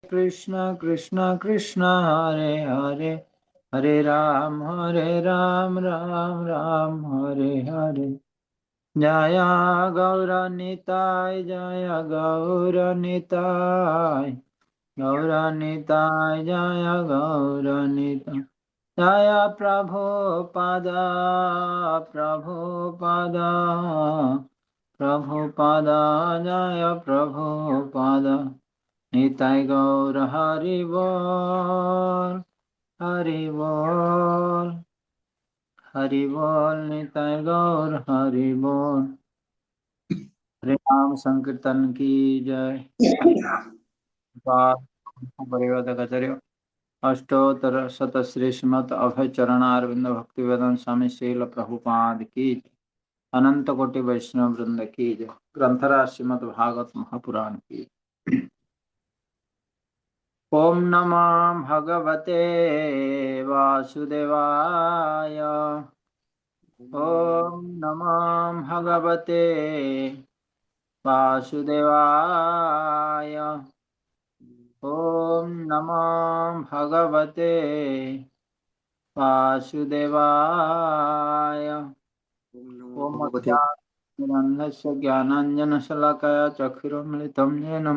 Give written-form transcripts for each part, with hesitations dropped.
कृष्ण कृष्ण कृष्ण हरे हरे हरे राम राम राम हरे हरे। जय गौरनिताय जय गौरनिताय गौरनिताय जय गौरनिताय। जय प्रभुपादा प्रभुपादा प्रभुपादा जय प्रभुपादा। निताय गौर हरि बोल हरि बोल हरि बोल। निताय गौर हरि बोल। हरे राम संकीर्तन की जय। परिवर्तक अष्टोत्तर शत श्री श्रीमद अभय चरणारविंद भक्ति वेदांत स्वामी श्रील प्रभुपाद की जय। अनंत कोटि वैष्णव वृंद की जय। ग्रंथराज श्रीमद भागवत महापुराण की जय। ओम नमो भगवते वासुदेवाय। ओम नमो भगवते वासुदेवाय। ओम नमो भगवते वासुदेवाय। ओम भगवते अज्ञानस्य ज्ञानाञ्जनशलाकया चक्षुरुन्मिलितं येन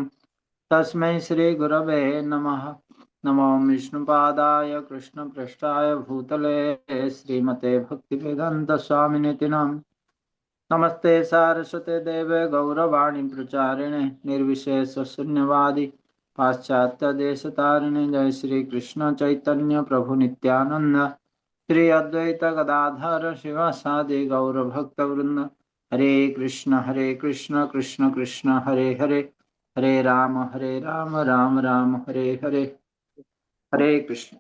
तस्मै श्रीगुरवे नमः। नमो विष्णुपादाय कृष्णपृष्ठाय भूतले श्रीमते भक्तिवेदान्तस्वामिनिति नाम। नमस्ते सारस्वते देवे गौरवाणी प्रचारिणे निर्विशेष शून्यवादी पाश्चात्य देशतारिणे। जय श्री कृष्ण चैतन्य प्रभु नित्यानंद श्री अद्वैत गदाधर शिवासादि गौर भक्त वृंद। हरे कृष्ण कृष्ण कृष्ण हरे हरे हरे राम राम राम हरे हरे। हरे कृष्ण।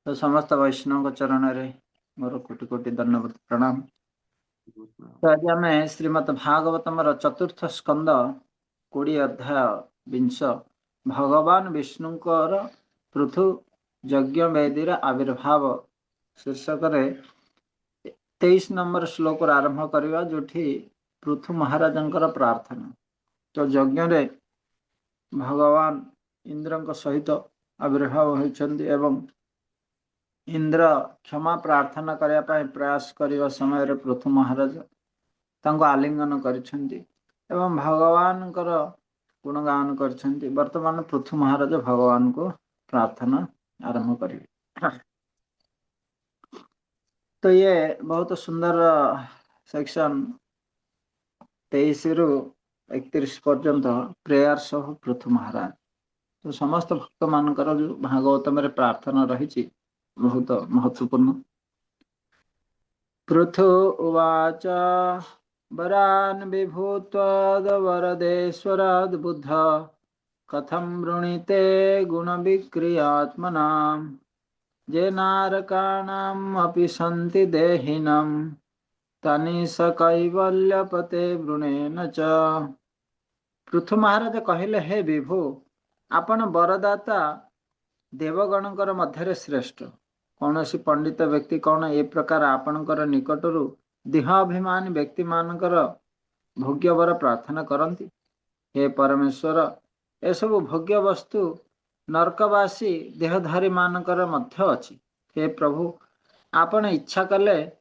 तो समस्त वैष्णव चरण रे मोर कोटि कोटि धन्यवाद प्रणाम। तो आज आम श्रीमद भागवतम चतुर्थ स्कंद 20 अध्याय विंश भगवान विष्णुंकर पृथु यज्ञ वेदीर आविर्भाव शीर्षक 23 नंबर श्लोक आरंभ करवा जो पृथु महाराजंकर प्रार्थना। तो यज्ञ रे भगवान इंद्र सहित आविर्भाव होइछन्ति एवं इंद्र क्षमा प्रार्थना करने प्रयास करने समय पृथु महाराज तांको आलिंगन करिसेंति एवं भगवान गुणगान करिसेंति। वर्तमान पृथु महाराज भगवान को प्रार्थना आरंभ करेंगे। तो ये बहुत सुंदर सेक्शन 23 रु 31 पर्यंत प्रेयर्स ऑफ पृथु महाराज। तो समस्त भक्त मानकर जो भागवतम रे प्रार्थना रही बहुत महत्वपूर्ण। पृथु उवाच वरान् विभूत्वद्वरदेश्वराद् बुद्ध कथं वृणीते गुणविक्रियात्मनां येनारकाणाम् अपि सन्ति देहिनं तनि स कैवल्यपते वृणेन च। पृथु महाराज कहले, हे विभु आपण बरदाता देवगणकर मध्य श्रेष्ठ। कौन सी पंडित व्यक्ति कौन ए प्रकार आपणकर निकटरू देहाभिमानी व्यक्ति मानकर भोग्य वर प्रार्थना करती। हे परमेश्वर एसबु भोग्य वस्तु नरकवासी देहधारी मानकर मध्य अछि। हे प्रभु आपण इच्छा कले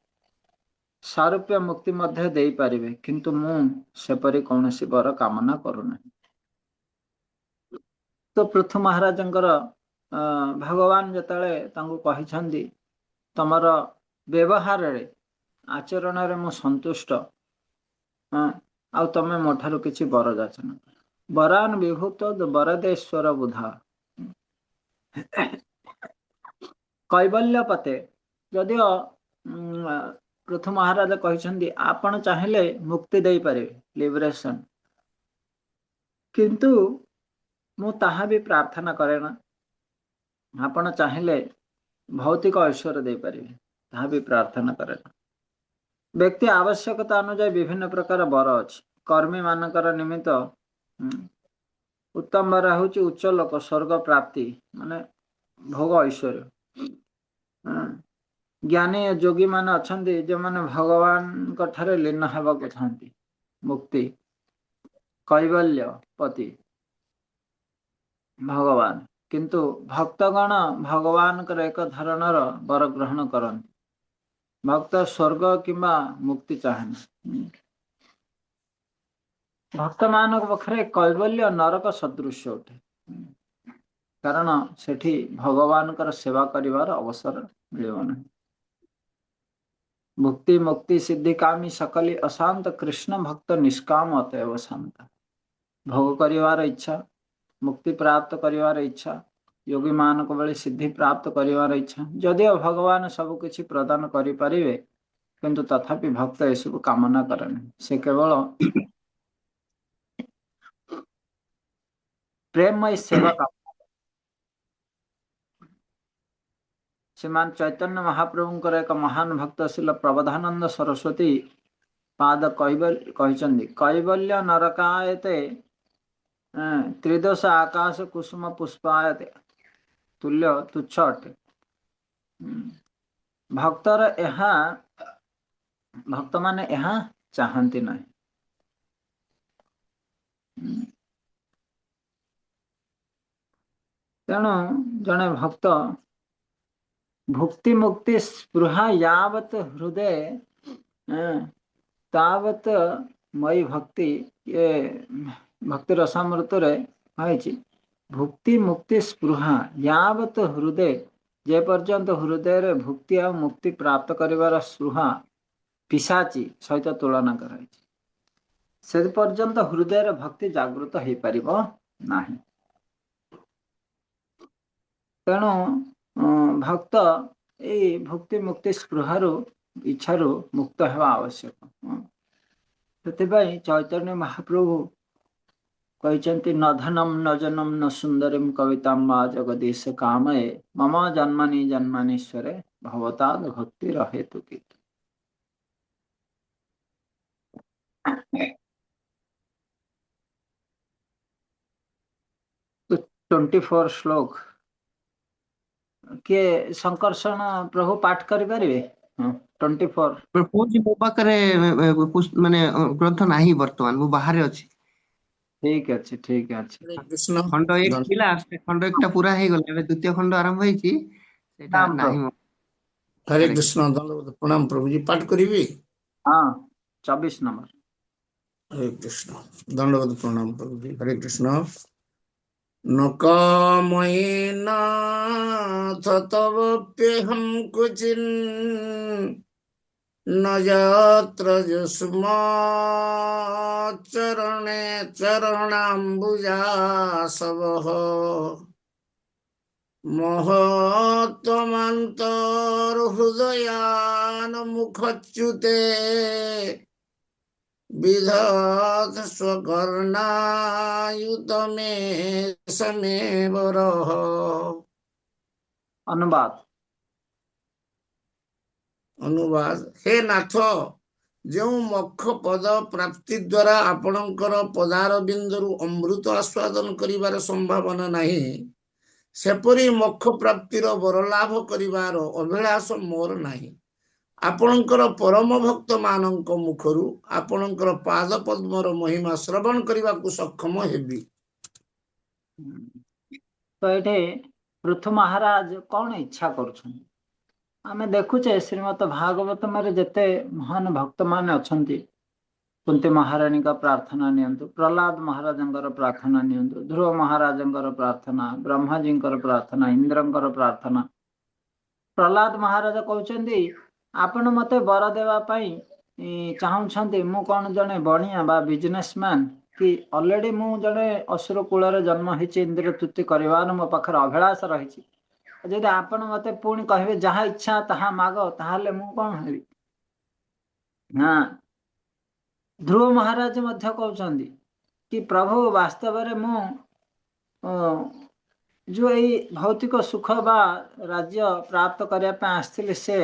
सारूप्य मुक्ति मध्य दे पारिबे, किंतु मु सेपरि कौनसी वर कामना करूना। तो पृथु महाराजंकर भगवान जतले तांको कहिछन्ति तमर व्यवहार रे आचरण रे मु संतुष्ट, आ तमे मोठारु किछि वर जाचन। वरान विभूत वरदेश्वर बुधा कैवल्य पते। यदिओ पृथु महाराज कहिछन्ति आपण चाहिले मुक्ति दे पारिबे, लिबरेशन, किंतु मु ताहा भी प्रार्थना करेना। आपण चाहिले भौतिक ऐश्वर्य दे पारिबे, ताहा भी प्रार्थना करेना। व्यक्ति आवश्यकता अनुसार विभिन्न प्रकार वर अछि। कर्मी मानकर निमित्त उत्तम वर होची उच्च लोक स्वर्ग प्राप्ति माने भोग ऐश्वर्य। ज्ञानी योगी माने अछन्ति जे माने भगवान कठारे लीन हेबाक चाहन्ति, मुक्ति कैवल्य पति। भगवान किंतु भक्तगण भगवान एक धरणर वर ग्रहण करନ୍ତି भक्त स्वर्ग किंबा मुक्ति चाहें भक्त मान पखरे कैवल्य नरक सदृश्य उठे कारण सेठी भगवान सेवा करिवार अवसर मिलिବ नहीं मुक्ति मुक्ति सिद्धि कामी सकली अशांत कृष्ण भक्त निष्काम अतएव शांत भोग करिवार इच्छा मुक्ति प्राप्त करिवार इच्छा योगी मान बेले सिद्धि प्राप्त करिवार इच्छा जदिओ भगवान सब किछि प्रदान करि परिवे किंतु तथापि भक्त एसबु कामना करने से केवल प्रेममय सेवा का श्रीमान चैतन्य महाप्रभुंकर एक महान भक्त शिल प्रबोधानंद सरस्वती पाद कैवल्य नरकायते त्रिदश आकाश कुसुम पुष्पायते तुल्य तुच्छ अटे भक्तर यहाँ भक्त माने यहाँ चाहती नहीं तेणु जने भक्त भुक्ति मुक्ति स्पृहा यावत हृदय तावत मयि भक्ति ये भक्ति रसामृत भुक्ति मुक्ति स्पृहा यावत हृदय जे पर्यंत हृदय रे भुक्ति आ मुक्ति प्राप्त करिवार स्पृहा पिशाची सहित तुलना कराई से पर्यंत हृदय रे भक्ति जागृत हो पारिबो नाही तेणु भक्त ये भुक्ति मुक्ति स्पृहारू इच्छारू मुक्त हेबा आवश्यक से चैतन्य महाप्रभु कहते न धनम न जनम न सुंदरम कविता मा जगदीश कामये मम जन्मनि जन्मनीश्वरे भवताद भक्ति रहे तु की 24 श्लोक किए संकर्षण प्रभु पाठ करि परिबे 24 पूजी मो पाखरे माने ग्रंथ नाही वर्तमान मु बाहर अछि ठीक अछि कृष्ण खंड एक थिला से खंड एकटा पूरा हे गला एबे द्वितीय खंड आरंभ होई छी सेटा नाही हरे कृष्ण दंडवत प्रणाम प्रभु जी पाठ करिवे हां 24 नंबर हरे कृष्ण दंडवत प्रणाम प्रभु जी हरे कृष्ण न कामयेन तवप्यहं कुचिन् न यत्र युष्मा चरणे चरणाम्बुजासवः महत्त्वमन्तर्हृदयान्मुखच्युते विधात स्वकर्णायुत में समेव रह अनुवाद हे नाथ जो मोक्ष पद प्राप्ति द्वारा आपणकर पदार बिंदु अमृत आस्वादन करिवार संभावना नहीं सेपरी मोक्ष प्राप्तिर बरलाभ करिवार अभिलाष मोर नहीं आपणकर परम भक्त मानक मुखरु आपणकर पाद पद्मर महिमा श्रवण करने को सक्षम हेबी तो ये पृथु महाराज कौन इच्छा करुछन आमे देखुचे श्रीमद भागवत मेरे जेते महान भक्त माने अछंती कुंती महारानी का प्रार्थना नियंतु प्रहलाद महाराजंकर प्रार्थना नियंतु ध्रुव महाराजंकर प्रार्थना ब्रह्माजींकर प्रार्थना इंद्रंकर प्रार्थना प्रहलाद महाराज कहउचंदी आपण मते वर देवा पाई चाहउछंती मु कोन जने बणिया बा बिजनेसमैन कि ऑलरेडी मु जने असुर कुल रे जन्म हिची इंद्र तुति करिवार मो पाखर अभिलाष रहिची जदि आपण मते पुणी कहबे जहा इच्छा तहा मागो ताहाले मु कोन हेबी हां ध्रुव महाराज मध्य कहउचंदी कि प्रभु वास्तव रे मु जो ये भौतिक सुख बा राज्य प्राप्त करिया पे आस्थिले से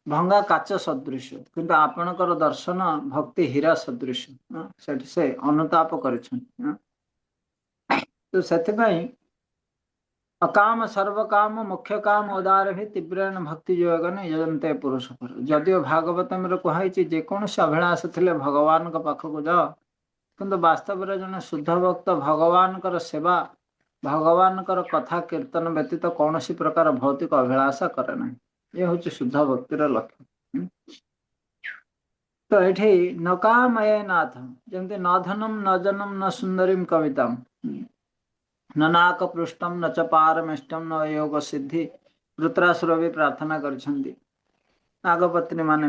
भंगा काच सदृश किंतु आपणकर दर्शन भक्ति हीरा सदृश से अनुताप करिछन तो सेथिबाई अकाम सर्वकाम मुख्य काम उदार भी तीव्रेण भक्ति योगन यजंते पुरुष पर जदियो भागवतम रे कहै छि जे कोन से अभिलाष थिले भगवान का पाख को जाओ किंतु वास्तव रे जने शुद्ध भक्त भगवान कर सेवा भगवान कथा कीर्तन व्यतीत कौन सी प्रकार भौतिक अभिलाषा करे ना। ये हूँ शुद्ध भक्तिर लक्ष्य। तो ये न कामये नाथ जमती न धनम न जनम न सुंदरीम कविता न नाक पृष्ठम न च पारमेष्टम न योग सिद्धि वृत्रासुर भी प्रार्थना करछन्ति नागपत्नी माने।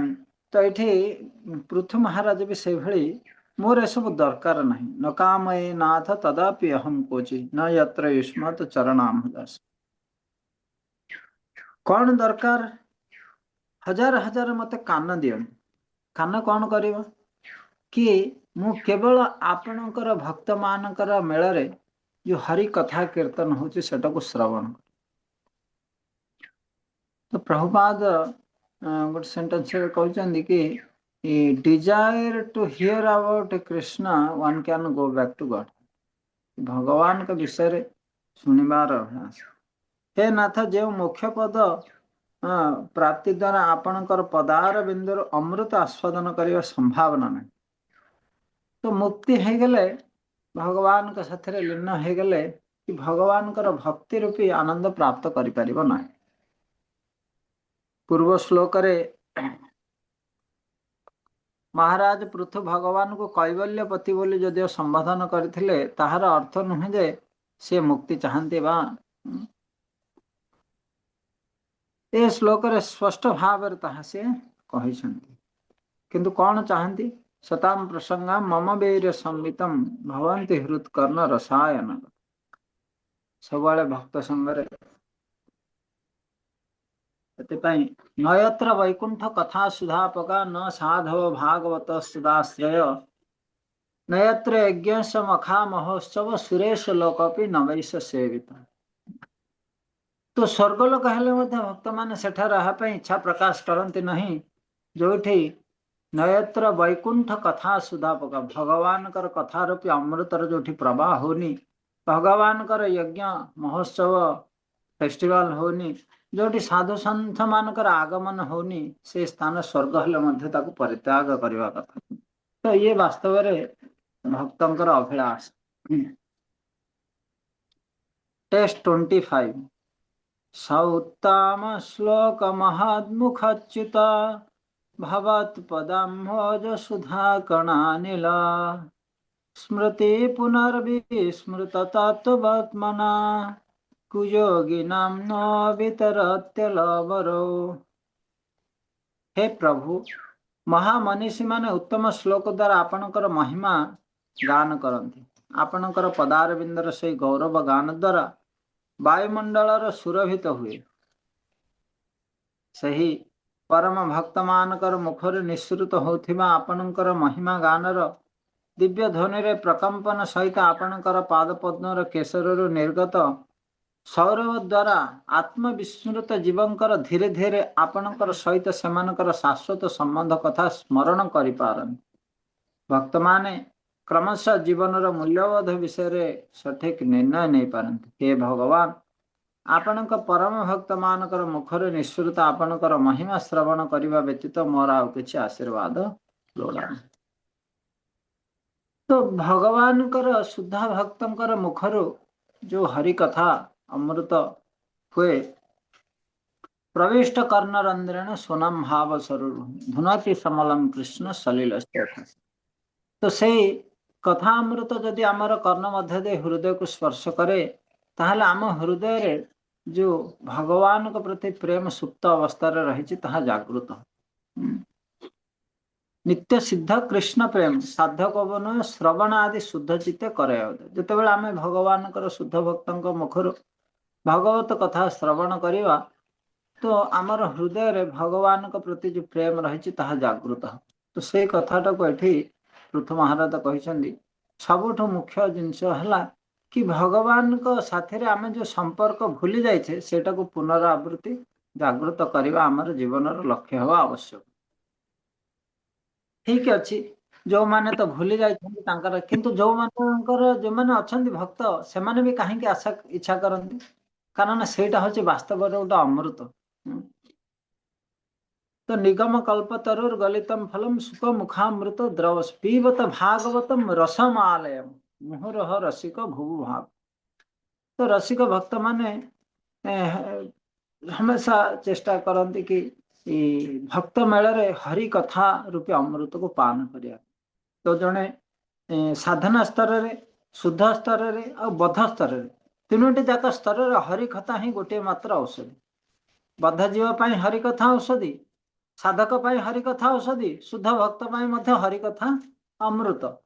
तो ये पृथु महाराज भी से भली मोर सब दरकार नहीं न कामये नाथ तदापि अहम कोचि न यत्र युष्मत चरणाम दास। कौन दरकार हजार हजार मते कान दियो कान कौन करिवो कि मु केवल आपणकर भक्त मानकर मेलरे जो हरि कथा कीर्तन होची सेटा को श्रवण। तो प्रभुपाद गोटे सेंटेंस कहते कि desire to hear about Krishna one can go back to God. भगवान के विषय रे सुनिबार अभ्यास। हे नाथ जो मुख्य पद प्राप्ति द्वारा आपणकर पदार बिंदुर अमृत आस्वादन करने संभावना नहीं। तो मुक्ति है गले भगवान के साथ लीन हो गले कि भगवान भक्ति रूपी आनंद प्राप्त करि परिबो ना। पूर्व श्लोक रे महाराज पृथु भगवान को कैवल्यपति बोली जदिव संबोधन करथिले ताहार अर्थ नुहे जे से मुक्ति चाहते बा। ए श्लोक रे स्पष्ट भाव ताहा से कहिसंती किंतु कौन चाहती सताम प्रसंगा मम वीर संवितम भवंति हृत्कर्ण रसायन। सबले भक्त संगरे नयत्र वैकुंठ कथा सुधापका न साधव भागवत सुदाश्रय नयत्र यज्ञ मखा महोत्सव सुरेश लोकपि नवैश सेवित। तो स्वर्गलोक हेले भक्त मान सेठा रहा इच्छा प्रकाश करती नहीं जोठी नयत्र वैकुंठ कथा सुधापका भगवान कथा रूपी अमृतर जोठी प्रवाह होनी भगवान यज्ञ महोत्सव फेस्टिवल होनी जोटी साधु सन्थ मानकर आगमन होनी से स्थान स्वर्ग हेले परित्याग करने कथा। तो ये वास्तव में भक्तंकर अभिलाष। टेस्ट 25 सौत्तम श्लोक महद्मुखच्युत भवत् पदम्भोज सुधा कणानिल स्मृति पुनर्विस्मृत तत्त्ववत्मना कुयोगिनां न वितरत्यलवरो। हे प्रभु महामनीषी माने उत्तम श्लोक द्वारा आपणकर महिमा गान करती आपणकर पदार बिंदर से गौरव गान द्वारा वायुमंडल सुरभित हुए सही परम भक्त मानकर मुखर निःसृत होथिबा आपणकर महिमा गानर दिव्य ध्वनि रे प्रकंपन सहित आपणकर पादपद्मर केसररु निर्गत सौरभ द्वारा आत्मविस्मृत जीवंकर धीरे धीरे आपणकर सहित सेमानकर शाश्वत संबंध कथा स्मरण करि पारन। भक्त माने क्रमशः जीवनर मूल्यबोध विषय रे सठिक निर्णय नहीं पारंती। हे भगवान आपणक परम भक्त मानकर मुखर निःसृत आपणकर महिमा श्रवण करने व्यतीत मोर आउ किछि आशीर्वाद लोड़ा। तो भगवान शुद्ध भक्तंकर मुखर जो हरि कथा अमृत हुए प्रविष्ट कर्णरंध्रेण सोनम भाव स्वरूप धुनति समलम कृष्ण सलिल। तो से कथा अमृत जदि आमर कर्ण मध्य दे हृदय को स्पर्श करे ताहले आम हृदय रे जो भगवान के प्रति प्रेम सुप्त अवस्था रही जागृत नित्य सिद्ध कृष्ण प्रेम साधक बन श्रवण आदि शुद्ध चित्ते करे। जितेबाला आम भगवान शुद्ध भक्त मुखर भागवत कथा श्रवण करवा तो आमर हृदय रे भगवान के प्रति जो प्रेम रही जागृत। तो से कथाटा को ये पृथु महाराज कहते सबुठ मुख्य जिनस है कि भगवान को साथी आम जो संपर्क भूली जाइए सेटा को पुनरावृत्ति जागृत करवा आमर जीवन लक्ष्य हवा आवश्यक। ठीक अच्छी जो माने तो भूली जाइए किंतु जो मानकर जो माने अच्छे भक्त से माने भी कहीं आशा इच्छा करती कारण सेटा हूँ वास्तव गोटे अमृत। तो निगम कल्पतरुर गलितम फलम सुख मुखामृत द्रवस पीबत भागवतम रसमालयम मुहुरह रसिक भुवु भाव। तो रसिक भक्त माने हमेशा चेष्टा करती कि भक्त मेल हरि कथा रूपी अमृत को पान करिया। तो जड़े साधना स्तर रे, शुद्ध स्तर रे और बद्ध स्तर रे, तीनोटी जाक स्तर रे हरि कथा ही गोटे मात्र औषधि। बद्ध जीव पाई हरि कथा औषधि, साधक पाई हरि कथा औषधि, शुद्ध भक्त पाई मध्य हरि कथा अमृत।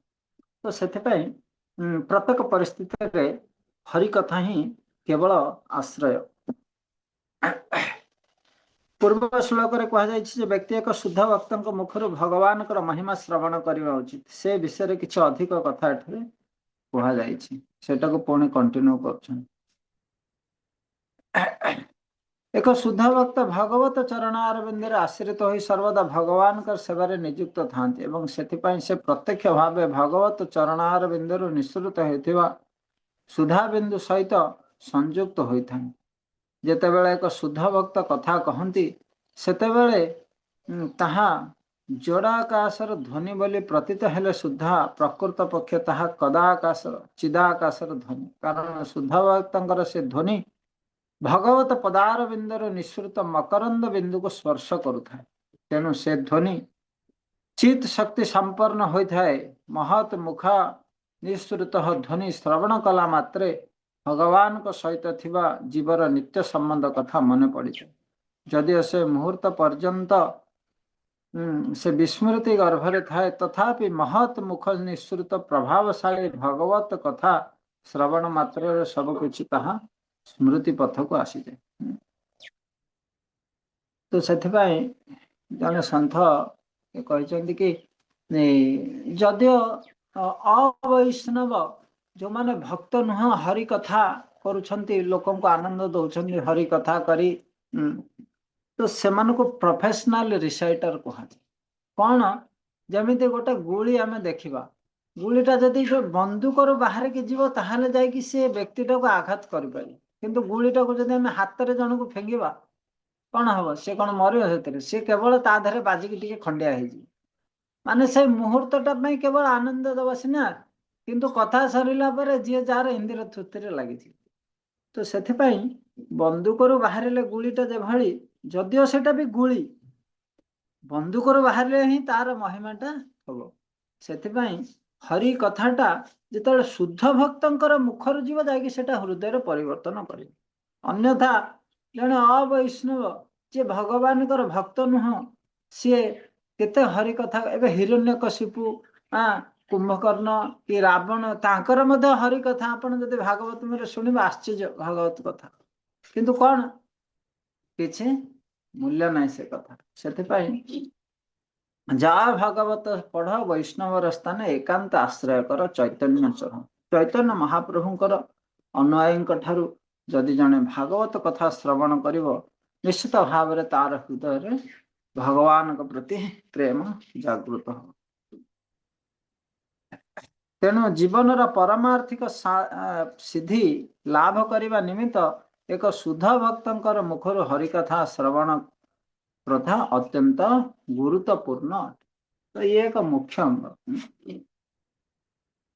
तो सेथिपाई प्रत्येक परिस्थिति रे हरि कथा ही केवल आश्रय। पूर्व श्लोक रे कहा जायछि जे व्यक्ति एक शुद्ध भक्त मुखर भगवान महिमा श्रवण करवा उचित। से विषय किसी अधिक कथा एठारे कहा जायछि, सेटा को पुणी कंटिन्यू करछन। एक शुद्ध भक्त भगवत चरण अरविंद आश्रित हो सर्वदा भगवान सेवारे नियुक्त थांती एवं सेथिपाई से प्रत्यक्ष भाव भगवत चरण अरविंद निःसृत होइथिबा सुधा बिंदु सहित संयुक्त होता। जेतेबेले एक शुद्ध भक्त कथा कहती सेतेबेले ताहा जोड़ाकाशर ध्वनि बोली प्रतीत हेले सुधा प्रकृत पक्ष ताहा कदाकाशर चिदाकाशर ध्वनि। कारण शुद्ध भक्तर से ध्वनि भगवत पदार बिंदुर निःसृत मकरंद बिंदु को स्पर्श करुଥାଏ। तेणु से ध्वनि चित शक्ति संपन्न होता है। महत मुखा निःसृत ध्वनि श्रवण कला मात्रे भगवान को सहित थिबा जीवर नित्य संबंध कथा मन पड़ी जाए। जदि से मुहूर्त पर्यंत से विस्मृति गर्भरे थाए तथापि महत मुख निःसृत प्रभावशाली भगवत कथा श्रवण मात्र सब किछि ताहा स्मृति पथ को आसी जाए। तो सेथिपाई जने संथ कहते कि जदियो अवैष्णव जो माने भक्त नुह हरि कथा करुछंती लोकों को आनंद दौरान हरि कथा करी तो सेमान को प्रोफेशनल रिसाइटर कहा। कौन जमीते गोटे गुली आम देखा गुलीटा जदि बंदूक बाहर की जीव ताहले जाइए से व्यक्तिटा को आघात करें, किंतु गुलीटा को जब हाथ में जन को फेंगिबा कौन हम सी कौन मर सी केवल ता धरे बाजिक टी खंडिया हो माने से मुहूर्तटा केवल आनंद दबा सीना, किंतु कथा सरिला पर जी जार इंदिर थुतिर लगी। तो से बंदूक बाहर गुलीटा जो जदियो सेटा भी गुली बंदूक बाहर ही तार महिमाटा हम से हरि कथाटा जिते शुद्ध भक्तर मुखर जीव जा हृदय परिवर्तन कर। अन्यथा जड़े अवैष्णव जे भगवान भक्त नुह सी केते हरि कथा एवं हिरण्यकशिपु कुंभकर्ण कि रावण तांकर मध्य हरि कथा आपण जदि भागवत में शुणे आश्चर्य भागवत कथा, किंतु कौन किछि मूल्य नहीं से कथा। से जा भागवत पढ़ वैष्णव स्थान एकांत आश्रय कर चैतन्य चढ़। चैतन्य महाप्रभुंकर अनुयायी ठारू जदि जने भागवत कथा श्रवण करिवो निश्चित भाव में तार हृदय भगवान के प्रति प्रेम जागृत हो। तेणु जीवन परमार्थिक सिद्धि लाभ करने निमित्त एक शुद्ध भक्तर मुखर हरिकथा श्रवण प्रथा अत्यंत गुरुत्वपूर्ण। तो ये एक मुख्य अंग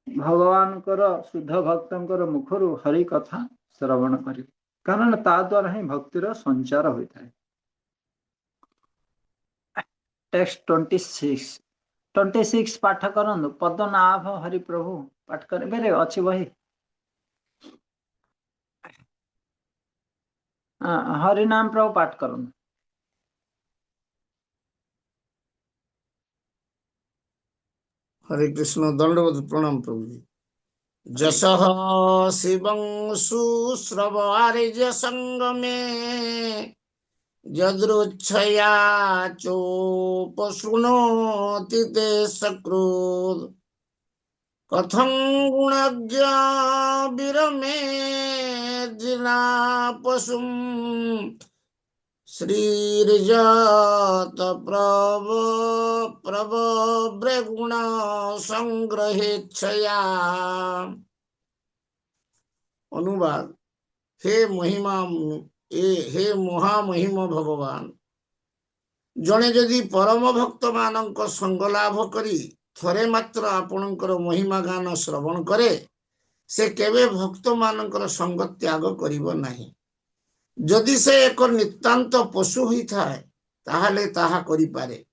भगवान शुद्ध भक्तर मुखर हरिकथा श्रवण कर, कारण ता द्वारा ही भक्तिर संचार होता है। टेक्स्ट 26 पाठ करंतु पद्मनाभ हरि प्रभु पाठ कर बेरे अच्छी बही हरि नाम प्रभु पाठ करंतु। हरे कृष्ण दंडवत प्रणाम प्रभु जी। जसः शिवं शुश्रवारिज संगमे यदृच्छया चोपशृणोति ते सकृत् कथं गुणज्ञ विरमे जिना पशुं श्रीर्जत प्रवव्रे गुण संग्रहेच्छया। अनुवाद। हे महामहिम भगवान, जने जदि परम भक्त मानक संग लाभ करी थरे मात्र आपणकर महिमा गान श्रवण करे से केवे भक्त मानकर संग त्याग करिब नाही। जदि से एक नितांत पशु होई थाए ताहाले ताहा करि पारे।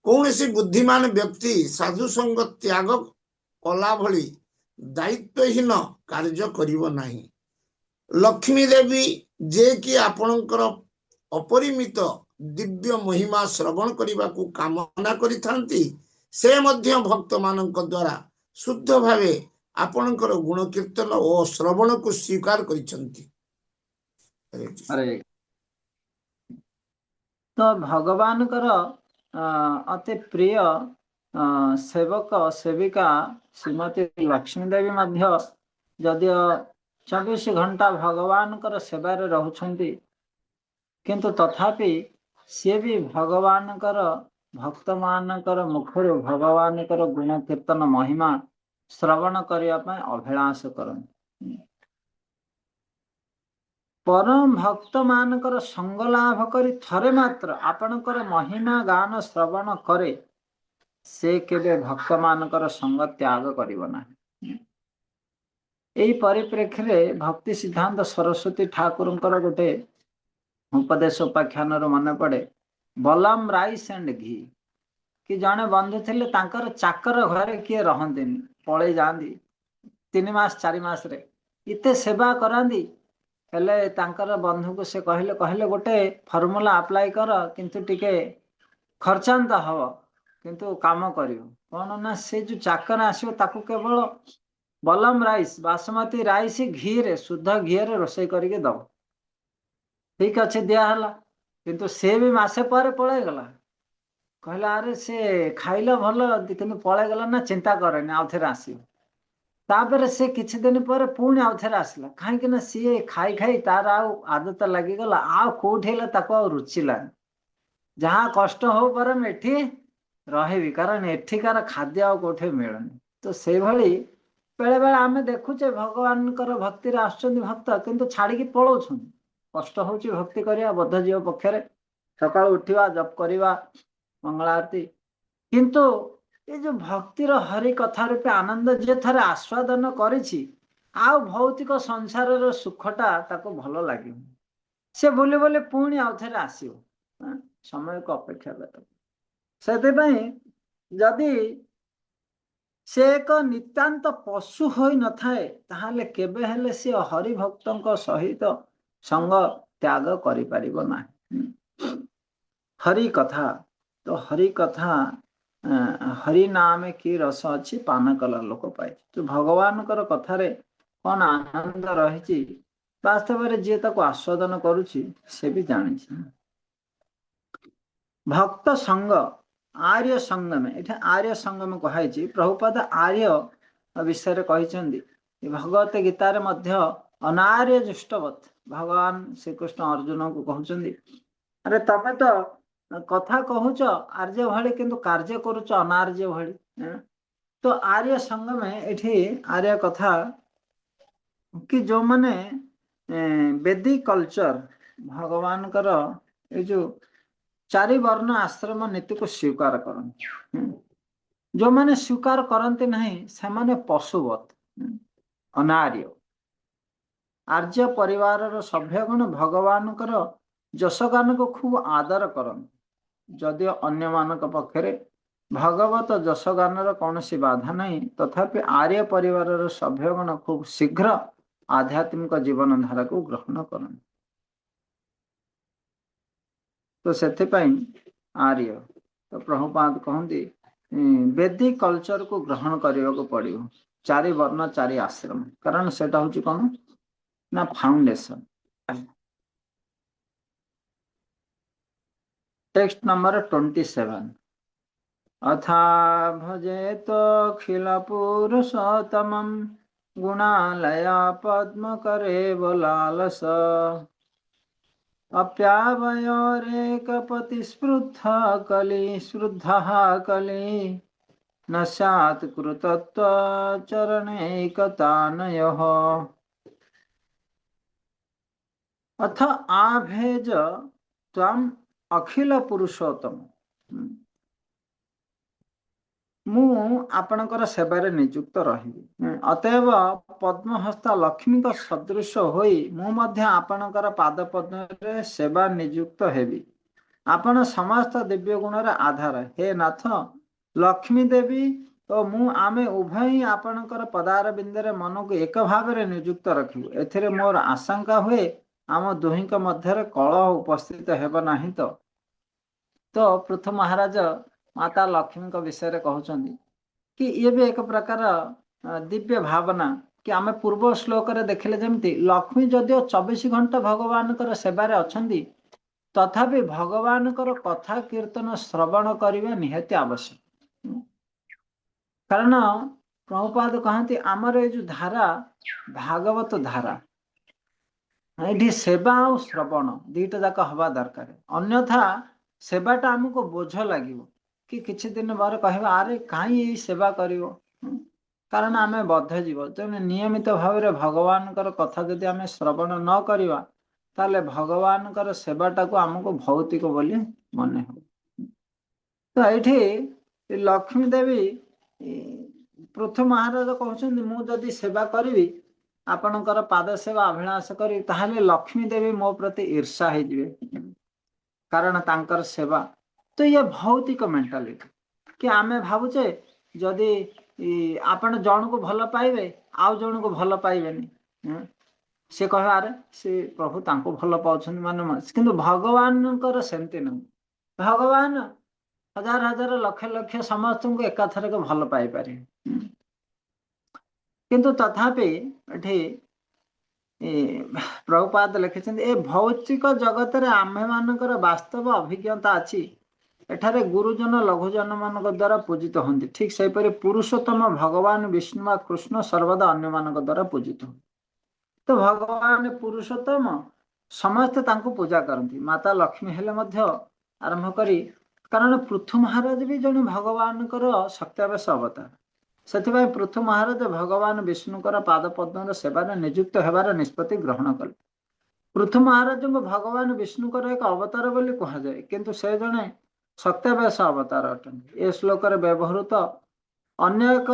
कौनसी बुद्धिमान व्यक्ति साधु संग त्याग कला भली दायित्वहीन कार्य करिब नाही। लक्ष्मी देवी जे कि आपणकर अपरिमित दिव्य महिमा श्रवण करने को कामना करिथांती से मध्य भक्त मानक द्वारा शुद्ध भावे आपणकर गुण कीर्तन और श्रवण को स्वीकार करिसंती। अरे तो भगवान कर अति प्रिय सेवक सेविका श्रीमती लक्ष्मी देवी मध्य जदियो 24 घंटा भगवान कर सेवारे रहुछंती किंतु तथापि सी भी भगवान कर भक्त मानकर मुखर भगवान कर गुण कीर्तन महिमा श्रवण करने अभिलाष करन। परम भक्त मानकर संग लाभ करी थरे मात्र आपणकर महिमा गान श्रवण करे से केबे भक्त मानकर संग त्याग करिब नाही। एही परिप्रेक्षी भक्ति सिद्धांत सरस्वती ठाकुरंकर गोटे उपदेश उपाख्यान मन पड़े बलम राइस एंड घी कि जड़े बंधु थे तांकर चाकर घरे किए रहते पलि जाती 3 मास 4 मास रे इते सेवा करांदी हेले तांकर बंधु को से कहले कहले गोटे फॉर्मूला अप्लाई कर किंतु टिके खर्चांत हव किंतु काम करियो कौन ना से जो चाकर आसो ताकू केवल बलम राइस बासमती राइस घी रे शुद्ध घी रे रोषे करके दब ठीक अच्छे दिहला किंतु से भी मासे पर पलि गला कहला अरे से खाइल भल किंतु पलि गला ना चिंता करेनि आउ थे आसो तापर से किछि दिन पर पुणी आउ थे आसला कहीं सी खाई खाई तार आदत लगिगला आउठे ताको रुचिला जहाँ कष्ट हो पर एठी रही कारण एठिकार खाद्य आउटे मिलूनी। तो से भली बेले बेले आम देखुचे भगवान भक्ति आसुच्च भक्त किंतु छाड़ी पलाउछन कष्ट हो भक्ति करवा बद्ध जीव पक्षरे सकाळ उठा जप करवा मंगला आरती किंतु ये जो भक्तिर हरि कथा रूपे आनंद जे थरे आस्वादन करिछि आ भौतिक संसार सुखटा ताको भल लगे से बोले बोले पुणी आउ थे आसो समय को अपेक्षा कर से जदि से एक नितांत पशु होई न थाए ताहाले केबे हेले से हरि भक्तों सहित संग त्याग करि परिबो नाही। हरि कथा तो हरि कथा हरि नाम की रस अच्छी पान कला लोक पाए तो भगवान कथारे कौन आनंद रही वास्तव में जी ताको आस्वादन करुछि से भी जानी। भक्त संग आर्य संग में इठे आर्य संग में कही प्रभुपाद आर्य विषय कही भगवत गीतार मध्य अनार्य जुष्टवत भगवान श्रीकृष्ण अर्जुन को कहते अरे तमें तो कथा कहूच आर्य भली किंतु कार्य करुच अनार्य भली। तो आर्य संग में इठी आर्य कथा कि जो माने वैदिक कल्चर भगवान कर ये जो 4 वर्ण आश्रम नीति को स्वीकार करते जो माने स्वीकार करते नहीं से माने पशुवत अनार्य। आर्य परिवार सभ्यगण भगवान कर जशगान को खूब आदर करन जदियो अन्य मानक पक्षरे भगवत जशगान कौन सी बाधा नहीं तथापि आर्य परिवार सभ्यगण खूब शीघ्र आध्यात्मिक जीवन धारा को ग्रहण करन। तो सेथिपाई आर्य तो प्रभुपाद कहते वैदिक कल्चर को ग्रहण करने को पड़ो 4 वर्ण 4 आश्रम कारण सेटा हूँ कौन ना फाउंडेशन। टेक्स्ट नंबर 27 अथा भजे तो अखिल पुरुषोत्तमं गुणालय पद्म करे बलालस अप्यावयोरेकपति स्पृद्धा कली न स्यात् कृतत्व चरणैकतानयः अथ आभेज त्वम् अखिल पुरुषोत्तम ମୁଁ ଆପଣଙ୍କର ସେବାରେ ନିଯୁକ୍ତ ରହିବି। ଅତଏବ ପଦ୍ମହସ୍ତ ଲକ୍ଷ୍ମୀଙ୍କ ସଦୃଶ ହୋଇ ମୁଁ ମଧ୍ୟ ଆପଣଙ୍କର ପାଦ ପଦ୍ମରେ ସେବା ନିଯୁକ୍ତ ହେବି। ଆପଣ ସମସ୍ତ ଦିବ୍ୟ ଗୁଣର ଆଧାର। ହେ ନାଥ, ଲକ୍ଷ୍ମୀ ଦେବୀ ଓ ମୁଁ ଆମେ ଉଭୟ ହିଁ ଆପଣଙ୍କର ପଦାର ବିନ୍ଦୁରେ ମନକୁ ଏକ ଭାବରେ ନିଯୁକ୍ତ ରଖିବୁ। ଏଥିରେ ମୋର ଆଶଙ୍କା ହୁଏ ଆମ ଦୁହିଁଙ୍କ ମଧ୍ୟରେ କଳହ ଉପସ୍ଥିତ ହେବ ନାହିଁ ତ। ପୃଥୁ ମହାରାଜ ମାତା ଲକ୍ଷ୍ମୀଙ୍କ ବିଷୟରେ କହୁଛନ୍ତି କି ଇଏ ବି ଏକ ପ୍ରକାର ଦିବ୍ୟ ଭାବନା କି ଆମେ ପୂର୍ବ ଶ୍ଲୋକରେ ଦେଖିଲେ ଯେମିତି ଲକ୍ଷ୍ମୀ ଯଦିଓ 24 ଘଣ୍ଟା ଭଗବାନଙ୍କର ସେବାରେ ଅଛନ୍ତି, ତଥାପି ଭଗବାନଙ୍କର କଥା କୀର୍ତ୍ତନ ଶ୍ରବଣ କରିବା ନିହାତି ଆବଶ୍ୟକ। କାରଣ ପ୍ରଭୁପାଦ କହନ୍ତି ଆମର ଏଇ ଯୋଉ ଧାରା ଭାଗବତ ଧାରା, ଏଠି ସେବା ଆଉ ଶ୍ରବଣ ଦୁଇଟା ଯାକ ହବା ଦରକାର। ଅନ୍ୟଥା ସେବାଟା ଆମକୁ ବୋଝ ଲାଗିବ କି କିଛି ଦିନ ପରେ କହିବା ଆରେ କାହିଁ ଏଇ ସେବା କରିବ। କାରଣ ଆମେ ବଦ୍ଧ ଜୀବ, ତେଣୁ ନିୟମିତ ଭାବରେ ଭଗବାନଙ୍କର କଥା ଯଦି ଆମେ ଶ୍ରବଣ ନ କରିବା ତାହେଲେ ଭଗବାନଙ୍କର ସେବାଟାକୁ ଆମକୁ ଭୌତିକ ବୋଲି ମନେ ହେବ। ତ ଏଇଠି ଲକ୍ଷ୍ମୀ ଦେବୀ ପୃଥୁ ମହାରାଜ କହୁଛନ୍ତି ମୁଁ ଯଦି ସେବା କରିବି, ଆପଣଙ୍କର ପାଦ ସେବା ଅଭିଳାଷ କରିବି, ତାହେଲେ ଲକ୍ଷ୍ମୀ ଦେବୀ ମୋ ପ୍ରତି ଈର୍ଷା ହେଇଯିବେ, କାରଣ ତାଙ୍କର ସେବା। ତ ଇଏ ଭୌତିକ ମେଣ୍ଟାଲିଟି କି ଆମେ ଭାବୁଛେ ଯଦି ଆପଣ ଜଣକୁ ଭଲ ପାଇବେ ଆଉ ଜଣକୁ ଭଲ ପାଇବେନି, ସେ କହିବା ଆରେ ସେ ପ୍ରଭୁ ତାଙ୍କୁ ଭଲ ପାଉଛନ୍ତି ମାନେ, କିନ୍ତୁ ଭଗବାନଙ୍କର ସେମିତି ନାହିଁ। ଭଗବାନ ହଜାର ହଜାର ଲକ୍ଷ ଲକ୍ଷ ସମସ୍ତଙ୍କୁ ଏକାଥରକେ ଭଲ ପାଇପାରିବେ, କିନ୍ତୁ ତଥାପି ଏଠି ପ୍ରଭୁପାଦ ଲେଖିଛନ୍ତି ଏ ଭୌତିକ ଜଗତରେ ଆମ୍ଭେମାନଙ୍କର ବାସ୍ତବ ଅଭିଜ୍ଞତା ଅଛି। ଏଠାରେ ଗୁରୁଜନ ଲଘୁଜନ ମାନଙ୍କ ଦ୍ୱାରା ପୂଜିତ ହୁଅନ୍ତି, ଠିକ୍ ସେହିପରି ପୁରୁଷୋତ୍ତମ ଭଗବାନ ବିଷ୍ଣୁ ବା କୃଷ୍ଣ ସର୍ବଦା ଅନ୍ୟମାନଙ୍କ ଦ୍ୱାରା ପୂଜିତ ହୁଅନ୍ତି। ତ ଭଗବାନ ପୁରୁଷୋତ୍ତମ, ସମସ୍ତେ ତାଙ୍କୁ ପୂଜା କରନ୍ତି। ମାତା ଲକ୍ଷ୍ମୀ ହେଲେ ମଧ୍ୟ ଆରମ୍ଭ କରି, କାରଣ ପୃଥୁ ମହାରାଜ ବି ଜଣେ ଭଗବାନଙ୍କର ସତ୍ୟାବେଶ ଅବତାର। ସେଥିପାଇଁ ପୃଥୁ ମହାରାଜ ଭଗବାନ ବିଷ୍ଣୁଙ୍କର ପାଦ ପଦ୍ମର ସେବାରେ ନିଯୁକ୍ତ ହେବାର ନିଷ୍ପତ୍ତି ଗ୍ରହଣ କଲେ। ପୃଥୁ ମହାରାଜଙ୍କୁ ଭଗବାନ ବିଷ୍ଣୁଙ୍କର ଏକ ଅବତାର ବୋଲି କୁହାଯାଏ, କିନ୍ତୁ ସେ ଜଣେ ସତ୍ୟାବେଶ ଅବତାର ଅଟନ୍ତି। ଏ ଶ୍ଲୋକରେ ବ୍ୟବହୃତ ଅନ୍ୟ ଏକ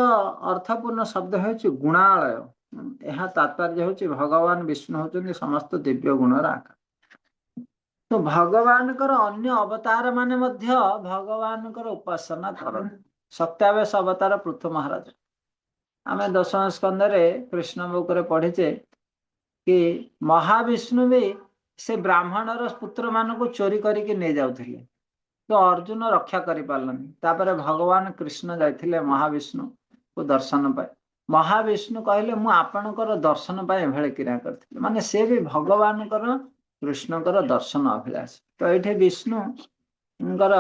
ଅର୍ଥପୂର୍ଣ୍ଣ ଶବ୍ଦ ହେଉଛି ଗୁଣାଳୟ। ଏହା ତାତ୍ପର୍ଯ୍ୟ ହେଉଛି ଭଗବାନ ବିଷ୍ଣୁ ହେଉଛନ୍ତି ସମସ୍ତ ଦିବ୍ୟ ଗୁଣର ଆକାର। ତ ଭଗବାନଙ୍କର ଅନ୍ୟ ଅବତାର ମାନେ ମଧ୍ୟ ଭଗବାନଙ୍କର ଉପାସନା କରନ୍ତି। ସତ୍ୟାବେଶ ଅବତାର ପୃଥୁ ମହାରାଜ। ଆମେ ଦଶମ ସ୍କନ୍ଧରେ କୃଷ୍ଣଙ୍କ ଉପରେ ପଢିଛେ କି ମହାବିଷ୍ଣୁ ବି ସେ ବ୍ରାହ୍ମଣର ପୁତ୍ର ମାନଙ୍କୁ ଚୋରି କରିକି ନେଇଯାଉଥିଲେ, ତ ଅର୍ଜୁନ ରକ୍ଷା କରିପାରିଲନି। ତାପରେ ଭଗବାନ କୃଷ୍ଣ ଯାଇଥିଲେ ମହାବିଷ୍ଣୁକୁ ଦର୍ଶନ ପାଇଁ। ମହାବିଷ୍ଣୁ କହିଲେ ମୁଁ ଆପଣଙ୍କର ଦର୍ଶନ ପାଇଁ ଏଭଳି କ୍ରିୟା କରିଥିଲି, ମାନେ ସେ ବି ଭଗବାନଙ୍କର କୃଷ୍ଣଙ୍କର ଦର୍ଶନ ଅଭିଳାଷ। ତ ଏଇଠି ବିଷ୍ଣୁଙ୍କର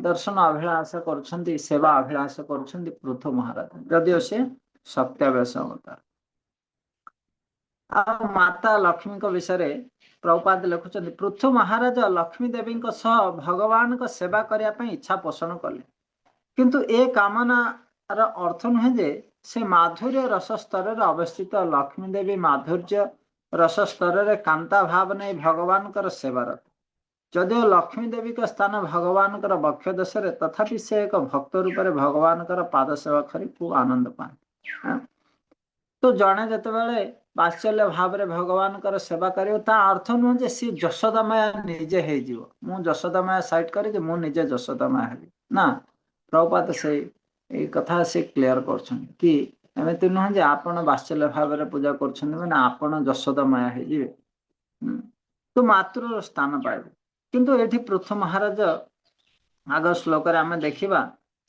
ଦର୍ଶନ ଅଭିଳାଷ କରୁଛନ୍ତି, ସେବା ଅଭିଳାଷ କରୁଛନ୍ତି ପୃଥୁ ମହାରାଜ, ଯଦିଓ ସେ ସତ୍ୟାବେଶ ଅବତାର। ଆଉ ମାତା ଲକ୍ଷ୍ମୀଙ୍କ ବିଷୟରେ ପ୍ରଭୁପାଦ ଲେଖୁଛନ୍ତି ପୃଥୁ ମହାରାଜ ଲକ୍ଷ୍ମୀ ଦେବୀଙ୍କ ସହ ଭଗବାନଙ୍କ ସେବା କରିବା ପାଇଁ ଇଚ୍ଛା ପୋଷଣ କଲେ, କିନ୍ତୁ ଏ କାମନାର ଅର୍ଥ ନୁହେଁ ଯେ ସେ ମାଧୁର୍ଯ୍ୟ ରସ ସ୍ତରରେ ଅବସ୍ଥିତ। ଲକ୍ଷ୍ମୀ ଦେବୀ ମାଧୁର୍ଯ୍ୟ ରସ ସ୍ତରରେ କାନ୍ତା ଭାବ ନେଇ ଭଗବାନଙ୍କର ସେବାରତ। ଯଦିଓ ଲକ୍ଷ୍ମୀ ଦେବୀଙ୍କ ସ୍ଥାନ ଭଗବାନଙ୍କର ବକ୍ଷ ଦେଶରେ, ତଥାପି ସେ ଏକ ଭକ୍ତ ରୂପରେ ଭଗବାନଙ୍କର ପାଦ ସେବା କରି ଖୁବ୍ ଆନନ୍ଦ ପାଆନ୍ତି। ତ ଜଣେ ଯେତେବେଳେ ବାତ୍ସଲ୍ୟ ଭାବରେ ଭଗବାନଙ୍କର ସେବା କରିବ, ତା ଅର୍ଥ ନୁହେଁ ଯେ ସିଏ ଯଶୋଦାମୟ ନିଜେ ହେଇଯିବ। ମୁଁ ଯଶୋଦାମୟ ସାଇଡ କରିକି ମୁଁ ନିଜେ ଯଶୋଦାମୟ ହେବି, ନା। ପ୍ରଭୁପାଦ ଏଇ କଥା ସେ କ୍ଲିୟର କରୁଛନ୍ତି କି ଏମିତି ନୁହେଁ ଯେ ଆପଣ ବାତ୍ସଲ୍ୟ ଭାବରେ ପୂଜା କରୁଛନ୍ତି ମାନେ ଆପଣ ଯଶୋଦାମୟ ହେଇଯିବେ, ତ ମାତୃର ସ୍ଥାନ ପାଇବେ। କିନ୍ତୁ ଏଠି ପୃଥୁ ମହାରାଜ ଆଗ ଶ୍ଲୋକରେ ଆମେ ଦେଖିବା,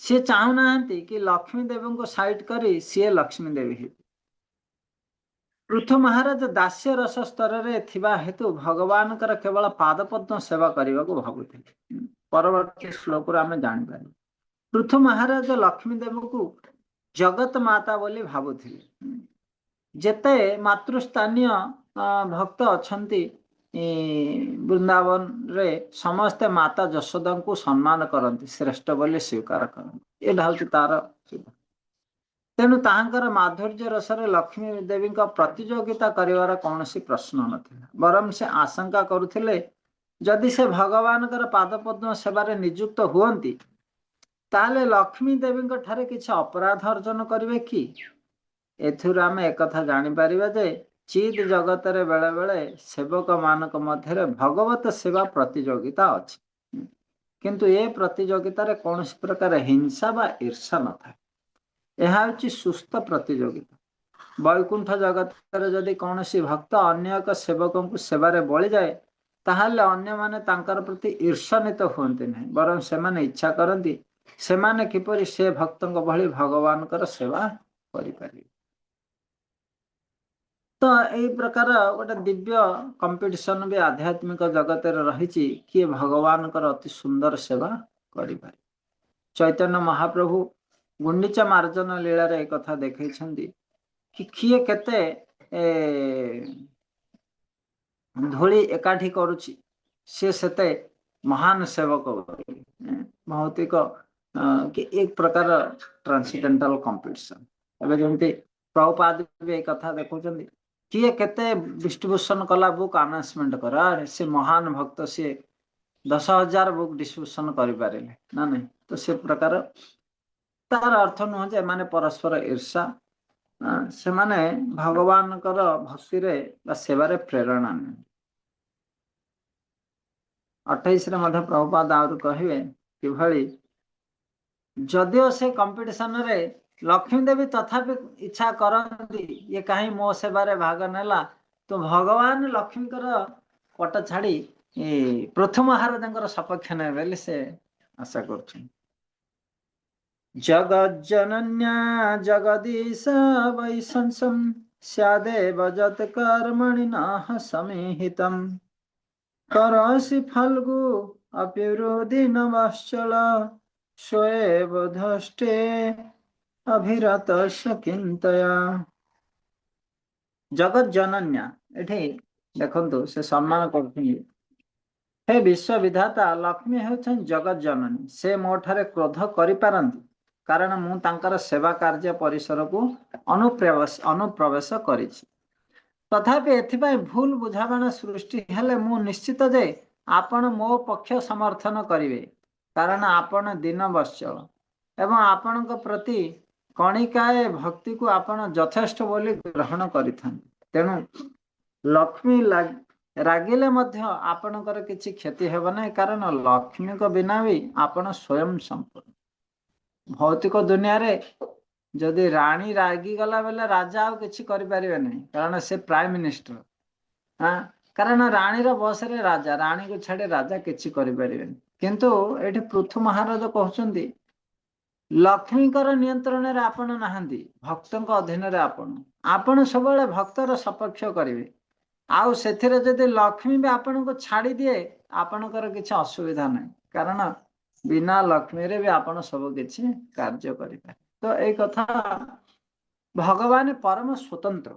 ସିଏ ଚାହୁଁନାହାନ୍ତି କି ଲକ୍ଷ୍ମୀ ଦେବୀଙ୍କୁ ସାଇଡ କରି ସିଏ ଲକ୍ଷ୍ମୀ ଦେବୀ ହେବେ। ପୃଥୁ ମହାରାଜ ଦାସ୍ୟ ରସ ସ୍ତରରେ ଥିବା ହେତୁ ଭଗବାନଙ୍କର କେବଳ ପାଦପଦ୍ମ ସେବା କରିବାକୁ ଭାବୁଥିଲେ। ପରବର୍ତ୍ତୀ ଶ୍ଲୋକରୁ ଆମେ ଜାଣିପାରିବା ପୃଥୁ ମହାରାଜ ଲକ୍ଷ୍ମୀ ଦେବୀଙ୍କୁ ଜଗତ ମାତା ବୋଲି ଭାବୁଥିଲେ। ଯେତେ ମାତୃସ୍ଥାନୀୟ ଭକ୍ତ ଅଛନ୍ତି ବୃନ୍ଦାବନରେ, ସମସ୍ତେ ମାତା ଯଶୋଦାଙ୍କୁ ସମ୍ମାନ କରନ୍ତି, ଶ୍ରେଷ୍ଠ ବୋଲି ସ୍ୱୀକାର କରନ୍ତି। ଏଇଟା ହେଉଛି ତାର। ତେଣୁ ତାହାଙ୍କର ମାଧୁର୍ଯ୍ୟ ରସରେ ଲକ୍ଷ୍ମୀ ଦେବୀଙ୍କ ପ୍ରତିଯୋଗିତା କରିବାର କୌଣସି ପ୍ରଶ୍ନ ନଥିଲା। ବରଂ ସେ ଆଶଙ୍କା କରୁଥିଲେ ଯଦି ସେ ଭଗବାନଙ୍କର ପାଦପଦ୍ମ ସେବାରେ ନିଯୁକ୍ତ ହୁଅନ୍ତି, ताले लक्ष्मी देवी ठारे किसी अपराध अर्जन करिवे कि एथुरु आमे एकथा जानि परिबा जे चित जगत रे बेले बेले सेवक मानक मध्यरे भगवत सेवा प्रतियोगिता अछि किंतु ए प्रतियोगिता रे कौनसी प्रकार हिंसा बा ईर्षा न था। यह हूँ सुस्थ प्रतियोगिता। वैकुंठ जगत जदि कौन भक्त अन्य एक सेवक को सेवारे बळी जाए ताहले अन्य माने तांकर प्रति ईर्षान्वित होते नहीं बरं सेमाने इच्छा करती सेमाने किपरि से भक्तों भली भगवान कर सेवा करिपारि। तो यही प्रकार गोटे दिव्य कंपटीशन भी आध्यात्मिक जगत रही किए भगवान कर अति सुंदर सेवा करिपारि। चैतन्य महाप्रभु गुंडीचा मार्जन लीला रे कथा देखैछन्ति कि किए केते धूली एकाठी करुछि से सेते महान सेवक भौतिक कि एक प्रकार ट्रांसेंडेंटल कंपटीशन। एबे जेमति प्रभुपाद भी एक कथा देखौछन्ति किए केते डिस्ट्रीब्यूशन कला बुक अनाउंसमेंट करा से महान भक्त से 10,000 बुक डिस्ट्रीब्यूशन करि पारिले ना नहीं। तो से प्रकार तार अर्थ नुह जे माने परस्पर ईर्षा से माने भगवान कर भक्ति रे बा सेवारे प्रेरणा नहीं। 28 रे मध्य प्रभुपाद आउर कहिवे कि भली जदिओ से कंपटीशन रे लक्ष्मी देवी तथापि इच्छा करती ये कहीं मो सेवारे भाग नेला तो भगवान लक्ष्मी कर पट छाड़ी प्रथम हार तांकर सपक्ष ने बेले से आशा करछन। जगज्जनन्या जगदीश वै संसं स्यादेव जत कर्मणिनः समेहितम् करसि फल्गु अपिरोधि नवश्चल स्वएव धष्टे अभिरतस्य किंतया। जगत जनन्या एठी देखंतु से सम्मान करथि हे विश्व विधाता लक्ष्मी हेउछन जगत जननी से मोठारे क्रोध करि पारंती कारण मु तांकर सेवा कार्य परिसर को अनुप्रवेश करिछि। तथापि एथिपाई भूल बुझामणा सृष्टि हेले मु निश्चित जे आपण मो पक्ष समर्थन करिवे कारण आपण दिन वत्सल एवं आपणक प्रति कणिकाए भक्ति को आपण यथेष्ट बोली ग्रहण करिथान। तेणु लक्ष्मी रागिले मध्य आपणकर किछि क्षति हेब नै कारण लक्ष्मी को बिना भी आपण स्वयं संपूर्ण। भौतिक दुनिया रे जदि राणी रागी गला बेले राजा आउ किछि करि परिबे नै कारण से प्राइम मिनिस्टर कारण राणी रो बस रे राजा राणी को छाड़े राजा किछि करि परिबे नै। किंतु एठी पृथु महाराज कहउछन्ती लक्ष्मी कर नियंत्रण रे आपण नाहंती भक्तों को अधीन रे आपण सबले भक्तर सपक्ष करिवे आउ सेथिरे जदि लक्ष्मी भी आपण को छाड़ी दिए आपणकर किछि असुविधा नै कारण बिना लक्ष्मी रे भी आपण सब किछि कार्य करि पारे। तो एक कथा भगवान परम स्वतंत्र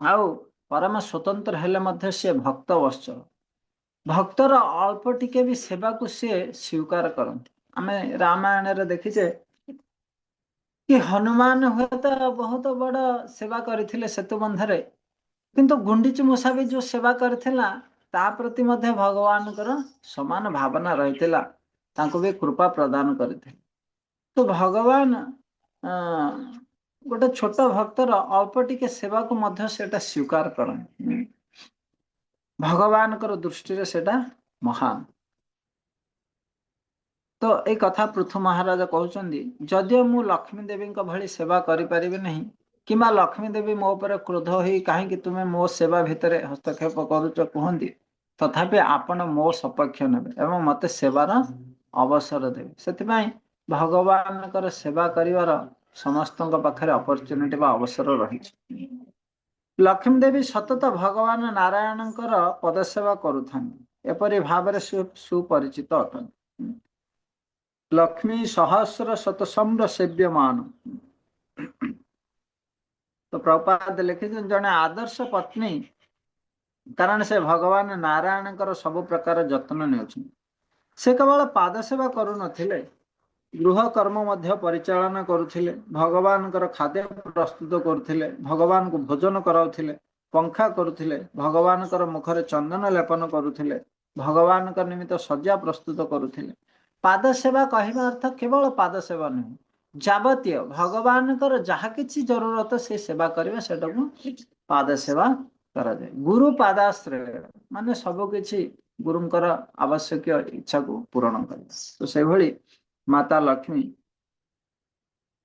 आउ परम स्वतंत्र हेले मध्य से भक्त वत्सल भक्तर अल्प टिके भी सेवा को से स्वीकार करते। आमे रामायण रे देखिछे कि हनुमान हुए तो बहुत बड़ सेवा करथिले सेतु बंधरे किंतु गुंडीच मूषा भी जो सेवा करथिला ता प्रति मध्य भगवान कर समान भावना रहिथिला तांको भी कृपा प्रदान करथिले। तो भगवान गोटे छोट भक्तर अल्प टिके सेवा को मध्य सेटा स्वीकार करन भगवान कर दृष्टि रे सेटा महान। तो एक कथा पृथु महाराज कहउछन्ती जदियो मु लक्ष्मी देवी भली सेवा करि परिबे नहीं किंबा लक्ष्मी देवी मो पर क्रोध होई काहे कि तुमे मो सेवा भितरे हस्तक्षेप करूच कहंती तथापि आपण मो सपक्ष नेबे एवं मते सेवार अवसर देबे। सेतिबाई भगवान कर सेवा करिवार समस्तଙ୍କ पाखरे अपॉर्चुनिटी बा अवसर रही। लक्ष्मी देवी सतत भगवान नारायणଙ୍କର पद सेवा करुथान एपरि भावरे सुपरिचित अटन। लक्ष्मी सहस्र शतसम्र सेव्यमान। तो प्रभुपाद लिखि जने आदर्श पत्नी कारण से भगवान नारायण सब प्रकार जत्न नेउछन से केवल पाद सेवा करू नथिले गृह कर्म मध्य परिचालन करुथिले भगवान खाद्य प्रस्तुत करुथिले भगवान को भोजन कराउथिले पंखा करुथिले भगवान मुखरे चंदन लेपन करुथिले भगवान निमित्त सज्जा प्रस्तुत करुथिले पाद सेवा कहवा अर्थ केवल पाद सेवा नुह जावतीय भगवान जहा किछि जरूरत से सेवा करबे सेटा को पाद सेवा करा जाए। गुरु पादाश्रय माने सब किछि गुरुंकर आवश्यक इच्छा को पूरण करे। तो से भली माता लक्ष्मी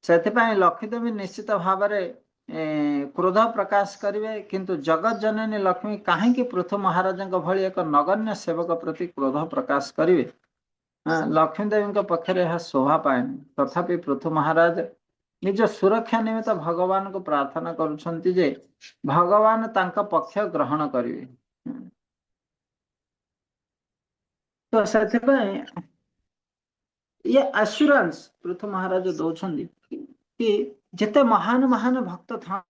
सेथिपाई लक्ष्मी देवी निश्चित भाव क्रोध प्रकाश करेंगे किंतु जगत जननी लक्ष्मी कहीं पृथु महाराज भली एक नगण्य सेवक प्रति क्रोध प्रकाश करेंगे। लक्ष्मी देवी पक्षरे यह शोभा पाएनि तथापि पृथु महाराज निज सुरक्षा निमित्त भगवान को प्रार्थना करुछंती जे भगवान तांका पक्ष ग्रहण करेंगे। तो सेथिपाई ये एश्योरेंस पृथु महाराज दौरान कि जिते महान महान भक्त था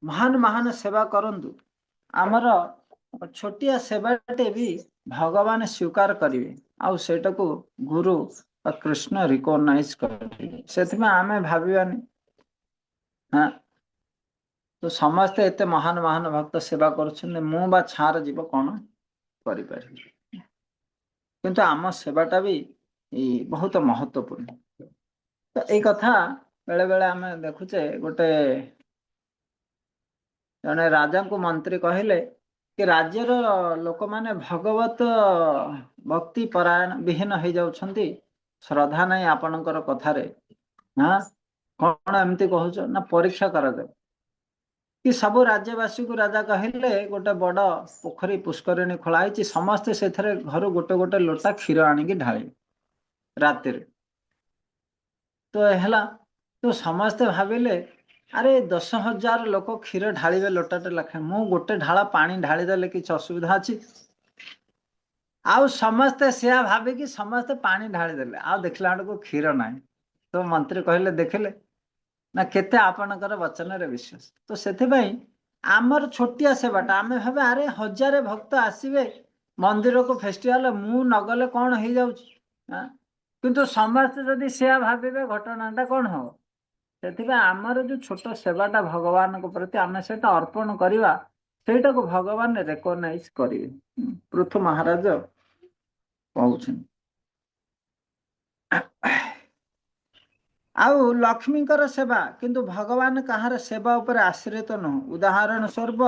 महान महान सेवा करंतु आमर छोटिया सेवाटे भी भगवान स्वीकार करेंगे आउ सेटा को गुरु और कृष्ण रिकॉग्नाइज करेंगे। से आमे भाविबानी हाँ तो समस्ते एते महान महान भक्त सेवा करुछन मु बा छार जीव कौन करि पारि किंतु आम सेवाटा भी बहुत महत्वपूर्ण। तो ये कथा बेले बेले आम देखुचे गोटे जने राजा को मंत्री कहले कि राज्यर लोक माने भगवत भक्ति परायण विहीन हो जाउछंती श्रद्धा नहीं आपणकर कथारे हाँ कौन एमती कहूच ना परीक्षा करा जाए कि सबु राज्यवासी को राजा कहले गोटे बड़ पोखरी पुष्करिणी खोलाई समस्ते से घर गोटे गोटे लोटा क्षीर आनिकी ढाली राति तो है तो समस्ते भाविले अरे 10,000 लोक क्षीर ढालिबे लोटाटे लखे मु गोटे ढाला पानी ढाली देले किछ असुविधा अछि आउ समस्ते सिया भाबे कि समस्ते पानी ढाली देले आ देखला को क्षीर नाही। तो मंत्री कहले देखले ना केते आपणकर वचन रे विश्वास। तो सेथे भाई आमर छोटिया सेवाटा आमे भाबे अरे 1000 भक्त आसीबे मंदिर को फेस्टिवल मु नगले कौन हो जाउछि किंतु समस्त जदि सिया भाबिबे घटनाटा कौन हो से आमर जो छोट सेवाटा भगवान को प्रति आम से अर्पण करवा सेटा को भगवान रेकग्नाइज करेंगे। पृथु महाराज कहउछन आउ लक्ष्मीकर सेवा किंतु भगवान कहार सेवा उपर आश्रित नुह। उदाहरण स्वरूप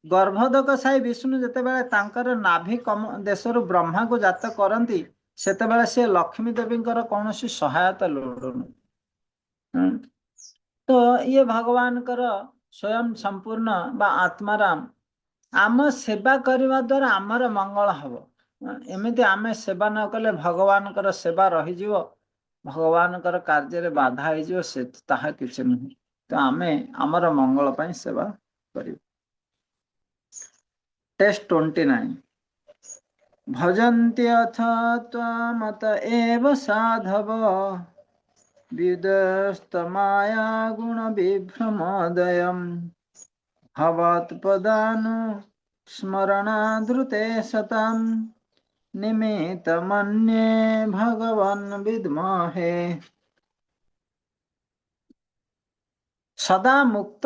गर्भोदक साई विष्णु जेतेबेले तांकर नाभि कम देशरु ब्रह्मा को जात करती सेतेबेले से लक्ष्मी देवींकर कौनसी सहायता लोड़न। तो ये भगवान कर स्वयं संपूर्ण बा आत्माराम आम सेवा करने द्वारा आमर मंगल हम एमती आम सेवा न कले भगवान कर सेवा रही भगवान कर कार्य बाधा हो ताहा किछि नहीं। तो आम आमर मंगल पाई सेवा कर। टेस्ट 29 भजन्ति अथ त्वमत एव साधव विदस्तमाया गुण विभ्रमोदयम् भवत्पदानु स्मरणाद्रुते सतां निमित्तमन्ये भगवन् विद्महे। सदा मुक्त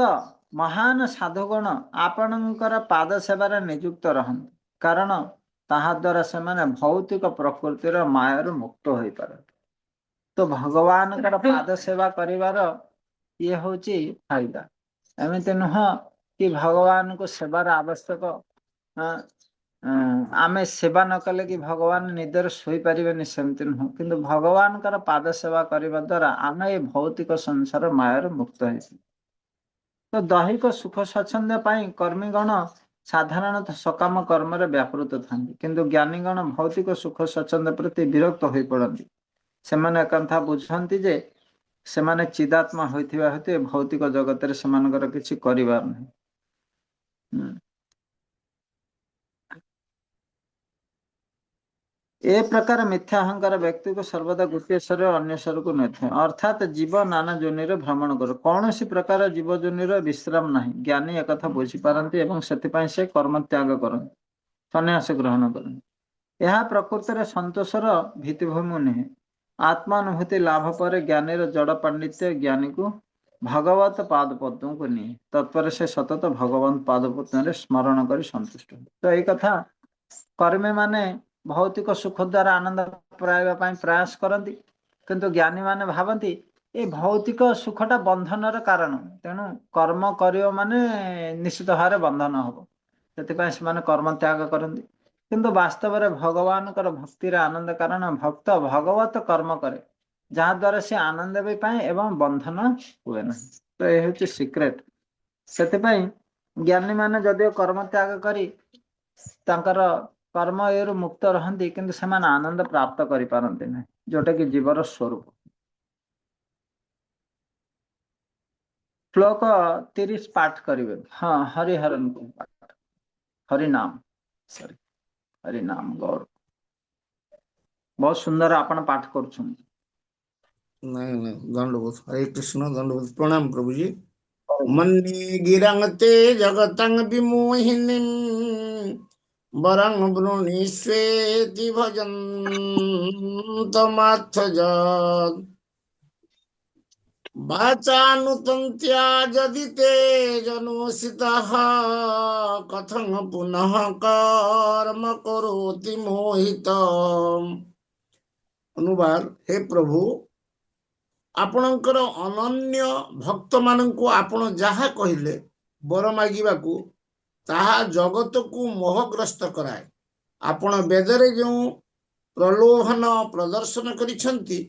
महान साधुगण आपणकर पाद सेवार नियुक्त रहନ୍ତି कारण ताहा द्वारा से माने भौतिक प्रकृतिर मायारू मुक्त हो पारନ୍ତି। तो भगवान का पाद सेवा करिवार ये होची फायदा। एमती नुह कि भगवान को सेवार आवश्यक आमे सेवा न कले कि भगवान निदर सोई पारिबेनि सेमती नुह किंतु भगवान का पाद सेवा करिवा द्वारा आमे ये भौतिक संसार मायार मुक्त है। तो दैहिक सुख स्वच्छंद पाई कर्मीगण साधारणतः सकाम कर्म व्यापृत था किंतु ज्ञानीगण भौतिक सुख स्वच्छंद प्रति विरक्त हो पड़ती। सेमाने कंथा बुझंती जे सेमाने चिदात्मा होइथिबा हेतु भौतिक जगत रे सेमानकर किछि करिवार नै। ए प्रकार मिथ्या अहंकार व्यक्ति को सर्वदा गोटे शरीर अन्य शरीर को नଥାଏ अर्थात जीव नाना जोनिर भ्रमण कर कौन सी प्रकार जीव जोनिर विश्राम नहीं। ज्ञानी एक कथा बुझी पारंती एवं सेतिपाई से कर्म त्याग करंती सन्यास ग्रहण करंती। यह प्रकृति रे संतोषर भित्तिभूमि नहीं। आत्मानुभूति लाभ पर ज्ञानीर जड़ पांडित्य ज्ञानी को भगवत पादपद्म को नहीं तत्पर से सतत भगवान पादपद्म स्मरण कर संतुष्ट। तो ये कथा कर्मी माने भौतिक सुख द्वारा आनंद पाइबा ପାଇଁ प्रयास करती किंतु ज्ञानी माने भावती ए भौतिक सुखटा बंधनर कारण तेणु कर्म करियो माने निश्चित भाव बंधन हम से कर्म त्याग करती किंतु वास्तव में भगवान भक्तिर आनंद कारण भक्त भगवत कर्म करे जहाद्वारा से आनंद भी पाए एवं बंधन हुए ना तो यह हूँ सिक्रेट से ज्ञानी माने जदिव कर्म त्याग करी तांकर कर्म एरु मुक्त रहती किंतु से आनंद प्राप्त करि पारंती नहीं जोटा कि जीवर स्वरूप। श्लोक 30 पाठ करिवे। हाँ हरिहरन को पाठ हरिनाम सॉरी हरिनाम गौर बहुत सुंदर आपण पाठ करुछन। नहीं नहीं दंडवत हरे कृष्ण दंडवत प्रणाम प्रभु जी। मन्ये गिरंगते जगतं विमोहिनीं वरं वृणीष्वेति भजन्तमार्थजत् वाचानुतन्त्या यदि ते जनुषितः कथं पुनः कर्म करोति मोहितम्। अनुवाद हे प्रभु आपणकर अनन्य भक्त माननकु आपण जहा कहिले बर मागिबाकू ताहा जगत को मोहग्रस्त कराए। आपण वेदरे जो प्रलोभन प्रदर्शन करिसंती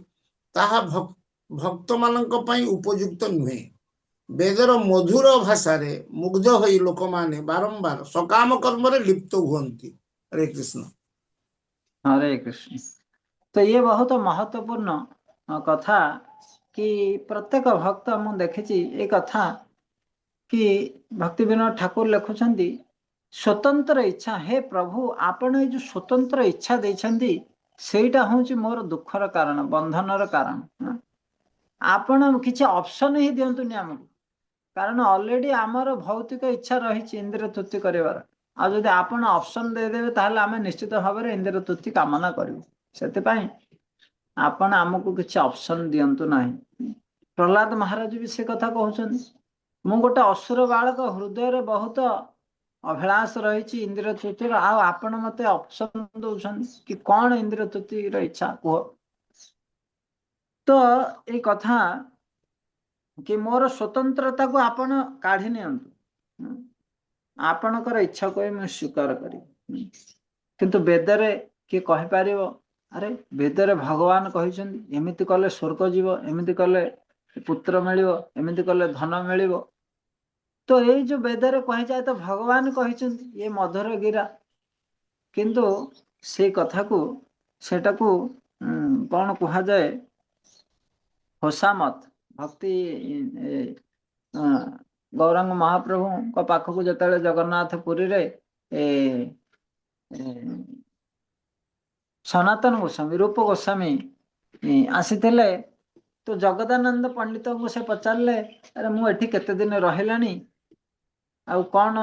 ताहा भक्त माननक पई उपयुक्त नुहे। वेदर मधुर भाषा रे मुग्ध होई लोक माने बारंबार सकाम कर्म रे लिप्त हुअंती। हरे कृष्ण। हरे कृष्ण। तो ये बहुत महत्वपूर्ण कथा कि प्रत्येक भक्त मु देखी ये कथा कि भक्ति विनोद ठाकुर लिखुंट स्वतंत्र इच्छा हे प्रभु आपण ये जो स्वतंत्र इच्छा देछंती सेटा हूँ मोर दुखर कारण बंधनर कारण आपण किसी ऑप्शन ही दिंतुनि आमको कारण ऑलरेडी आमर भौतिक इच्छा रही इंद्रिय तृप्ति कर जदि आपण ऑप्शन देदेवे ताहले आमे निश्चित भाव में इंद्रिय तृप्ति कामना करूँ से आपण आमको किसी ऑप्शन दिंतु ना। प्रहलाद महाराज भी से कथा कहते मु गोटे असुर बालक हृदय बहुत अभिलाष रही इंद्रिय तृप्तिर आपण मत ऑप्शन दौरान कि कौन इंद्रिय तृप्तिर इच्छा कह तो ये कथा कि मोर स्वतंत्रता को आपण काढ़ी नियंतु आपणकर इच्छा को मैं स्वीकार करी किंतु वेदरे किए कहि पारिबो अरे वेदरे भगवान कहिसंती एमिति कले स्वर्ग जीव एमिति कले पुत्र मिलिबो एमिति कले धन मिलिबो तो ये जो वेदरे कहि जाए तो भगवान कहिसंती ये मधुर गिरा किंतु से कथा को सेटा को कौन कहा जाए होसामत भक्ति गौरांग महाप्रभु को पाखक जो जगन्नाथ पुरी रे सनातन गोस्वामी रूप गोस्वामी आसी तो जगदानंद पंडित को से पचारे अरे मुझे केते दिन रही आउ कौन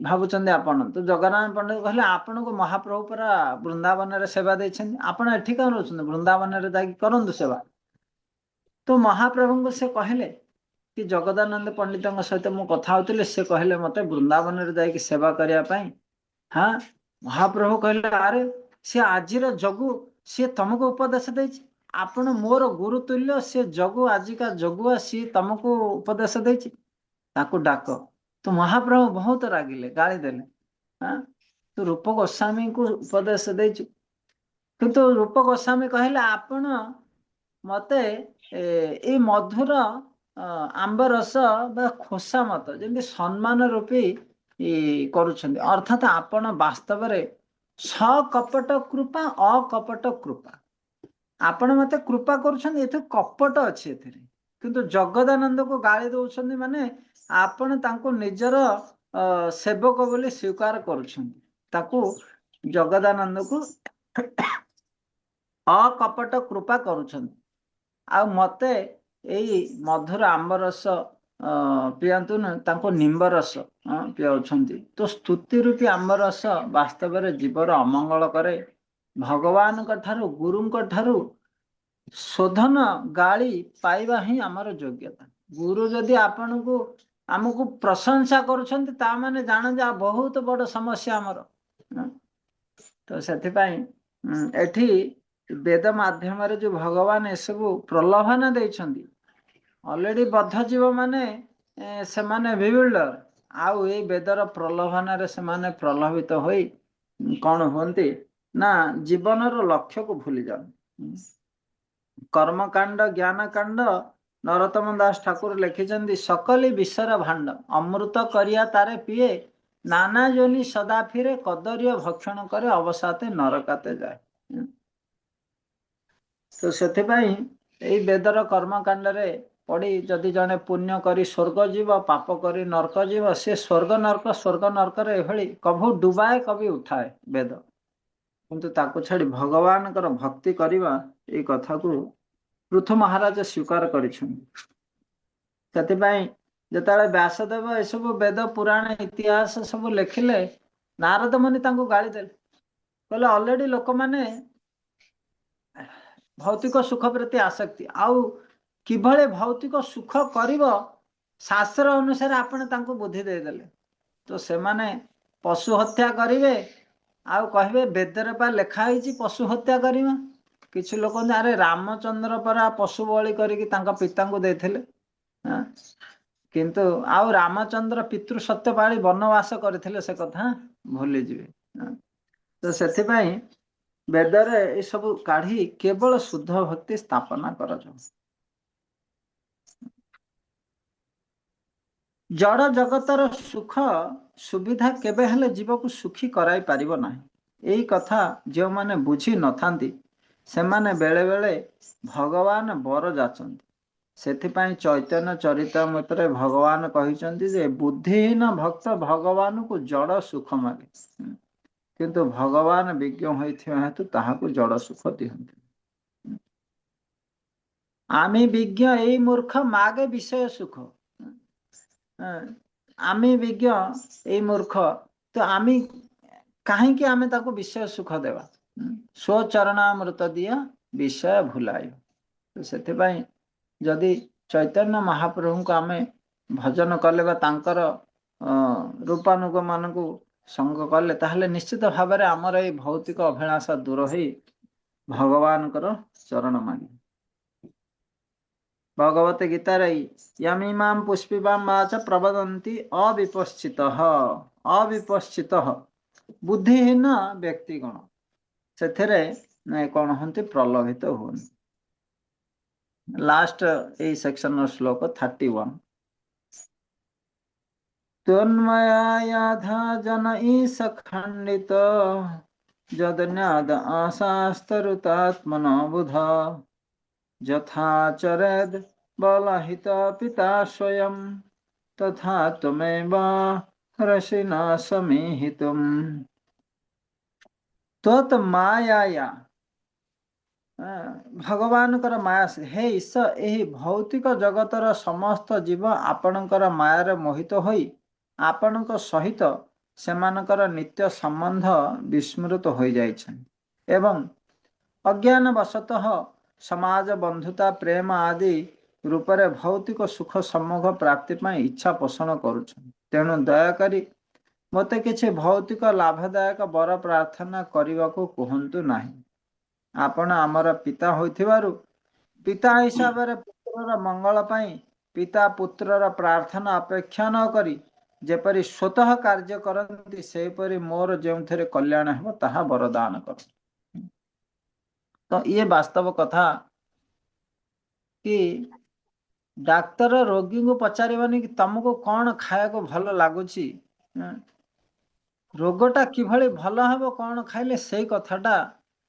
भावुं आपण तो जगन्नाथ पंडित कहले आपण को महाप्रभु पूरा वृंदावन रे सेवा देछन आपण एठी कौन रोचन वृंदावन रे जाके करंतु सेवा तो महाप्रभु को से कहले कि जगदानंद पंडित सहित मु कथा होतिले से कहले मते वृंदावन रे जाके सेवा करिया पई। हाँ महाप्रभु कहले अरे से आजिर जगु सी तुमको उपदेश देछि आपण मोर गुरु तुल्य से जगु आजिका जगुआ सी तुमको उपदेश देछि ताकू डाक तो महाप्रभु बहुत रागिले गाली देले। हाँ तो रूप गोस्वामी को उपदेश देछु किंतु रूप गोस्वामी कहले आपण मते ए मधुर आंब रस बा खोसा मत जमी सम्मान रूपी करुछंती अर्थात आपण वास्तव रे सकपट कृपा अकपट कृपा आपण मते कृपा करुछंती एथे कपट अछि एथे किंतु जगदानंद को गाली दउछंती माने आपण तांको निजर सेवक बोली स्वीकार करुछंती ताकू जगदानंद को अकपट कृपा करुछंती आ मते एई मधुर आंब रस पियांतु न निम्ब रस पियाउछंती तो स्तुति रूपी आंब रस वास्तव में जीवर अमंगल करे भगवान ठारू गुरु ठारू शोधन गाली पाइबा ही आमर योग्यता। गुरु जदि आपण को आमको प्रशंसा करुछंती ता माने जान जा बहुत बड़ समस्या आमर तो ସେଥିପାଇଁ ଏଠି वेद माध्यम जो भगवान एसबू प्रलोभन देइछन्ति ऑलरेडी बद्ध जीव माने से माने विविल्डर आउ ए वेदर प्रलोभन रे से माने प्रलोभित होई कौन होती ना जीवनर लक्ष्य को भूली जाओ। कर्मकांड ज्ञान कांड नरोत्तम दास ठाकुर लिखिछन्ति सकली विषर भांड अमृत करिया तारे पिए नाना जोनि सदा फिरे कदर्य भक्षण करे अवसाते नरकाते जाए। तो सेथिपाई एई वेदर कर्मकांड रे पड़ी जदि जने पुण्य करी स्वर्ग जीव पाप करी नरक जीव से स्वर्ग नरक रे एभली कभू डुबाए कभी उठाए वेद किंतु ताकू छाड़ी भगवान कर भक्ति करिवा ए कथा को पृथु महाराज स्वीकार करिछन्ति। सेथिपाई जेताले व्यासदेव ए सब वेद पुराण इतिहास सब लिखिले नारद मुनि तांको गाली देले कहले ऑलरेडी लोक माने भौतिक सुख प्रति आसक्ति आउ किभले भौतिक सुख करिवो शास्त्र अनुसार आपण तांको बुद्धि दे देले तो से माने पशु हत्या करिवे आउ कहबे वेदरे पा लेखा होईची पशु हत्या करिवा किछि लोक अरे रामचंद्र परा पशु बळी करिकि तांका पितांको देथिले किंतु आउ रामचंद्र पितृ सत्य पाळी वनवास करथिले से कथा भूली जिवे। तो सेथिपाई वेदरे ए सब काढ़ी केवल शुद्ध भक्ति स्थापना कर जड़ जगतर सुख सुविधा केबे हेले जीव को सुखी कराई पारिबो नाही एई कथा जो माने बुझी न थांती से माने बेले बेले भगवान बर जाचंती सेथिपाई चैतन्य चरितमृत रे भगवान कहिचंती जे बुद्धिहीन भक्त भगवान को जड़ सुख मागे किंतु भगवान विज्ञ होइथिबा हेतु ताहाकु जड़ सुख दिहंती आमी विज्ञ एई मूर्ख मागे विषय सुख आमी विज्ञ एई मूर्ख तो आमी काहे कि आमे ताको विषय सुख देवा स्व चरणामृत दिया विषय भुलाय। तो सेथिबाई जदि चैतन्य महाप्रभु को आमे भजन कले बा तांकर रूपानुग मानकु संग कले ताहले निश्चित भाव में आमर ये भौतिक अभिलाषा दूर हो भगवान चरण मागे। भगवते गीता रही यमीमां पुष्पिबां वाच प्रवदन्ति अविपश्चित बुद्धिहीन व्यक्तिगण सेथरे कौन होती प्रलोभित हुन। लास्ट ए सेक्शन श्लोक 31 त्वन्मयाधा जन ईश खंडित जदन्याद आशास्तरुतात्मन बुध यथा चरेद बलहित पिता स्वयं तथा त्वमेव रसिना समीहितुम। त्वत् माया भगवान कर माया से हे ईश्वर एही भौतिक जगतर समस्त जीव आपणकर मायार मोहित होई आपणक सहित सेमानकर नित्य संबंध विस्मृत हो जाइछन एवं अज्ञान वशतः समाज बंधुता प्रेम आदि रूपरे भौतिक सुख सम्मुख प्राप्ति पाई इच्छा पोषण करुछन। तेणु दयाकरी मते किछि भौतिक लाभदायक वर प्रार्थना करने कहतु नाही। आपण आमर पिता होइथिबारु पिता हिसाब रे पुत्रर मंगल पाई पिता पुत्रर प्रार्थना अपेक्षा न करी जेपरी स्वतः कार्य करती सेपरी मोर जो कल्याण हो ताहा वरदान कर। तो ये वास्तव कथा कि डाक्तर रोगी को पचारिबानी कि तुमको कौन खाया को भल लगुच रोगटा किभली भल हम कौन खाइले से कथाटा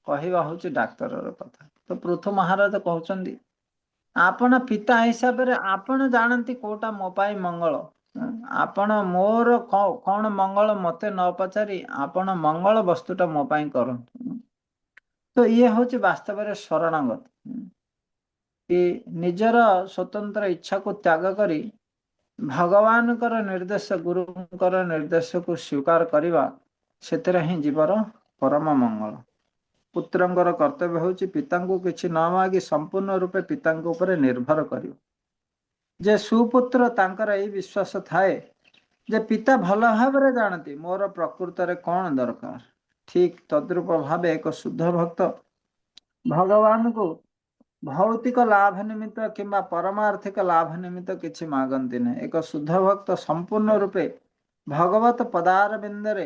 कहवा हूँ डाक्तर कथा। तो पृथु महाराज कहते आपण पिता हिसाब रे आपण जानती कोटा मो पाई मंगल आपण मोर कौन मंगल मते न पचारि आपण मंगल वस्तुटा मो पाई करंतु। तो ये हूँ वास्तव में शरणागत कि निजर स्वतंत्र इच्छा को त्याग करी भगवान कर निर्देश गुरु कर निर्देश को स्वीकार करवा से ही जीवर परम मंगल। पुत्रंकर कर्तव्य होची पिता को किछि न मागी संपूर्ण रूपे पिता ऊपर निर्भर करियो जे सुपुत्र तांकर एई विश्वास थाए जे पिता भल भाव जानती मोर प्रकृत रे कौन दरकार ठीक तद्रूप भाव एक शुद्ध भक्त भगवान को भौतिक लाभ निमित्त किंबा परमार्थिक लाभ निमित्त किछि मागंती नहीं। एक शुद्ध भक्त संपूर्ण रूपे भगवत पदार बिंदरे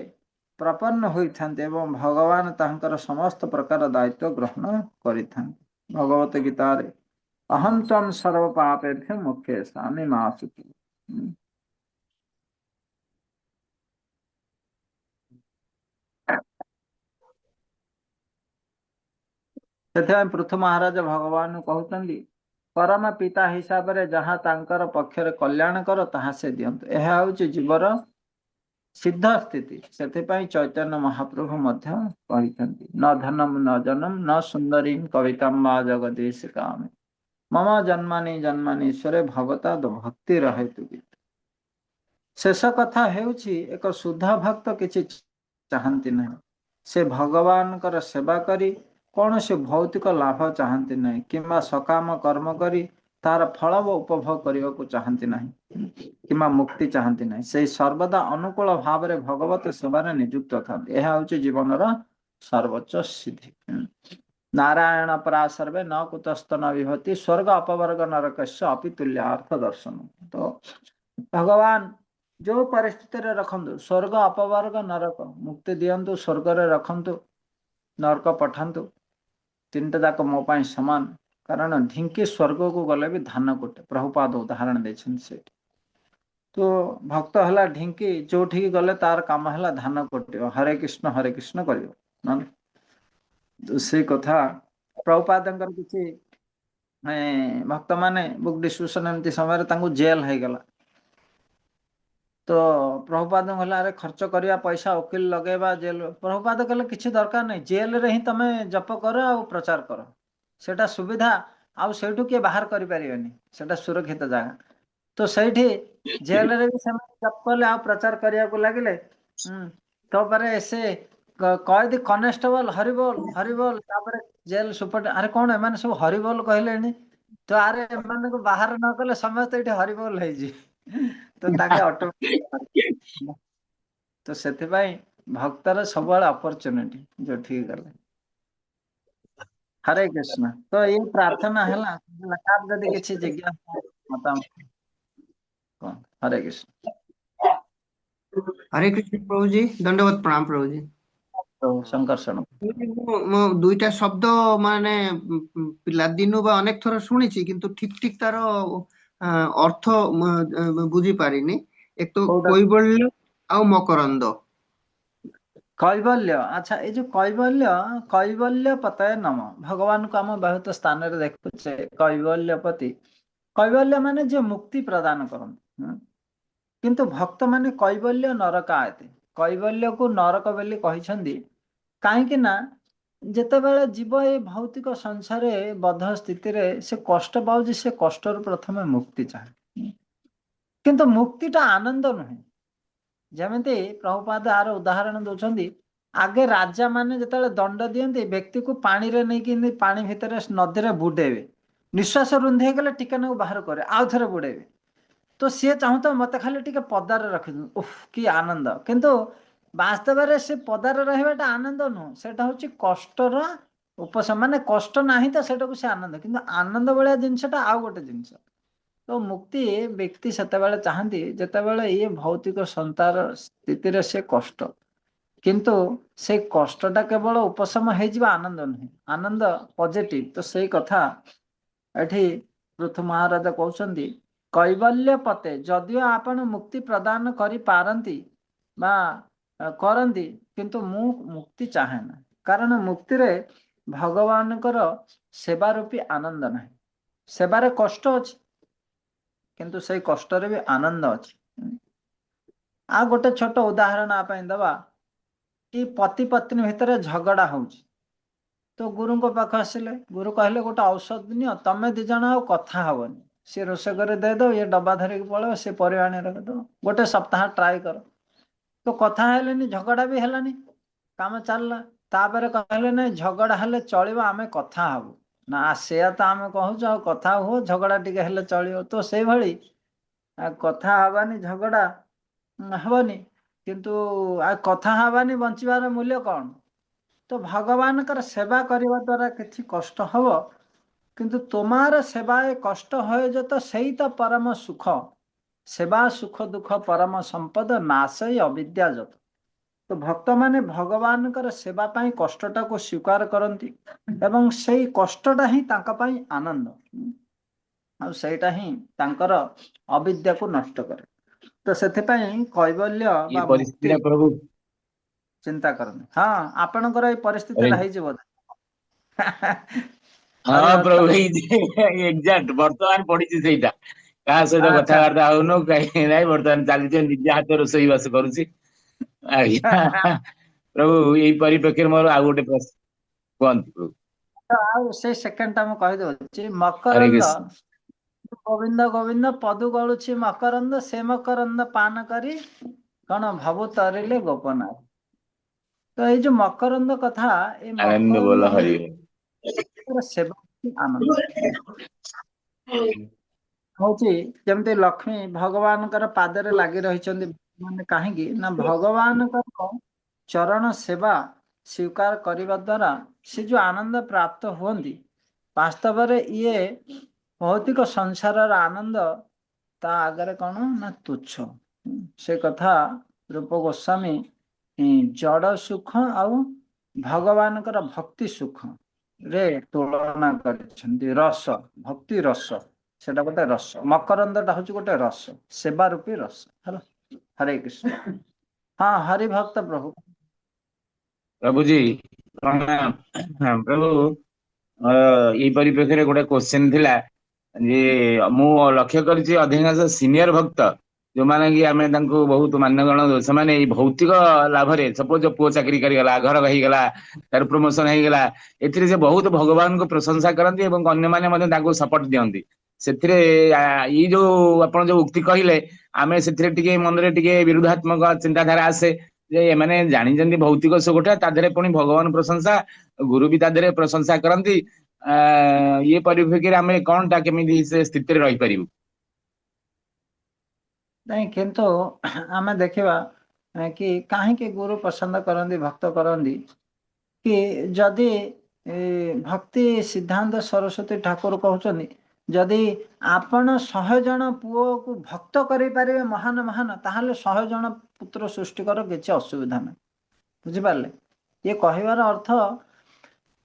प्रपन्न होइथान्ते एवं भगवान तांकर समस्त प्रकार दायित्व ग्रहण करिथान्ते। भगवत गीता रे अहं त्वं सर्व पापेभ्यो मोक्षयिष्यामि मा शुचि। ସେଥିପାଇଁ ପୃଥୁ ମହାରାଜ ଭଗବାନ କହୁଛନ୍ତି ପରମ ପିତା ହିସାବରେ ଯାହା ତାଙ୍କର ପକ୍ଷରେ କଲ୍ୟାଣ କର ତାହା ସେ ଦିଅନ୍ତୁ। ଏହା ହେଉଛି ଜୀବର ସିଦ୍ଧ ସ୍ଥିତି। ସେଥିପାଇଁ ଚୈତନ୍ୟ ମହାପ୍ରଭୁ ମଧ୍ୟ କହିଛନ୍ତି ନ ଧନମ୍ ନ ଜନମ୍ ନ ସୁନ୍ଦରୀ କବିତାମ୍ ବା ଜଗଦୀଶ କାମେ ମମ ଜନ୍ମାନି ଜନ୍ମାନୀଶ୍ୱରେ ଭଗବତାଦ୍ ଭକ୍ତି ରହେତୁ। ଶେଷ କଥା ହେଉଛି ଏକ ଶୁଦ୍ଧ ଭକ୍ତ କିଛି ଚାହାନ୍ତି ନାହିଁ। ସେ ଭଗବାନଙ୍କର ସେବା କରି କୌଣସି ଭୌତିକ ଲାଭ ଚାହାନ୍ତି ନାହିଁ କିମ୍ବା ସକାମ କର୍ମ କରି ତାର ଫଳ ଉପଭୋଗ କରିବାକୁ ଚାହାନ୍ତି ନାହିଁ କିମ୍ବା ମୁକ୍ତି ଚାହାନ୍ତି ନାହିଁ। ସେଇ ସର୍ବଦା ଅନୁକୂଳ ଭାବରେ ଭଗବତ ସେବାରେ ନିଯୁକ୍ତ ଥାନ୍ତି। ଏହା ହେଉଛି ଜୀବନର ସର୍ବୋଚ୍ଚ ସିଦ୍ଧି। ନାରାୟଣ ପରା ସର୍ବେ ନ କୁତସ୍ତ ନ ବିଭତି ସ୍वर्ଗ ଅପବର୍ଗ ନରକସ୍ୟ ଅପି ତୁଲ୍ୟାର୍ଥ ଦର୍ଶନ। ତ ଭଗବାନ ଯୋଉ ପରିସ୍ଥିତିରେ ରଖନ୍ତୁ, ସ୍वर्ଗ ଅପବର୍ଗ ନରକ, ମୁକ୍ତି ଦିଅନ୍ତୁ, ସ୍वर्ଗରେ ରଖନ୍ତୁ, ନରକ ପଠାନ୍ତୁ, ତିନିଟା ଯାକ ମୋ ପାଇଁ ସମାନ। କାରଣ ଢିଙ୍କି ସ୍वर्ଗକୁ ଗଲେ ବି ଧାନ କୁଟେ, ପ୍ରଭୁପାଦ ଉଦାହରଣ ଦେଇଛନ୍ତି ସେଇଠି। ତ ଭକ୍ତ ହେଲା ଢିଙ୍କି, ଯୋଉଠିକି ଗଲେ ତାର କାମ ହେଲା ଧାନ କୁଟିବ, ହରେ କୃଷ୍ଣ କରିବ। ସେଇ କଥା ପ୍ରଭୁପାଦଙ୍କର କିଛି ଭକ୍ତ ମାନେ ବୁକ୍ ଡିସ୍ଟ୍ରିବ୍ୟୁସନ ଏମିତି ସମୟରେ ତାଙ୍କୁ ଜେଲ ହେଇଗଲା। ତ ପ୍ରଭୁପାଦ କହିଲେ ଆରେ ଖର୍ଚ୍ଚ କରିବା ପଇସା ଓକିଲ ଲଗେଇବା ଜେଲ। ପ୍ରଭୁପାଦ କହିଲେ କିଛି ଦରକାର ନାହିଁ, ଜେଲରେ ହିଁ ତମେ ଜପ କର ଆଉ ପ୍ରଚାର କର, ସେଟା ସୁବିଧା, ଆଉ ସେଇଠୁ କିଏ ବାହାର କରିପାରିବେନି, ସେଟା ସୁରକ୍ଷିତ ଜାଗା। ତ ସେଇଠି ଜେଲରେ ବି ସେମାନେ ଜପ କଲେ ଆଉ ପ୍ରଚାର କରିବାକୁ ଲାଗିଲେ। ତାପରେ ସେ କଏଦି କନେଷ୍ଟବଳ ହରିବୋଲ ହରିବୋଲ, ତାପରେ ଜେଲ ସୁପର ଆରେ କଣ ଏମାନେ ସବୁ ହରିବୋଲ କହିଲେଣି, ତ ଆରେ ଏମାନଙ୍କୁ ବାହାର ନ କଲେ ସମସ୍ତେ ଏଇଠି ହରିବୋଲ ହେଇଯିବେ। ତ ତାକେ ଅଟୋ ତ ସେଥିପାଇଁ ଭକ୍ତର ସବୁବେଳେ ଅପରଚ୍ୟୁନିଟି ଯୋଉଠିକି ଗଲେ। ହରେ କୃଷ୍ଣ। ତ ଏଇ ପ୍ରାର୍ଥନା ହେଲା, ତାର ଯଦି କିଛି ଜିଜ୍ଞାସା ମତାମତ କଣ? ହରେ କୃଷ୍ଣ। हरे कृष्ण प्रभु जी, दंडवत प्रणाम प्रभु जी। ତ ସଂକର୍ଷଣ ମୁଁ ଦୁଇଟା ଶବ୍ଦ ମାନେ ପିଲାଦିନୁ ବା ଅନେକ ଥର ଶୁଣିଛି, କିନ୍ତୁ ଠିକ ଠିକ ତାର ଅର୍ଥ ବୁଝି ପାରିନି। ଏକ ତ କୋଉଟା? କୈବଲ୍ୟ ଆଉ ମକରନ୍ଦ। କୈବଲ୍ୟ। ଆଚ୍ଛା, ଏଇ ଯୋଉ କୈବଲ୍ୟ ପତୟ ନମ, ଭଗବାନଙ୍କୁ ଆମ ବହୁତ ସ୍ଥାନରେ ଦେଖୁଛେ କୈବଲ୍ୟପତି। କୈବଲ୍ୟ ମାନେ ଯେ ମୁକ୍ତି ପ୍ରଦାନ କରନ୍ତି, କିନ୍ତୁ ଭକ୍ତ ମାନେ କୈବଲ୍ୟ ନରକ ଆୟତେ। କୈବଲ୍ୟକୁ ନରକ ବୋଲି କହିଛନ୍ତି କାହିଁକି ନା ଯେତେବେଳେ ଜୀବ ଏଇ ଭୌତିକ ସଂସାରରେ ବଦ୍ଧ ସ୍ଥିତିରେ ସେ କଷ୍ଟ ପାଉଛି, ସେ କଷ୍ଟରୁ ପ୍ରଥମେ ମୁକ୍ତି ଚାହେଁ। କିନ୍ତୁ ମୁକ୍ତିଟା ଆନନ୍ଦ ନୁହେଁ। ଯେମିତି ପ୍ରଭୁପାଦ ଆର ଉଦାହରଣ ଦଉଛନ୍ତି, ଆଗେ ରାଜା ମାନେ ଯେତେବେଳେ ଦଣ୍ଡ ଦିଅନ୍ତି, ବ୍ୟକ୍ତିକୁ ପାଣିରେ ନେଇକି ପାଣି ଭିତରେ ନଦୀରେ ବୁଡେଇବେ, ନିଶ୍ୱାସ ରୁନ୍ଧି ହେଇଗଲେ ଟିକେ ନାକୁ ବାହାର କରେ, ଆଉ ଥରେ ବୁଡେଇବେ। ତ ସିଏ ଚାହୁଁଥିବ ମତେ ଖାଲି ଟିକେ ପଦାରେ ରଖିଦିଅନ୍ତୁ, ଉଫ୍ କି ଆନନ୍ଦ। କିନ୍ତୁ ବାସ୍ତବରେ ସେ ପଦାରେ ରହିବାଟା ଆନନ୍ଦ ନୁହଁ, ସେଟା ହଉଛି କଷ୍ଟର ଉପଶମ। ମାନେ କଷ୍ଟ ନାହିଁ ତ ସେଟାକୁ ସେ ଆନନ୍ଦ, କିନ୍ତୁ ଆନନ୍ଦ ଭଳିଆ ଜିନିଷଟା ଆଉ ଗୋଟେ ଜିନିଷ। ତ ମୁକ୍ତି ବ୍ୟକ୍ତି ସେତେବେଳେ ଚାହାନ୍ତି ଯେତେବେଳେ ଇଏ ଭୌତିକ ସଂସାର ସ୍ଥିତିରେ ସେ କଷ୍ଟ, କିନ୍ତୁ ସେ କଷ୍ଟଟା କେବଳ ଉପଶମ ହେଇଯିବ, ଆନନ୍ଦ ନୁହେଁ, ଆନନ୍ଦ ପଜିଟିଭ। ତ ସେଇ କଥା ଏଠି ପୃଥୁ ମହାରାଜ କହୁଛନ୍ତି କୈବଲ୍ୟ ପତେ, ଯଦିଓ ଆପଣ ମୁକ୍ତି ପ୍ରଦାନ କରିପାରନ୍ତି ବା କରନ୍ତି, କିନ୍ତୁ ମୁଁ ମୁକ୍ତି ଚାହେଁ ନା। କାରଣ ମୁକ୍ତିରେ ଭଗବାନଙ୍କର ସେବା ରୂପୀ ଆନନ୍ଦ ନାହିଁ। ସେବାରେ କଷ୍ଟ ଅଛି, କିନ୍ତୁ ସେଇ କଷ୍ଟରେ ବି ଆନନ୍ଦ ଅଛି। ଆଉ ଗୋଟେ ଛୋଟ ଉଦାହରଣ ପାଇଁ ଦେବା, କି ପତି ପତ୍ନୀ ଭିତରେ ଝଗଡା ହଉଛି, ତ ଗୁରୁଙ୍କ ପାଖ ଆସିଲେ, ଗୁରୁ କହିଲେ ଗୋଟେ ଔଷଧ ନିଅ, ତମେ ଦି ଜଣ ଆଉ କଥା ହବନି, ସିଏ ରୋଷେଇ କରି ଦେଇଦବ, ଇଏ ଡବା ଧରିକି ପଳେଇବ, ସିଏ ପରିବା ଆଣି ରଖିଦବ, ଗୋଟେ ସପ୍ତାହ ଟ୍ରାଏ କର। ତ କଥା ହେଲେନି, ଝଗଡା ବି ହେଲାନି, କାମ ଚାଲିଲା। ତାପରେ କହିଲେ ନାଇଁ ଝଗଡା ହେଲେ ଚଳିବ, ଆମେ କଥା ହବୁ ନା। ସେୟା ତ ଆମେ କହୁଛୁ, ଆଉ କଥା ହୁଅ, ଝଗଡା ଟିକେ ହେଲେ ଚଳିବ। ତ ସେଇଭଳି କଥା ହବାନି, ଝଗଡା ହବନି, କିନ୍ତୁ ଆଉ କଥା ହବାନି, ବଞ୍ଚିବାର ମୂଲ୍ୟ କଣ? तो भगवान कर सेवा करने द्वारा किसी कष्ट हब किंतु तुम्हार सेवा कष्ट हो जो तो सही तो परम सुख सेवा सुख दुख परम संपद नाश अविद्या जत तो भक्त माने भगवान कर सेवा पाई कष्टटा को स्वीकार करती एवं सही कष्टटा ही तांका पाई आनंद आ सेटा ही तांकर अविद्या को नष्ट करे तो सेथिपाई कैवल्य ये बा मुक्ति परिस्थिति प्रभु चिंता करनी हाँ आपणकर ये परिस्थिति अरे रही बोधे हरि हाँ भक्त प्रभु एग्जाक्ट वर्तमान पड़ी सेटा क्या सहित अच्छा कथबार्ता होनु कहीं नहीं वर्तमान चलती निज हाथ रोषई बास करुच्ची आज्ञा प्रभु यही परिप्रेक्षी मोर आउ गोटे प्रश्न कहतु प्रभु ଆଉ ସେଇ ସେକେଣ୍ଡ ଟା ମୁଁ କହିଦଉଛି हरे ମକରନ୍ଦ कृष्ण ଗୋବିନ୍ଦ ଗୋବିନ୍ଦ ପଦୁ ଗଳୁଛି ମକରନ୍ଦ ସେ ମକରନ୍ଦ ପାନ କରି କଣ ଭାବୁ ତରିଲେ ଗୋପନାଥ ତ ଏଇ ଯୋଉ ମକରନ୍ଦ କଥା ଏଇ आनंद बोल ମକରନ୍ଦ हरि ହଉଛି ସେବା ଆନନ୍ଦ ହଉଛି ଯେମିତି ଲକ୍ଷ୍ମୀ ଭଗବାନଙ୍କର ପାଦରେ ଲାଗି ରହିଛନ୍ତି ମାନେ କାହିଁକି ନା ଭଗବାନଙ୍କର ଚରଣ ସେବା ସ୍ୱୀକାର କରିବା ଦ୍ୱାରା ସେ ଯୋଉ ଆନନ୍ଦ ପ୍ରାପ୍ତ ହୁଅନ୍ତି ବାସ୍ତବରେ ଇଏ ଭୌତିକ ସଂସାରର ଆନନ୍ଦ ତା ଆଗରେ କଣ ନା ତୁଚ୍ଛ ସେ କଥା ରୂପ ଗୋସ୍ୱାମୀ ଜଡ଼ ସୁଖ ଆଉ ଭଗବାନଙ୍କର ଭକ୍ତି ସୁଖ ରେ ତୁଳନା କରିଛନ୍ତି ରସ ଭକ୍ତି ରସ ସେଟା ଗୋଟେ ରସ ମକରନ୍ଦଟା ହଉଛି ଗୋଟେ ରସ ସେବା ରୂପୀ ରସ ହେଲା ହରେ କୃଷ୍ଣ ହଁ ହରି ଭକ୍ତ ପ୍ରଭୁ प्रभु जी प्रणाम हाँ, प्रभु यही परिप्रेक्षी गोटे क्वेश्चन थिला जे मु लक्ष्य करिछि अधिकांश सीनियर भक्त जो माने कि आमे तांको बहुत मान्यगण से माने भौतिक लाभ रे सपोज पुओ चाकरी करिगला घर गला तार प्रमोशन हेगला एथिरे से बहुत भगवान को प्रशंसा करंती एवं अन्य माने मध्ये तांको सपोर्ट दियंती ସେଥିରେ ଏଇ ଯୋଉ ଆପଣ ଯୋଉ ଉକ୍ତି କହିଲେ ଆମେ ସେଥିରେ ଟିକେ ମନରେ ଟିକେ ବିରୁଦ୍ଧାତ୍ମକ ଚିନ୍ତାଧାରା ଆସେ ଯେ ଏମାନେ ଜାଣିଛନ୍ତି ଭୌତିକ ସୁଖଟା ତା ଦେହରେ ପୁଣି ଭଗବାନ ପ୍ରଶଂସା ଗୁରୁ ବି ତା ଦେହରେ ପ୍ରଶଂସା କରନ୍ତି ଇଏ ପରିପ୍ରେକ୍ଷୀରେ ଆମେ କଣଟା କେମିତି ସେ ସ୍ଥିତିରେ ରହିପାରିବୁ ନାଇଁ କିନ୍ତୁ ଆମେ ଦେଖିବା କି କାହିଁକି ଗୁରୁ ପସନ୍ଦ କରନ୍ତି ଭକ୍ତ କରନ୍ତି କି ଯଦି ଭକ୍ତି ସିଦ୍ଧାନ୍ତ ସରସ୍ୱତୀ ଠାକୁର କହୁଛନ୍ତି ଯଦି ଆପଣ 100 ଜଣ ପୁଅକୁ ଭକ୍ତ କରିପାରିବେ ମହାନ ମହାନ ତାହେଲେ 100 ଜଣ ପୁତ୍ର ସୃଷ୍ଟି କର କିଛି ଅସୁବିଧା ନାହିଁ ବୁଝିପାରିଲେ ଇଏ କହିବାର ଅର୍ଥ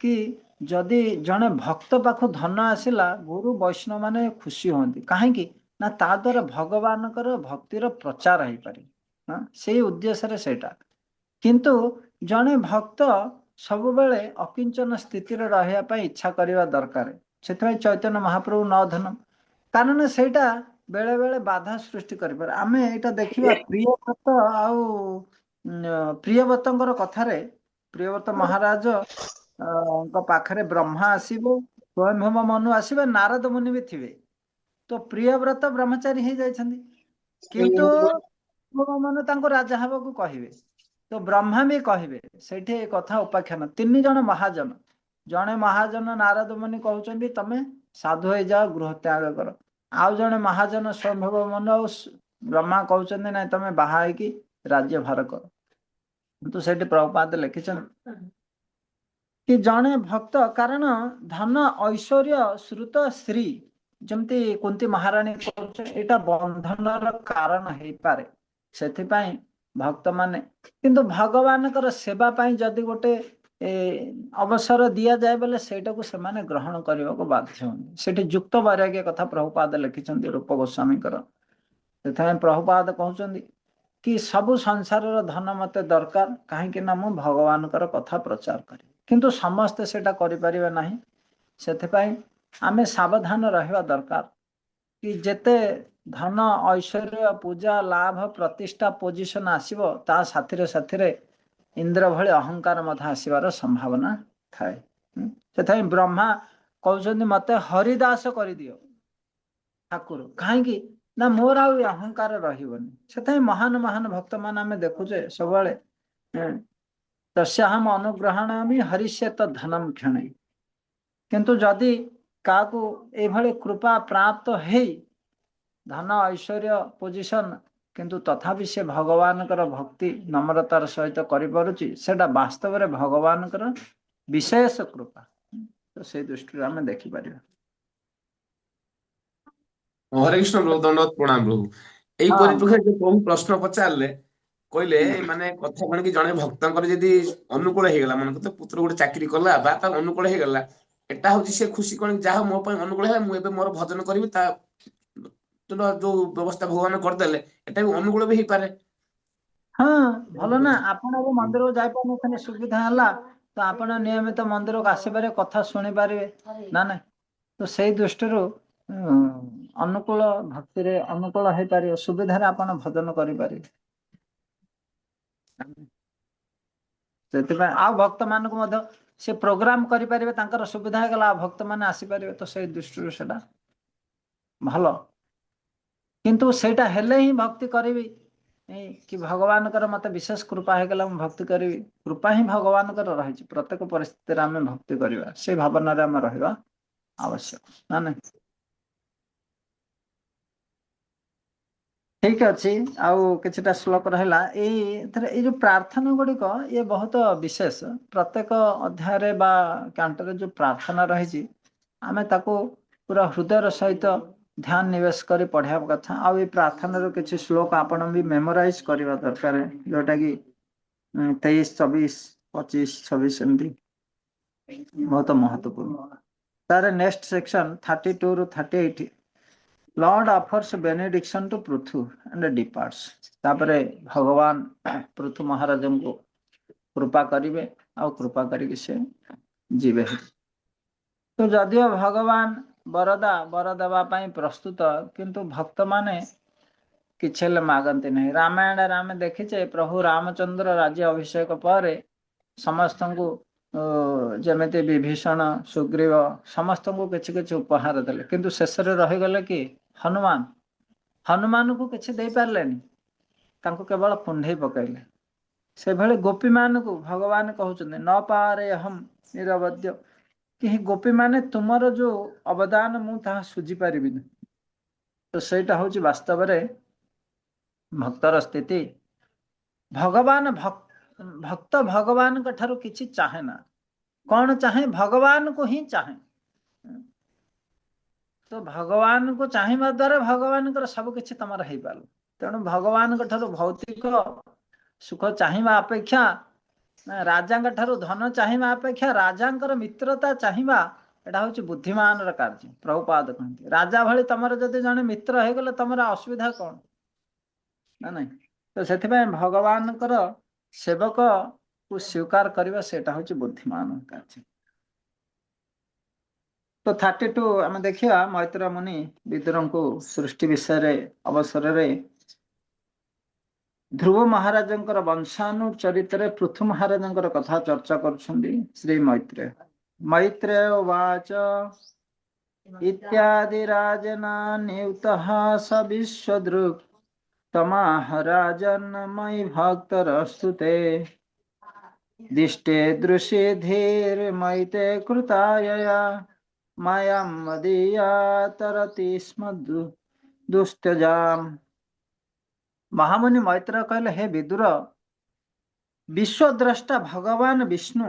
କି ଯଦି ଜଣେ ଭକ୍ତ ପାଖକୁ ଧନ ଆସିଲା ଗୁରୁ ବୈଷ୍ଣବ ମାନେ ଖୁସି ହୁଅନ୍ତି କାହିଁକି ନା ତା ଦ୍ୱାରା ଭଗବାନଙ୍କର ଭକ୍ତିର ପ୍ରଚାର ହେଇପାରିବ ସେଇ ଉଦ୍ଦେଶ୍ୟରେ ସେଇଟା କିନ୍ତୁ ଜଣେ ଭକ୍ତ ସବୁବେଳେ ଅକିଞ୍ଚନ ସ୍ଥିତିରେ ରହିବା ପାଇଁ ଇଚ୍ଛା କରିବା ଦରକାର ସେଥିପାଇଁ ଚୈତନ୍ୟ ମହାପ୍ରଭୁ ନ ଧନ କାରଣ ସେଇଟା ବେଳେ ବେଳେ ବାଧା ସୃଷ୍ଟି କରିପାରେ ଆମେ ଏଇଟା ଦେଖିବା ପ୍ରିୟବ୍ରତ ଆଉ ପ୍ରିୟବ୍ରତଙ୍କର କଥାରେ ପ୍ରିୟବ୍ରତ ମହାରାଜ ପାଖରେ ବ୍ରହ୍ମା ଆସିବ ସ୍ୱୟଂଭୂମ ମନୁ ଆସିବେ ନାରଦ ମୁନି ବି ଥିବେ ତ ପ୍ରିୟବ୍ରତ ବ୍ରହ୍ମଚାରୀ ହେଇଯାଇଛନ୍ତି କିନ୍ତୁ ମନୁ ତାଙ୍କୁ ରାଜା ହେବାକୁ କହିବେ ତ ବ୍ରହ୍ମା ବି କହିବେ ସେଇଠି ଏ କଥା ଉପାଖ୍ୟାନ 3 ଜଣ ମହାଜନ ଜଣେ ମହାଜନ ନାରଦ ମୁନି କହୁଛନ୍ତି ତମେ ସାଧୁ ହେଇଯାଅ ଗୃହ ତ୍ୟାଗ କର ଆଉ ଜଣେ ମହାଜନ ସ୍ୱୟଂଭୂମ ମନୁ ଆଉ ବ୍ରହ୍ମା କହୁଛନ୍ତି ନାଇଁ ତମେ ବାହା ହେଇକି ରାଜ୍ୟ ଭାର କର କିନ୍ତୁ ସେଠି ପ୍ରଭୁପାଦ ଲେଖିଛନ୍ତି कि जड़े भक्त कारण धन ऐश्वर्य श्रुत श्री जमती कुंती महाराणी यहाँ बंधन कारण हो पारे से भक्त माने किंतु भगवान सेवा जदि गोटे अवसर दि जाए बोले सेटा को सेमाने ग्रहण करने को बाध्य होती युक्त वैराग्य कथा प्रभुपाद लिखिं रूप गोस्वामी से प्रभुपाद कहते कि सबु संसार धन मत दरकार कहीं मु भगवान कथा प्रचार करी किंतु समस्ते सेटा करिपारिबे नाही सेथिपाई आमे सावधान रहवा दरकार कि जेते धन ऐश्वर्य पूजा लाभ प्रतिष्ठा पोजिशन आसीबो ता साथिरे साथिरे इंद्र भଳି अहंकार मथ आसीबार संभावना थाए सेथाई ब्रह्मा कहउछन्ति मते हरिदास करि दियो ठाकुर काहेकि ना मोर आ अहंकार रहिबनी सेथाई महान महान भक्त मान आमे देखुचे सबले तस्याहम अनुग्रहणामि हरिष्यत धनम क्षण किंतु जदि काकू एभली कृपा प्राप्त है धन ऐश्वर्य पोजिशन किंतु तथापि से भगवानकर भक्ति नम्रतार सहित करिपारुछि सेटा वास्तव रे भगवानकर विशेष कृपा। तो से दृष्टि आम देखिपर। हरे कृष्ण प्रभु, दंडवत प्रणाम प्रभु। एई हाँ परिप्रेक्षी जे प्रभु प्रश्न पचारले कहले माने कथा कण कि जणे भक्तंकर यदि अनुकूल हेगला मन तो पुत्र गोटे चाकरी कला बा ता अनुकूल हेगला एटा होची से खुशी कण जाहा मो पय अनुकूल है मु एबे मोर भजन करबी ता जो व्यवस्था भगवान करदेले एटा भी अनुकूल भी हेई पारे। हाँ भल ना आपण अब मंदिर को जापारे सुविधा है तो आपण नियमित मंदिर को आसपारे कथा शुणी पारे ना ना। तो से दृष्टि अनुकूल भक्ति रे अनुकूल हो पार सुविधा आपण भजन करें से आ भक्त मान से प्रोग्राम करें सुविधा होगा भक्त मैंने आसीपारे तो से दृष्टि से भल किंतु सेटा हेले ही भक्ति करी कि भगवान मत विशेष कृपा होगा मुझे भक्ति करी कृपा ही भगवान रही प्रत्येक परिस्थिति आम भक्ति करवा से भावना आम रहा आवश्यक ना नहीं। ठीक अच्छे आउ किछटा श्लोक रहा ये जो प्रार्थना गुड़िक ये बहुत विशेष प्रत्येक अध्याय बा कांटरे जो प्रार्थना रही आमे ताको पूरा हृदय सहित ध्यान निवेश कर पढ़ा कथा आउ ये प्रार्थना किसी श्लोक आपण भी मेमोराइज करवा दरकार जोटा कि 23, 24, 25, 26 एमती बहुत महत्वपूर्ण। तार नेक्स्ट सेक्शन 32 रु 38 Lord offers benediction to Prithu and departs. तापरे भगवान पृथु महाराज को कृपा करिवे आ कृपा करके से जीवे। तो जदियो भगवान बरदा बर देवाई प्रस्तुत किंतु भक्त माने किछे मागंती नहीं। रामायण आम देखीचे प्रभु रामचंद्र राज्य अभिषेक पर समस्त को जमिति विभीषण सुग्रीव समस्त को किछि किछि उपहार देले किंतु शेष रे रही गले कि हनुमान हनुमान को किछि दे पारलेनी तांको केवल कुंढई पकैले। से भले गोपी मान को भगवान कहउछन्ते न पारे हम निरवध्य कि गोपी माने तुमर जो अवदान मु ताहा सुझी पारिबिनी। तो सेटा होची वास्तव रे भक्तर स्थिति। भगवान भक्त भगवान ठारू किछि चाहे ना कौन चाहे भगवान को ही चाहे। तो भगवान को चाहिए द्वारा भगवान सब किछि तमर हो पार। तेणु भगवान ठारू भौतिक सुख चाहिए अपेक्षा राजा ठारू धन चाहिए अपेक्षा राजा मित्रता चाहिए एटा हूँ बुद्धिमान कार्य। प्रभुपाद कहते राजा भली तमर जदि जने मित्र हो गले तमर असुविधा कौन ना नहीं। तो से भगवान सेवक को स्वीकार करने से हूँ बुद्धिमान कार्य। तो 32 आम देखिया मैत्र मुनि विदुर को सृष्टि विषय अवसर रे ध्रुव महाराज वंशानुचरित पृथु महाराज कथा चर्चा करुछन्ति श्री मैत्रेय। मैत्रेय उवाच इत्यादि राजना नियुक्तः स विश्वदृक् तमाह राजन् मयि भक्तरस्तुते दिष्टे दृशे धीर्मयि ते कृतायया मायां मदीया तरति स्म दुस्त्यजाम्। महामुनि मैत्र कहले हे विदुर विश्वद्रष्टा भगवान विष्णु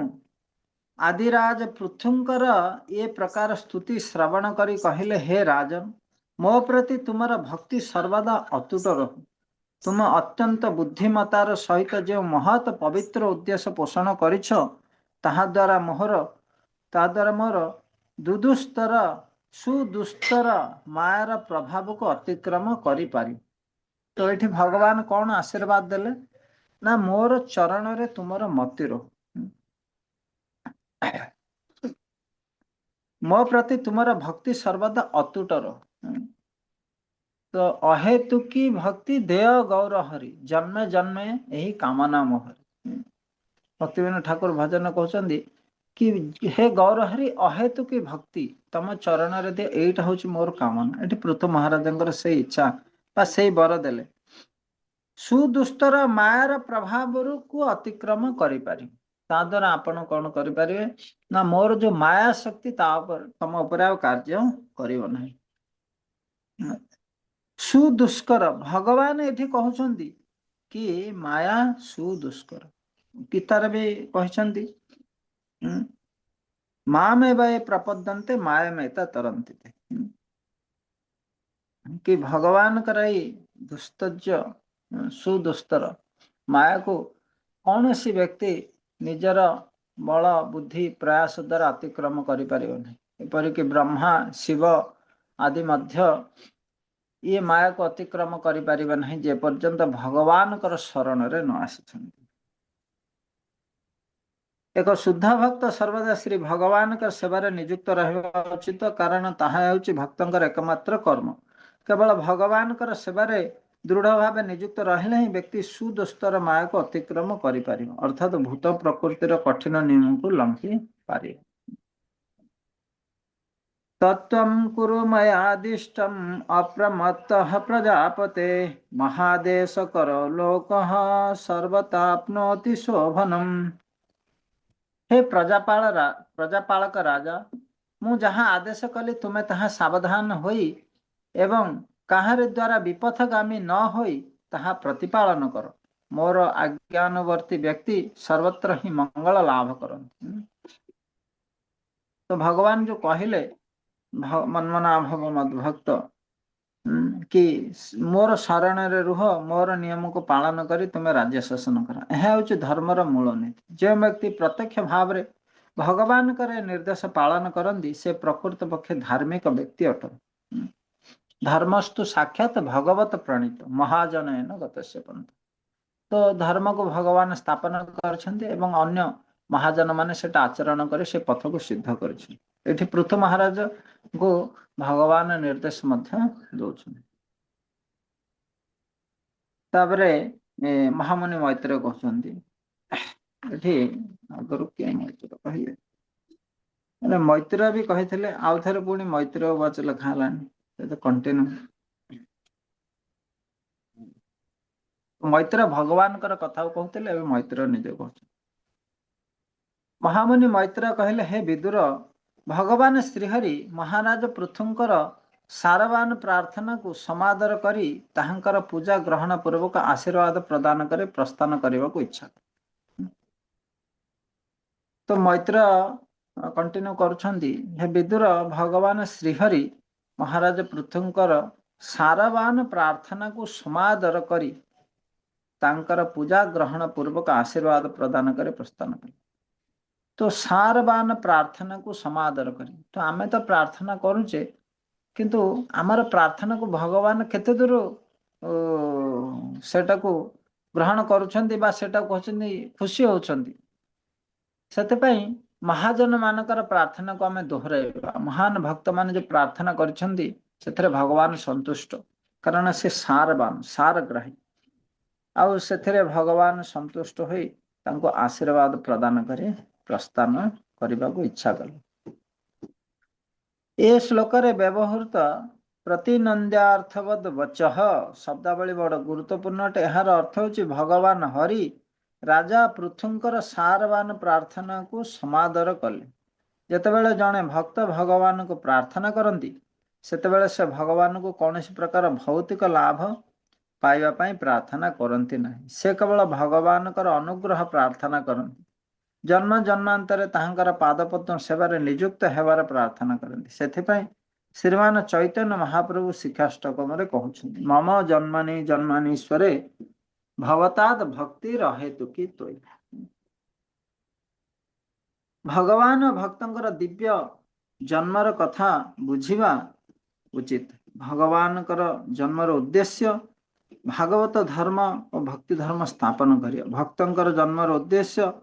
आदिराज पृथुंकर ये प्रकार स्तुति श्रवण करी कहले हे राजन मो प्रति तुमर भक्ति सर्वदा अतुट रहु। तुम अत्यंत बुद्धिमतार सहित जो महत पवित्र उद्देश्य पोषण करिछ ताहा द्वारा मोर दुदुस्तर सुदुस्तर मायार प्रभाव को अतिक्रम करि पारि। तो ये भगवान कौन आशीर्वाद देले ना मोर चरण रे तुमर मति रहो मो प्रति तुमर भक्ति सर्वदा अतुट रहो। तो अहेतुकी भक्ति देय गौर हरि जन्मे जन्मे यही कामना मोहरी। भक्तिविनोद ठाकुर भजन कहते कि हे गौर हरि अहेतुकी भक्ति तम चरण रे दे एटा हूँ मोर कामना। ये पृथु महाराज से इच्छा बा से बर देले सुदुस्तर मायार प्रभाव को अतिक्रम करि पारि। ता द्वारा आपण कौन करें ना मोर जो माया शक्ति तम उपर कार्य करियो नहीं। ସୁଦୁଷ୍କର ଭଗବାନ ଏଠି କହୁଛନ୍ତି କି ମାୟା ସୁଦୁଷ୍କର। ଗୀତାରେ ବି କହିଛନ୍ତି ମାମେବ ଏ ପ୍ରପଦ୍ୟନ୍ତେ ମାୟାମେତା ତରନ୍ତି ତେ। कि भगवान कराई दुस्तज्य सुदुस्तर माया को कौन सी व्यक्ति निजर बल बुद्धि प्रयास द्वारा अतिक्रम करि परिबो नहीं। एपरिक ब्रह्मा शिव आदि मध्य ये माया को अतिक्रम करि परिबो नहीं जे पर्यंत भगवान कर शरण रे न आसिछन्ति। एक शुद्ध भक्त सर्वदा श्री भगवान का सेवारे नियुक्त रहबा उचित कारण ताहा हेउछि भक्तंकर एकमात्र कर्म। केवल भगवान कर सेवारे दृढ़ भाव नियुक्त रहिले ही व्यक्ति सुदुस्तर माया को अतिक्रम करि परिबो अर्थात भूत प्रकृतिर कठिन नियम को लंघि पारिबो। तत्त्वं कुरु मयादिष्टम् अप्रमत्तः प्रजापते महादेश करो लोकः सर्वताप्नोति शोभनम्। हे प्रजापालक राजा मु जहाँ आदेश कली तुम्हें तहाँ सावधान होई एवं काहारे द्वारा विपथगामी न होई तहाँ प्रतिपालन कर। मोर आज्ञानुवर्ती व्यक्ति सर्वत्र ही मंगल लाभ करନ୍ତି। तो भगवान जो कहले मन्मना भव मद्भक्त कि मोर शरण रे रुह मोर नियम को पालन करी तुम्हें राज्य शासन कर। यह हूँ धर्मर मूल नीति। जो व्यक्ति प्रत्यक्ष भाव रे भगवान करे निर्देश पालन करती से प्रकृत पक्षे धार्मिक व्यक्ति अटन। धर्मस्तु साक्षात भगवत प्रणीत महाजन गतस्य पंथ। तो धर्म को भगवान स्थापन करछन्ति एवं अन्य महाजन माने सेटा आचरण करे से पथ को सिद्ध करछन्ति। एठी पृथु महाराज को भगवान निर्देश मध्य दौछन्ति। तापरे महामुनि मैत्र कहछन्ति एठी आगरु के मैत्र कहिए अरे मैत्र भी कहिथिले आउ थरे पुनी मैत्र वाच लखा हलानी तो कंटिन्यू। मैत्र भगवान कर कथा कहते एवं मैत्र निजे कह। महामुनि मैत्र कहले हे विदुर भगवान श्रीहरि महाराज पृथुंकर सारवान प्रार्थना को समादर करी ताहांकर पूजा ग्रहण पूर्वक आशीर्वाद प्रदान करे प्रस्थान करने को इच्छा। तो मैत्र कंटिन्यू करुछन्ति हे विदुर भगवान श्रीहरि महाराज पृथुंकर सारवान प्रार्थना को समादर करी तांकर पूजा ग्रहण पूर्वक आशीर्वाद प्रदान करे प्रस्थान करे। तो सारवान प्रार्थना को समादर करी तो आमे तो प्रार्थना करूचे किंतु आमर प्रार्थना को भगवान केते दूर सेटा को ग्रहण करुछन्ति बा सेटा कहछन्ति खुशी होछन्ति। सेते पई महाजन मानकर प्रार्थना को आमे दोहराइबा। महान भक्त माने जो प्रार्थना करिछन्ति सेथरे भगवान संतुष्ट कारण से सारवान सारग्राही आउ सेथरे भगवान संतुष्ट होई तांको आशीर्वाद प्रदान करे प्रस्थान करने को इच्छा कले। ए श्लोक रे व्यवहृत प्रतिनंद्यार्थवद वचः शब्दावली बड़ गुरुत्वपूर्ण अटे। यार अर्थ होछि भगवान हरि राजा पृथुंकर सारवान प्रार्थना को समादर कले। जेतेबेले जणे भक्त भगवान को प्रार्थना करती सेतेबेले से भगवान को कौनसी प्रकार भौतिक लाभ पाइबा पई प्रार्थना करती नहीं। से केवल भगवान कर अनुग्रह प्रार्थना करती। जन्म जन्मांतरे ताहांकर पादपद्म सेवारे नियुक्त हेबार प्रार्थना करती। सेथिपई श्रीमान चैतन्य महाप्रभु शिक्षाष्टकम रे कहउछन्ति मम जन्मनि जन्मानीश्वरे भवताद भक्ति रहेतु कि तोय। भगवान भक्तंकर दिव्य जन्मर कथा बुझिबा उचित। भगवान कर जन्मर उद्देश्य भागवत धर्म और भक्ति धर्म स्थापन करिया। भक्तंकर जन्मर उद्देश्य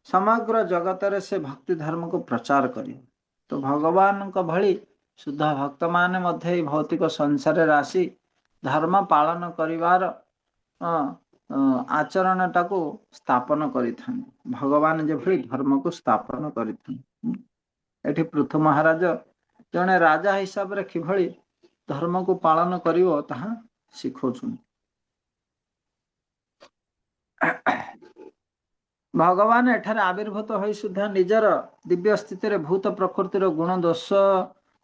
समग्र जगत रे से भक्ति धर्म को प्रचार करिया। तो भगवान का भली शुद्ध भक्त माने मध्य भौतिक संसार राशि धर्म पालन करिवार आचरण टाको स्थापन करिथान। भगवान जे भली धर्म को स्थापन करिथान। एठी पृथु महाराज जने राजा हिसाब रे किभली धर्म को पालन करिवो ताहा शिखोछुन। भगवान एठारे आविर्भूत होई सुधा निजर दिव्य स्थिति रे भूत प्रकृतिर गुण दोष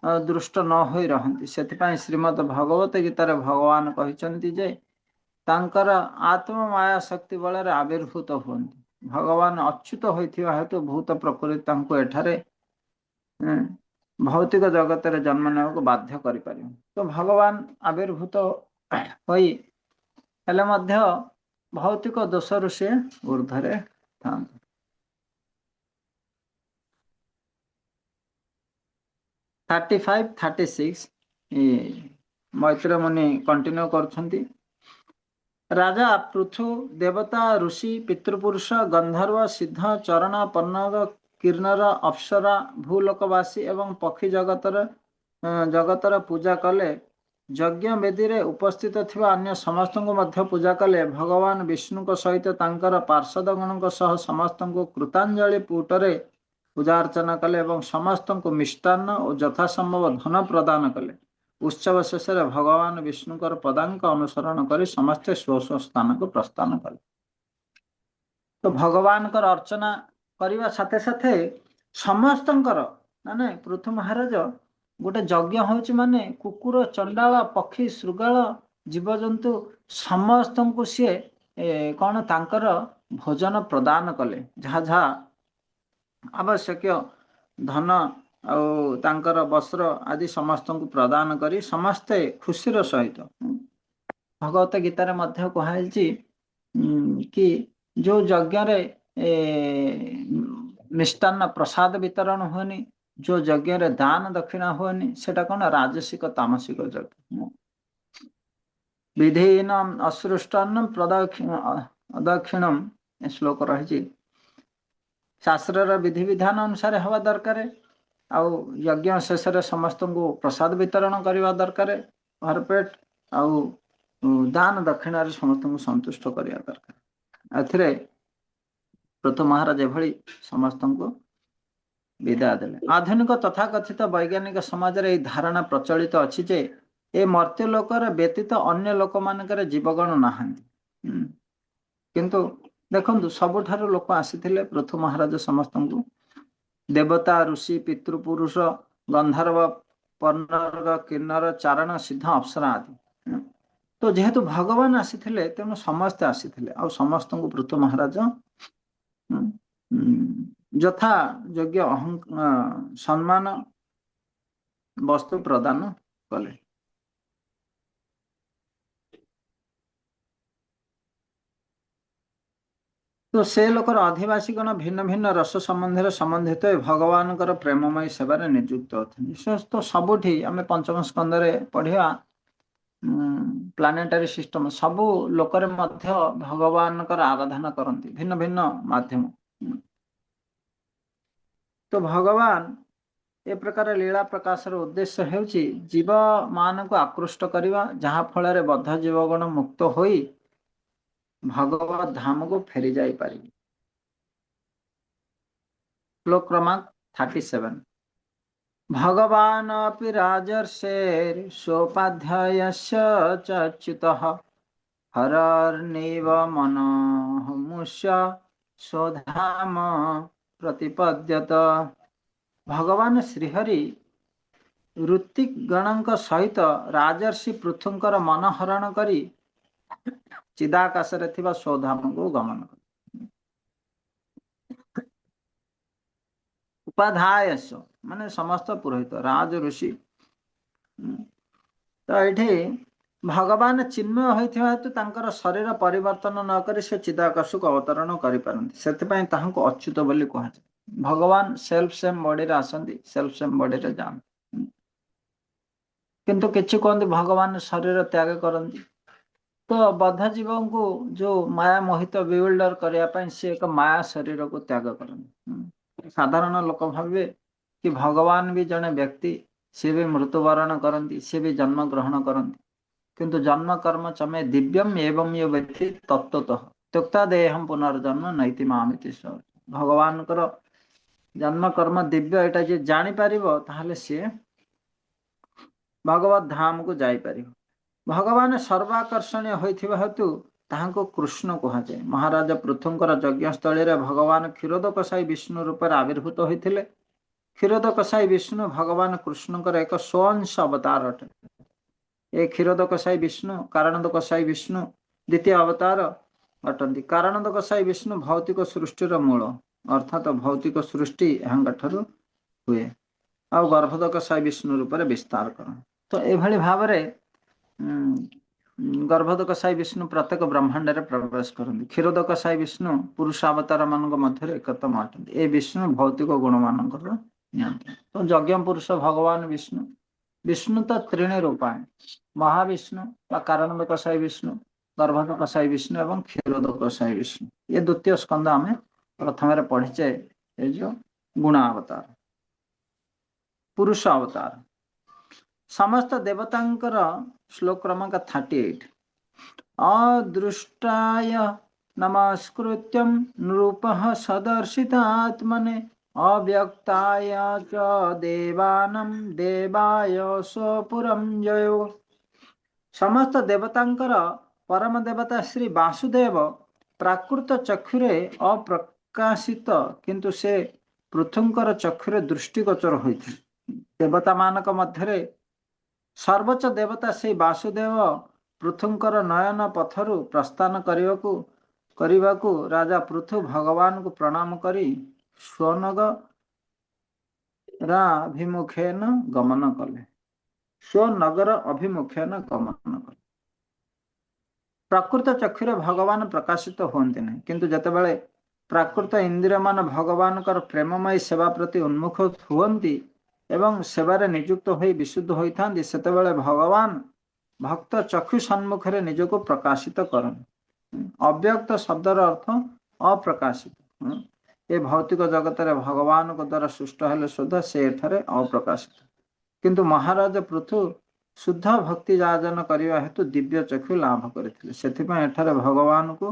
दृष्ट न होई रहंती सेथिपाई श्रीमद् भगवत गीतार भगवान कहिसंती जे तांकर आत्ममाया शक्ति बଳରେ आविर्भूत हुअନ୍ତି भगवान अच्युत होइथिबा हेतु भूत प्रकृति तांको एठारे भौतिक जगत रे जन्म नेବାକୁ बाध्य करि परियो तो भगवान आविर्भूत होई हेले मध्य भौतिक दोषरु से ऊर्ध्वरे थांती 35 36 मैत्र मुनि कंटिन्यू करछंती राजा पृथु देवता ऋषि पितृपुरुष गंधर्व सिद्ध चरण पन्नग किन्नर अप्सरा भूलोकवासी एवं पक्षी जगतर पूजा कले यज्ञ वेदी रे उपस्थित थिबा अन्य समस्त को मध्य पूजा कले भगवान विष्णु को सहित तांकर पार्षदगण को सह समस्त को कृतांजलि पुटरे पूजा अर्चना कले एवं समस्त को मिष्टान्न और यथासंभव धन प्रदान कले उत्सव शेष भगवान विष्णुकर पदांक अनुसरण कर समस्ते स्व स्व स्थान को प्रस्थान कले तो भगवान अर्चना करने साथे साथे समस्त माने पृथु महाराज गोटे यज्ञ होची माने कुकुर चंडाल पक्षी श्रृगाल जीवजंतु समस्त को सी कौन तांकर भोजन प्रदान कले जहा जहा आवश्यक धन आउ तांकर वस्त्र आदि समस्त को प्रदान करी समस्ते खुशीर सहित भगवत गीतार मध्य कहुची कि जो यज्ञ रे मिष्टान्न प्रसाद वितरण हुएनि जो यज्ञ रे दान दक्षिणा हुएनि सेटा कौन राजसिक तामसिक यज्ञ विधीन असृष्टान्न प्रदक्षिणम श्लोक रही शास्त्र विधि विधान अनुसार हवा दरकार आउ यज्ञ शेष समस्त को प्रसाद वितरण करने दरकार भरपेट आउ दान दक्षिण समस्त को संतुष्ट करने दरकार ए प्रथम महाराज एभली समस्त को विदा देले आधुनिक तथाकथित वैज्ञानिक समाज रे धारणा प्रचलित अच्छी जे ए मर्त्य लोकर व्यतीत अन्य लोक मानकर जीवगण नाहांती किंतु देखंतु सबुठार लोक आसीथिले प्रथम महाराज समस्त को देवता ऋषि पितृपुरुष गंधर्व पन्नग किन्नर चारण सिद्ध अप्सरा आदि तो जेहेतु भगवान आसीथिले तेणु समस्ते आसीथिले आ समस्त को पृथु महाराज यथा योग्य सम्मान वस्तु प्रदान कले तो से लोकर अधिवासी गण भिन्न भिन्न रस संबंध संबंधित भगवान प्रेममय सेवार नियुक्त अच्छा तो सबुठी आम पंचम स्कंदे पढ़ा प्लानेटारी सिस्टम सबु लोकर मध्य भगवान आराधना करती भिन्न भिन्न माध्यम तो भगवान ए प्रकार लीला प्रकाशर उद्देश्य हेउची जीव मान को आकृष्ट करवा जहाँ फल बद्ध जीवगण मुक्त होई भगवत धाम को फेरी जाई पारी श्लोक क्रमांक 37 भगवान अपि राजर्षेर सोपाध्यायस्य च्युतः हरर्नैव मनोमुष्य स्वधाम प्रतिपद्यत भगवान श्रीहरि ऋत्विक गणक सहित राजर्षि पृथुंकर मन हरण करी चिदाकाश स्वधाम को गमन उपाध्याय माने समस्त पुरोहित राज ऋषि तो ये भगवान चिन्मय होता हेतु तांकर शरीर परिवर्तन न करी से चिदाकाश को अवतरण करिपारନ୍ତି सेथिपई ताहाको अच्युत बोली कहा भगवान सेल्फ सेम बॉडी रे आसंती सेल्फ सेम बॉडी रे जान किंतु किछि कहंती भगवान शरीर त्याग करंती तो बद्ध जीव को जो माया मोहित विविल्डर करने से एक माया शरीर को त्याग करते साधारण लोक भावे कि भगवान भी जड़े व्यक्ति सी भी मृत्युवरण करती सी भी जन्म ग्रहण करती किंतु जन्म कर्म चमे दिव्यम एवं ये व्यक्ति तत्वतः त्यक्ता देहम पुनर्जन्म नैति मामिति भगवान जन्म कर्म दिव्य एटा जे जानी पारिबो ताहले से भगवत धाम को जाई पारिबो भगवान सर्वाकर्षणीय होइथिबा हेतु ताहाको कृष्ण कहुए महाराज पृथुंकर यज्ञस्थली रे भगवान क्षीरोदक साई विष्णु रूप आविर्भूत होइथिले क्षीरोदकसाई विष्णु भगवान कृष्णଙ୍କର ଏକ ସ୍ୱଅଂଶ ଅବତାର ଅଟେ। ଏ କ୍ଷୀରୋଦକସାଇ ବିଷ୍ଣୁ କାରଣୋଦକସାଇ ବିଷ୍ଣୁ ଦ୍ୱିତୀୟ ଅବତାର ଅଟନ୍ତି। କାରଣୋଦକସାଇ ବିଷ୍ଣୁ ଭୌତିକ ସୃଷ୍ଟିର ମୂଳ, ଅର୍ଥାତ ଭୌତିକ ସୃଷ୍ଟି ଏହାଙ୍କ ଠାରୁ ହୁଏ, ଆଉ ଗର୍ଭୋଦକସାଇ ବିଷ୍ଣୁ ରୂପରେ ବିସ୍ତାର କରନ୍ତି। ତ ଏଭଳି ଭାବରେ ଗର୍ଭୋଦକସାଇ ବିଷ୍ଣୁ ପ୍ରତ୍ୟେକ ବ୍ରହ୍ମାଣ୍ଡରେ ପ୍ରବେଶ କରନ୍ତି। କ୍ଷୀରୋଦକସାଇ ବିଷ୍ଣୁ ପୁରୁଷ ଅବତାର ମାନଙ୍କ ମଧ୍ୟରେ ଏକତମ ଅଟନ୍ତି। ଏ ବିଷ୍ଣୁ ଭୌତିକ ଗୁଣମାନଙ୍କର ନିୟନ୍ତ୍ରଣ। ତ ଯଜ୍ଞ ପୁରୁଷ ଭଗବାନ ବିଷ୍ଣୁ, ବିଷ୍ଣୁ ତ ତ୍ରିଣୀ ରୂପାଣି, ମହାବିଷ୍ଣୁ ବା କାରଣୋଦକସାଇ ବିଷ୍ଣୁ, ଗର୍ଭୋଦକସାଇ ବିଷ୍ଣୁ ଏବଂ କ୍ଷୀରୋଦକସାଇ ବିଷ୍ଣୁ। ଏ ଦ୍ୱିତୀୟ ସ୍କନ୍ଦ ଆମେ ପ୍ରଥମରେ ପଢିଛେ, ଏ ଯୋଉ ଗୁଣ ଅବତାର, ପୁରୁଷ ଅବତାର। ସମସ୍ତ ଦେବତାଙ୍କର ଶ୍ଲୋକ କ୍ରମାଙ୍କ 38। ଅଦୃଷ୍ଟାୟ ନମସ୍କୃତ୍ୟଂ ନୃପଃ ସଦର୍ଶିତାତ୍ମନେ ଅବ୍ୟକ୍ତାୟ ଚ ଦେବାନାଂ ଦେବାୟ ସପୁରଂ ଜୟୋ। ସମସ୍ତ ଦେବତାଙ୍କର ପରମ ଦେବତା ଶ୍ରୀ ବାସୁଦେବ ପ୍ରାକୃତ ଚକ୍ଷୁରେ ଅପ୍ରକାଶିତ, କିନ୍ତୁ ସେ ପୃଥୁଙ୍କର ଚକ୍ଷୁରେ ଦୃଷ୍ଟିଗୋଚର ହୋଇଥିଲେ। ଦେବତା ମାନଙ୍କ ମଧ୍ୟରେ ସର୍ବୋଚ୍ଚ ଦେବତା ଶ୍ରୀ ବାସୁଦେବ ପୃଥୁଙ୍କର ନୟନ ପଥରୁ ପ୍ରସ୍ଥାନ କରିବାକୁ ରାଜା ପୃଥୁ ଭଗବାନଙ୍କୁ ପ୍ରଣାମ କରି ସ୍ୱନଗରାଭିମୁଖେନ ଗମନ କଲେ। ସ୍ୱନଗର ଅଭିମୁଖେନ ଗମନ କଲେ। ପ୍ରକୃତ ଚକ୍ଷୁରେ ଭଗବାନ ପ୍ରକାଶିତ ହୁଅନ୍ତି ନାହିଁ, କିନ୍ତୁ ଯେତେବେଳେ ପ୍ରାକୃତ ଇନ୍ଦ୍ରିୟମାନ ଭଗବାନଙ୍କର ପ୍ରେମମୟୀ ସେବା ପ୍ରତି ଉନ୍ମୁଖ ହୁଅନ୍ତି ଏବଂ ସେବାରେ ନିଯୁକ୍ତ ହୋଇ ବିଶୁଦ୍ଧ ହୋଇଥାନ୍ତି, ସେତେବେଳେ ଭଗବାନ ଭକ୍ତ ଚକ୍ଷୁ ସମ୍ମୁଖରେ ନିଜକୁ ପ୍ରକାଶିତ କରନ୍ତି। ଅବ୍ୟକ୍ତ ଶବ୍ଦର ଅର୍ଥ ଅପ୍ରକାଶିତ। ଏ ଭୌତିକ ଜଗତରେ ଭଗବାନଙ୍କ ଦ୍ୱାରା ସୃଷ୍ଟ ହେଲେ ସୁଦ୍ଧା ସେ ଏଠାରେ ଅପ୍ରକାଶିତ, କିନ୍ତୁ ମହାରାଜ ପୃଥୁ ଶୁଦ୍ଧ ଭକ୍ତି ଯାଜନ କରିବା ହେତୁ ଦିବ୍ୟ ଚକ୍ଷୁ ଲାଭ କରିଥିଲେ। ସେଥିପାଇଁ ଏଠାରେ ଭଗବାନଙ୍କୁ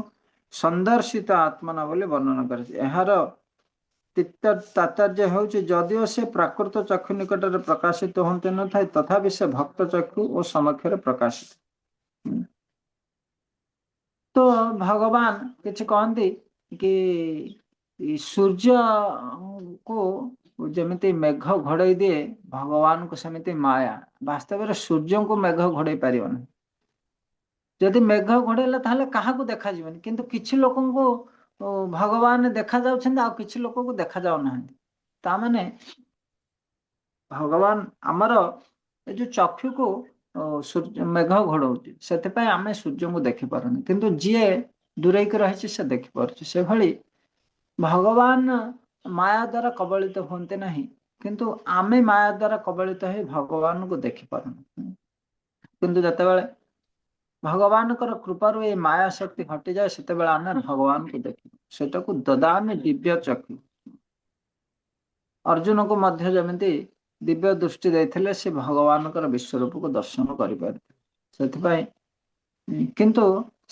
ସନ୍ଦର୍ଶିତ ଆତ୍ମନା ବୋଲି ବର୍ଣ୍ଣନା କରିଛି। ଏହାର ତାତ୍ପର୍ଯ୍ୟ ହେଉଛି, ଯଦିଓ ସେ ପ୍ରାକୃତ ଚକ୍ଷୁ ନିକଟରେ ପ୍ରକାଶିତ ହୁଅନ୍ତି ନଥାଏ, ତଥାପି ସେ ଭକ୍ତ ଚକ୍ଷୁ ଓ ସମକ୍ଷରେ ପ୍ରକାଶିତ। ତ ଭଗବାନ କିଛି କହନ୍ତି କି ସୂର୍ଯ୍ୟକୁ ଯେମିତି ମେଘ ଘୋଡେଇ ଦିଏ, ଭଗବାନଙ୍କୁ ସେମିତି ମାୟା। ବାସ୍ତବରେ ସୂର୍ଯ୍ୟଙ୍କୁ ମେଘ ଘୋଡେଇ ପାରିବନି। ଯଦି ମେଘ ଘୋଡେଇଲା ତାହେଲେ କାହାକୁ ଦେଖାଯିବନି, କିନ୍ତୁ କିଛି ଲୋକଙ୍କୁ ଭଗବାନ ଦେଖାଯାଉଛନ୍ତି, ଆଉ କିଛି ଲୋକଙ୍କୁ ଦେଖାଯାଉନାହାନ୍ତି। ତାମାନେ ଭଗବାନ ଆମର ଏ ଯୋଉ ଚକ୍ଷୁକୁ ମେଘ ଘୋଡଉଛି, ସେଥିପାଇଁ ଆମେ ସୂର୍ଯ୍ୟଙ୍କୁ ଦେଖିପାରୁନି, କିନ୍ତୁ ଯିଏ ଦୂରେଇକି ରହିଛି ସେ ଦେଖିପାରୁଛି। ସେଭଳି ଭଗବାନ ମାୟା ଦ୍ୱାରା କବଳିତ ହୁଅନ୍ତି ନାହିଁ, କିନ୍ତୁ ଆମେ ମାୟା ଦ୍ୱାରା କବଳିତ ହେଇ ଭଗବାନଙ୍କୁ ଦେଖିପାରୁନୁ। କିନ୍ତୁ ଯେତେବେଳେ ଭଗବାନଙ୍କର କୃପାରୁ ଏ ମାୟା ଶକ୍ତି ହଟିଯାଏ, ସେତେବେଳେ ଆମେ ଭଗବାନଙ୍କୁ ଦେଖିବୁ। ସେଟାକୁ ଦଦାମି ଦିବ୍ୟ ଚକ୍ଷୁ। ଅର୍ଜୁନକୁ ମଧ୍ୟ ଯେମିତି ଦିବ୍ୟ ଦୃଷ୍ଟି ଦେଇଥିଲେ, ସେ ଭଗବାନଙ୍କର ବିଶ୍ୱରୂପକୁ ଦର୍ଶନ କରିପାରିଥିଲେ। ସେଥିପାଇଁ କିନ୍ତୁ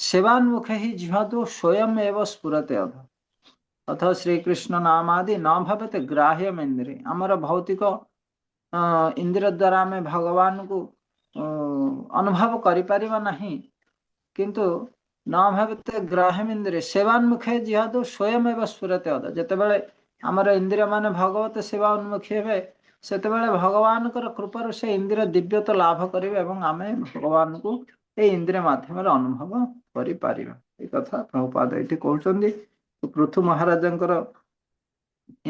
ସେବାନ୍ମୁଖେ ହି ଜିହ୍ୱାଦୁ ସ୍ୱୟଂ ଏବ ସ୍ଫୁରତେ ଅଧ। ଅଥ ଶ୍ରୀକୃଷ୍ଣ ନାମାଦି ନ ଭାବତେ ଗ୍ରାହ୍ୟମ୍ ଇନ୍ଦ୍ରିୟ। ଆମର ଭୌତିକ ଇନ୍ଦ୍ରିୟ ଦ୍ୱାରା ଆମେ ଭଗବାନଙ୍କୁ ଅନୁଭବ କରିପାରିବା ନାହିଁ, କିନ୍ତୁ ନ ଭାବତେ ଗ୍ରାହ୍ୟମ୍ ଇନ୍ଦ୍ରିୟ ସେବାନ୍ମୁଖେ ଜିହ୍ୱାଦୁ ସ୍ୱୟଂ ଏବ ସ୍ଫୁରତେ ଅଧ। ଯେତେବେଳେ ଆମର ଇନ୍ଦ୍ରିୟ ମାନେ ଭଗବତ ସେବା ଉନ୍ମୁଖୀ ହେବେ, ସେତେବେଳେ ଭଗବାନଙ୍କର କୃପାରୁ ସେ ଇନ୍ଦ୍ରିୟ ଦିବ୍ୟତ୍ୱ ଲାଭ କରିବେ ଏବଂ ଆମେ ଭଗବାନଙ୍କୁ এই ଇନ୍ଦ୍ରିୟ ମାଧ୍ୟମରେ ଅନୁଭବ କରିପାରିବା। এই କଥା ପ୍ରଭୁପାଦ ଏଠି କହୁଛନ୍ତି। ପୃଥୁ ମହାରାଜଙ୍କର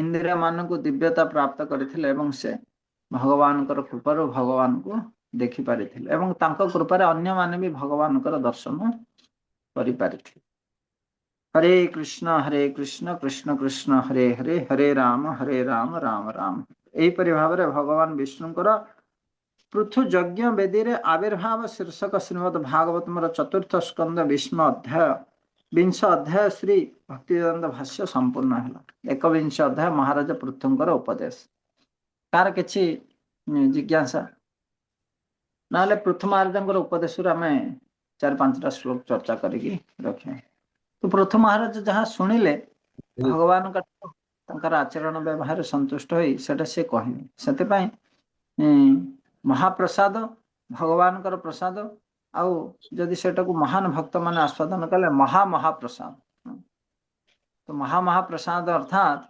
ଇନ୍ଦ୍ରିୟ ମାନଙ୍କୁ ଦିବ୍ୟତା ପ୍ରାପ୍ତ କରିଥିଲେ ଏବଂ ସେ ଭଗବାନଙ୍କର କୃପାରୁ ଭଗବାନଙ୍କୁ ଦେଖିପାରିଥିଲେ ଏବଂ ତାଙ୍କ କୃପାରେ ଅନ୍ୟମାନେ ବି ଭଗବାନଙ୍କର ଦର୍ଶନ କରିପାରିଥିଲେ। ହରେ କୃଷ୍ଣ କୃଷ୍ଣ କୃଷ୍ଣ ହରେ ହରେ, ହରେ ରାମ ରାମ ରାମ। ଏହିପରି ଭାବରେ ଭଗବାନ ବିଷ୍ଣୁଙ୍କର ପୃଥୁ ଯଜ୍ଞ ବେଦୀରେ ଆବିର୍ଭାବ ଶୀର୍ଷକ ଶ୍ରୀମଦ୍ ଭାଗବତମର ଚତୁର୍ଥ ସ୍କନ୍ଦ ବିଂଶ ଅଧ୍ୟାୟ ଶ୍ରୀ ଭକ୍ତିବେଦାନ୍ତ ଭାଷ୍ୟ ସମ୍ପୂର୍ଣ୍ଣ ହେଲା। ଏକବିଂଶ ଅଧ୍ୟାୟ ମହାରାଜ ପୃଥୁଙ୍କର ଉପଦେଶ। ତାର କିଛି ଜିଜ୍ଞାସା ନହେଲେ ପୃଥୁ ମହାରାଜଙ୍କର ଉପଦେଶରୁ ଆମେ 4-5ଟା ଶ୍ଲୋକ ଚର୍ଚ୍ଚା କରିକି ରଖିବା। ତ ପୃଥୁ ମହାରାଜ ଯାହା ଶୁଣିଲେ ଭଗବାନଙ୍କ ତାଙ୍କର ଆଚରଣ ବ୍ୟବହାର ସନ୍ତୁଷ୍ଟ ହୋଇ ସେଟା ସେ କହିଲେ। ସେଥିପାଇଁ ମହାପ୍ରସାଦ ଭଗବାନଙ୍କର ପ୍ରସାଦ, ଆଉ ଯଦି ସେଟାକୁ ମହାନ ଭକ୍ତ ମାନେ ଆସ୍ୱାଦନ କଲେ ମହାପ୍ରସାଦ। ତ ମହାପ୍ରସାଦ ଅର୍ଥାତ୍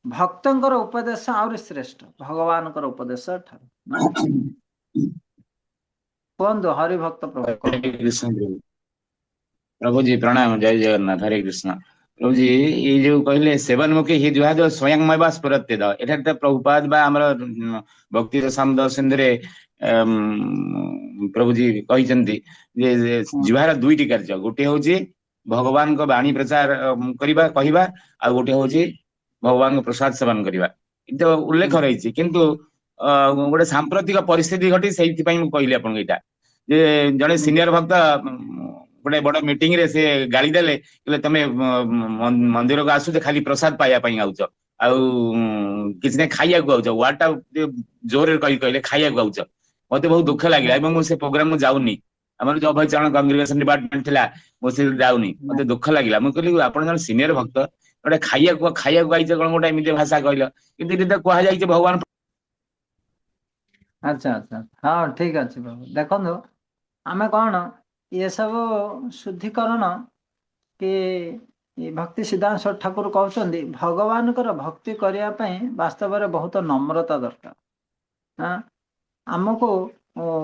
भक्तଙ୍କର ଉପदेश ଆହୁରି ଶ୍ରେଷ୍ଠ ଭଗବାନଙ୍କର ଉପଦେଶ ଠାରୁ ନା କୁହନ୍ତୁ ହରି ଭକ୍ତ ପ୍ରଭୁ କଣ हरे कृष्ण प्रभु। प्रभु जी प्रणाम, जय जगन्नाथ, हरे कृष्ण। प्रभु जी ये जो कहले सेवनमुखी हि जुहा जो स्वयं मैवास प्रत्येद एठार तो प्रभुपाद बा हमर भक्ति रसामद सिंधुरे प्रभु जी कहिसंती जे जुहार दुईटी कार्य, गोटे होची भगवान को वाणी प्रचार करिबा कहिबा आ गोटे होची भगवान को प्रसाद सेवन करिबा। तो उल्लेख रही किंतु गोटे सांप्रतिक परिस्थिति घटी से कहली आपन एटा जे जड़े सीनियर भक्त गोटे बड़ मीटिंग रे से गाली देले कि तमे मंदिर को आसुचे खाली प्रसाद पाइबा पई आउछ आउ किछ ने खाइया को आउछ वाटा जोर कहले खाइया को आउछ। मते बहुत दुख लागला एवं से प्रोग्राम में जाउनी हमर जो अभयचरण कांग्रेगेशन डिपार्टमेंट थिला मो से जाउनी मते दुख लागला। मु कहली आपण जन सीनियर भक्त गोटे खाइया को आइछ कोन गोटे एमिते भाषा कहल किंतु एटा कहा जाइछ भगवान। अच्छा अच्छा हाँ ठीक अच्छे प्रभु देखो आमे कौन ये सब शुद्धिकरण कि भक्ति सिद्धांत ठाकुर कहते भगवान भक्ति करने वास्तव में बहुत नम्रता दरकार। हाँ आमको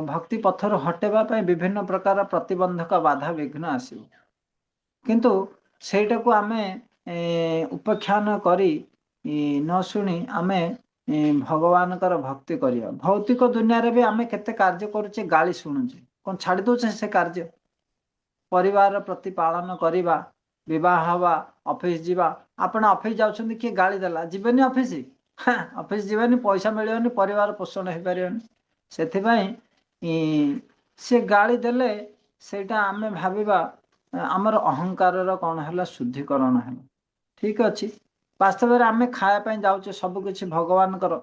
भक्ति पथर हटेबा विभिन्न प्रकार प्रतिबंधक बाधा विघ्न आसो किंतु सेटा को आमे उपेक्षा करी न शुणी आमे भगवान भक्ति करिया। भौतिक दुनिया रे भी आमे केते कार्य करुचे गाली शुणुचे कौन छाड़ी दौचे से कार्य परिवार प्रतिपालन करिबा विवाह हवा ऑफिस जीवा आपण ऑफिस जाउछन कि गाली देला जीवनी ऑफिस ऑफिस जीवनी पैसा मिलियोनी परिवार पोषण हो पारियोनी से से गाली देले सेटा आमे भाबिबा हमर अहंकार रो कोन हला शुद्धिकरण है। ठीक अच्छे वास्तव में आमे खाया जाऊे सब किसी भगवान कर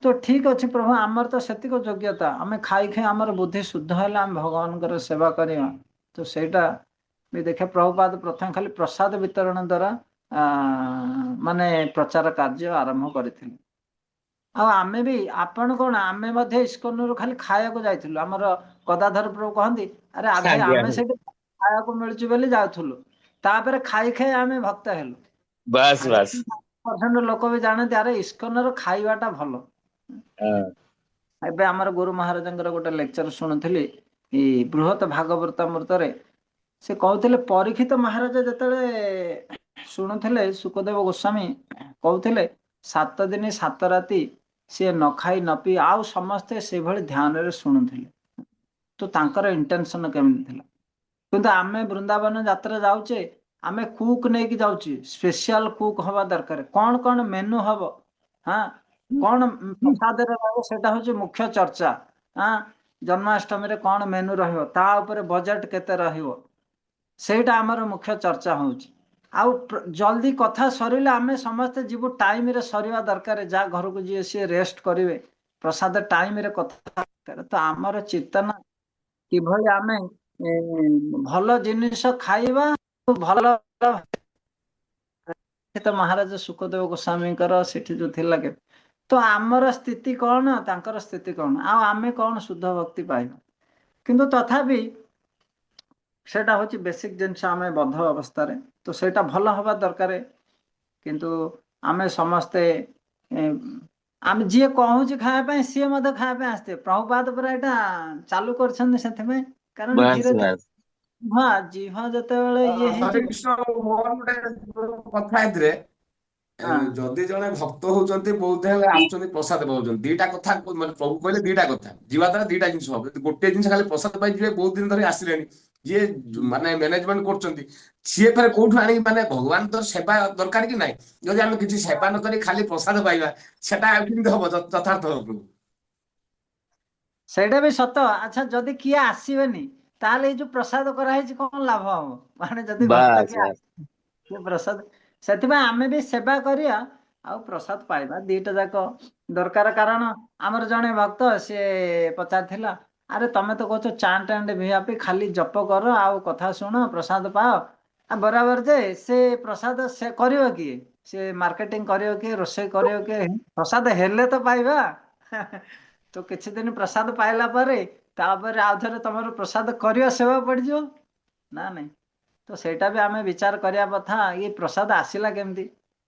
तो ठीक अच्छे प्रभु आमर तो सेतिक योग्यता आमे खाई खाई आमर बुद्धि शुद्ध है आम भगवान सेवा करवा तो सेटा भी देखे प्रभुपाद प्रथम खाली प्रसाद वितरण द्वारा माने प्रचार कार्य आरंभ करथिले। आमे भी आपण कौन आमे मध्य इस्कन खाली खाया को जाइथिलु हमर गदाधर प्रभु कहंती अरे आगे आमे से खाया को मिलुची बोली जाउथुलु तापर खाई खाई आमे भक्त हेलु बस बस परसेंट लोक भी जानते अरे इस्कन खाइबाटा भल। एबे हमर गुरु महाराजंकर गोटे लेक्चर शुणुथिली बृहत भागवत अमृत से कहते परीक्षित महाराज जते शुणुथिले सुखदेव गोस्वामी कहते 7 दिन 7 राति सी न खाई न पी आउ समस्ते से भली ध्यान रे शुणुथिले तो तांकर इंटेंशन केमिति थिला किंतु आमे वृंदावन यात्रा जाउचे आमे कुक नहीं कि जाउची स्पेशल कुक हवा दरकार कौन कौन मेनू हब हाँ कौन प्रसाद सेटा हूँ मुख्य चर्चा हाँ जन्माष्टमी रे कौन मेनू रहिबो ता ऊपर बजेट केते रहिबो सेटा हमर मुख्य चर्चा होउची आउ जल्दी कथा सरिले आमे समस्त जीव टाइम रे सरिवा दरकार जा घर को जी सी रेस्ट करिवे प्रसाद टाइम रे कथा तो आमर चेतना कि भली आमे भल जिनिस खाइबा भल तो महाराज सुखदेव गोस्वामी सेठी जो थिला के तो आमर स्थिति कौन तांकर स्थिति कौन आमे कौन शुद्ध भक्ति पाइबा किंतु तथापि सेटा होची बेसिक जिनस आमे बद्ध अवस्था रे तो सेटा भल हवा दरकार किंतु आमे समस्ते आम जी कहूँ खायापी सी खायापी आसते प्रभुपाद पूरा यहाँ चालू कर कारण धीरे हाँ जिहा जते ये हरे कृष्ण मोहन गोटे कथा एथिरे जदि जने भक्त होउचंती बहुत हेले आछंती प्रसाद पाउचंती दीटा कथा माने प्रभु कहले दीटा कथा जीवा द्वारा दीटा जिंस हो गोटे जिंस खाली प्रसाद पाइ जिवे बहुत दिन धरि आसिलेनी जे माने मैनेजमेंट करचंती सी फेर कोठु आनी माने भगवान तो सेवा दरकार कि नाही जदि हम किछि सेवा न करी खाली प्रसाद पाइबा सेटा किंतु हो यथार्थ हो प्रभु सेटा भी सत। अच्छा जदि किए आसीबेनी ताले जो प्रसाद कराई कौन लाभ हम माने जदि भक्त किए प्रसाद से आमे भी सेवा करिया आ प्रसाद पाइबा दीटा जाक दरकार कारण आमर जने भक्त सी पचार अरे तमें तो कह चांट एंड भिआपी खाली जप कर आउ कथा शुण प्रसाद पाओ आ बराबर जे से प्रसाद से करियो किए से मार्केटिंग करियो किए रोषे करियो किए प्रसाद हेले तो पाइबा तो किछि दिन प्रसाद पाइला परे तापर आउ थरे तमर प्रसाद करियो सेवा पड़जो ना नहीं तो सेटा भी आमे विचार करिया कथा ये प्रसाद आसिला केमती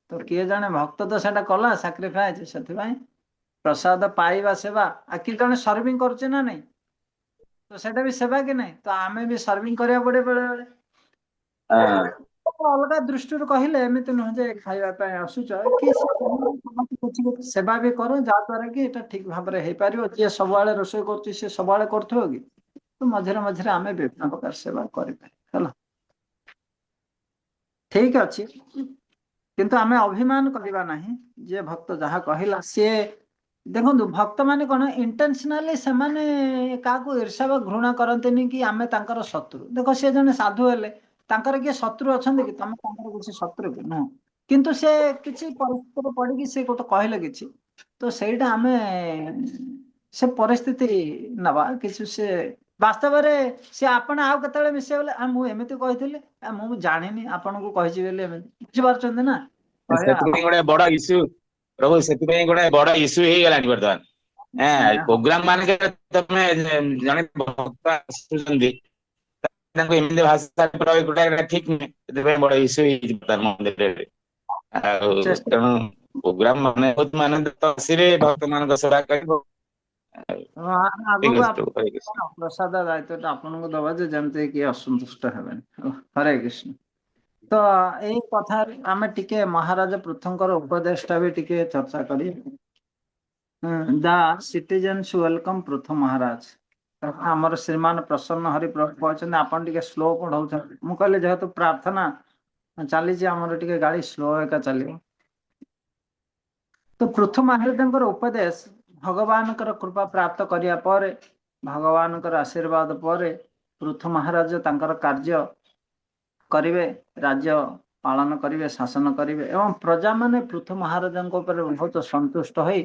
तो किए जाने भक्त तो सेटा कला सैक्रिफाइस से प्रसाद पाइबा सेवा आ कि जने सर्विंग करछे ना नहीं तो सेटा भी सेवा कि नहीं तो आमे भी सर्विंग करिया पड़े बेले बेले अलग दृष्टि कहले एमती नुह जे खाइबा आसुच कि सेवा भी कर जहाँद्वारा कि एटा ठीक भाव में हो पार जी सब रोषे कर सब कर कि तो मझे मझे आम विभिन्न प्रकार सेवा कर ठीक अच्छे किंतु आमे अभिमान करवा नहीं जे भक्त जहाँ कहला सी देखो भक्त माने कौन इंटेंशनली से क्या ईर्षा व घृणा करते कि आमे तांकर शत्रु देखो सी जने साधु हेले तांकर किए शत्रु अच्छा कि तुम किसी शत्रु कि नुह किंतु से किसी परिस्थिति पड़ी से गोटे कहले कि तो सहीटा आमे से परिस्थिति नवा किसी से वास्तव में सी आपण आउ केतले मिसे बोले मु एमती कही मु जानी आपन को कही बुझीपार ना ସେଥିପାଇଁ ଗୋଟେ ବଡ ଇସ୍ୟୁ ପ୍ରଭୁ ସେଥିପାଇଁ ଗୋଟେ ବଡ ଇସ୍ୟୁ ହେଇଗଲାଣି ବର୍ତ୍ତମାନ ପ୍ରୋଗ୍ରାମ ମାନଙ୍କରେ ତମେ ଜଣେ ଭକ୍ତ ଆସୁଛନ୍ତି ତାଙ୍କୁ ଏମିତି ଭାଷା ପ୍ରୟୋଗ କରିବା ଠିକ ନୁହେଁ ସେଥିପାଇଁ ବଡ ଇସ୍ୟୁ ହେଇଛି ବର୍ତ୍ତମାନ ମନ୍ଦିରରେ ଆଉ ତେଣୁ ପ୍ରୋଗ୍ରାମ ମାନେ ତ ଆସିବେ ଭକ୍ତ ମାନଙ୍କ ସେବା କରିବ ଠିକ ଅଛି ପ୍ରଭୁ ହରେ କୃଷ୍ଣ प्रसाद दायित्व आपन को दबा जमती कि असंतुष्ट हेबे हरे कृष्ण तो यही कथा आम टिके महाराज पृथ्वीकर उपदेशटा भी टिके चर्चा करी द सिटीजन्स वेलकम पृथ्वी महाराज आमर श्रीमान प्रसन्न हरि कहते आपन टिके स्लो पढ़ाऊँ मुझे कहली जेहेतु प्रार्थना चली आमर टिके गाड़ी स्लो एका चलो तो पृथ्वी महाराज उपदेश भगवान कृपा प्राप्त करिया पर भगवान आशीर्वाद पर पृथ्वी महाराज तांकर कार्य करिवे राज्य पालन करिवे शासन करिवे एवं प्रजा माने पृथ्वी महाराज बहुत संतुष्ट होई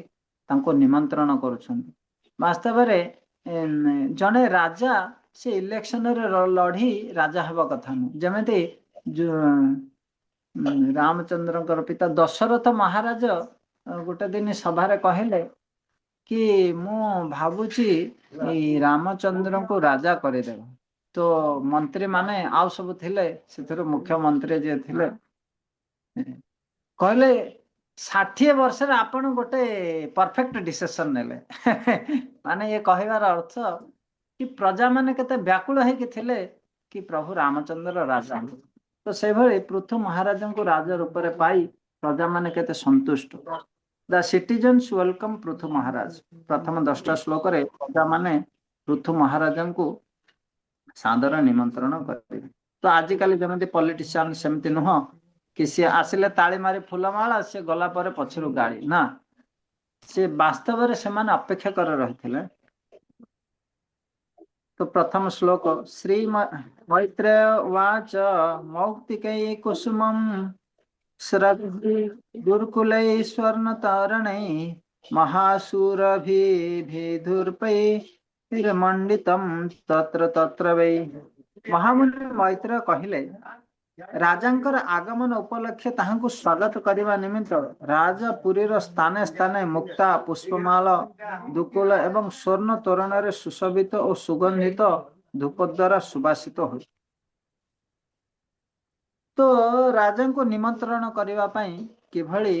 तांको निमंत्रण करुछन्ति वास्तव में जने राजा से इलेक्शन रे लड़ी राजा हवा कथा न जमेती रामचंद्र पिता दशरथ महाराज गोटे दिन सभारे कहले कि मु भावुची रामचंद्र को राजा करदेव तो मंत्री माने आउ सब थिले से मुख्यमंत्री जे थिले कहले 60 वर्ष आपण गोटे परफेक्ट डिसीजन नेले माने ये कहवार अर्थ कि प्रजा माने केते व्याकुल है कि थिले कि प्रभु रामचंद्र राजा तो से भली पृथ्वी महाराज को राजा रूप में पाई प्रजा माने केते संतुष्ट द सिटीजन्स वेलकम पृथ्वी महाराज प्रथम 10टा श्लोक रे प्रजा माने पृथ्वी महाराज को सादर निमंत्रण करेंगे तो आजिकल जमी पॉलिटिशियन सेमती नुह कि सी आसिले ताली मारी फूलमाला सी गला पर पछरु गाड़ी ना से वास्तव में से अपेक्षा कर रही तो प्रथम श्लोक श्री मैत्रेय वाच मौक्तिकै कुसुमं दुर्कुलै स्वर्ण तारणै महाशूरभिधुर्पैर्मण्डितं तत्र तत्र वै महामुनि मैत्रेय कहले राजांकर आगमन उपलक्षे ताहांकु स्वागत करने निमित्त राजपुरीर स्थाने स्थाने मुक्ता पुष्पमाल दुकुल एवं स्वर्ण तोरण सुशोभित और सुगंधित धूप द्वारा सुवासित हो तो राजा को निमंत्रण करने किभली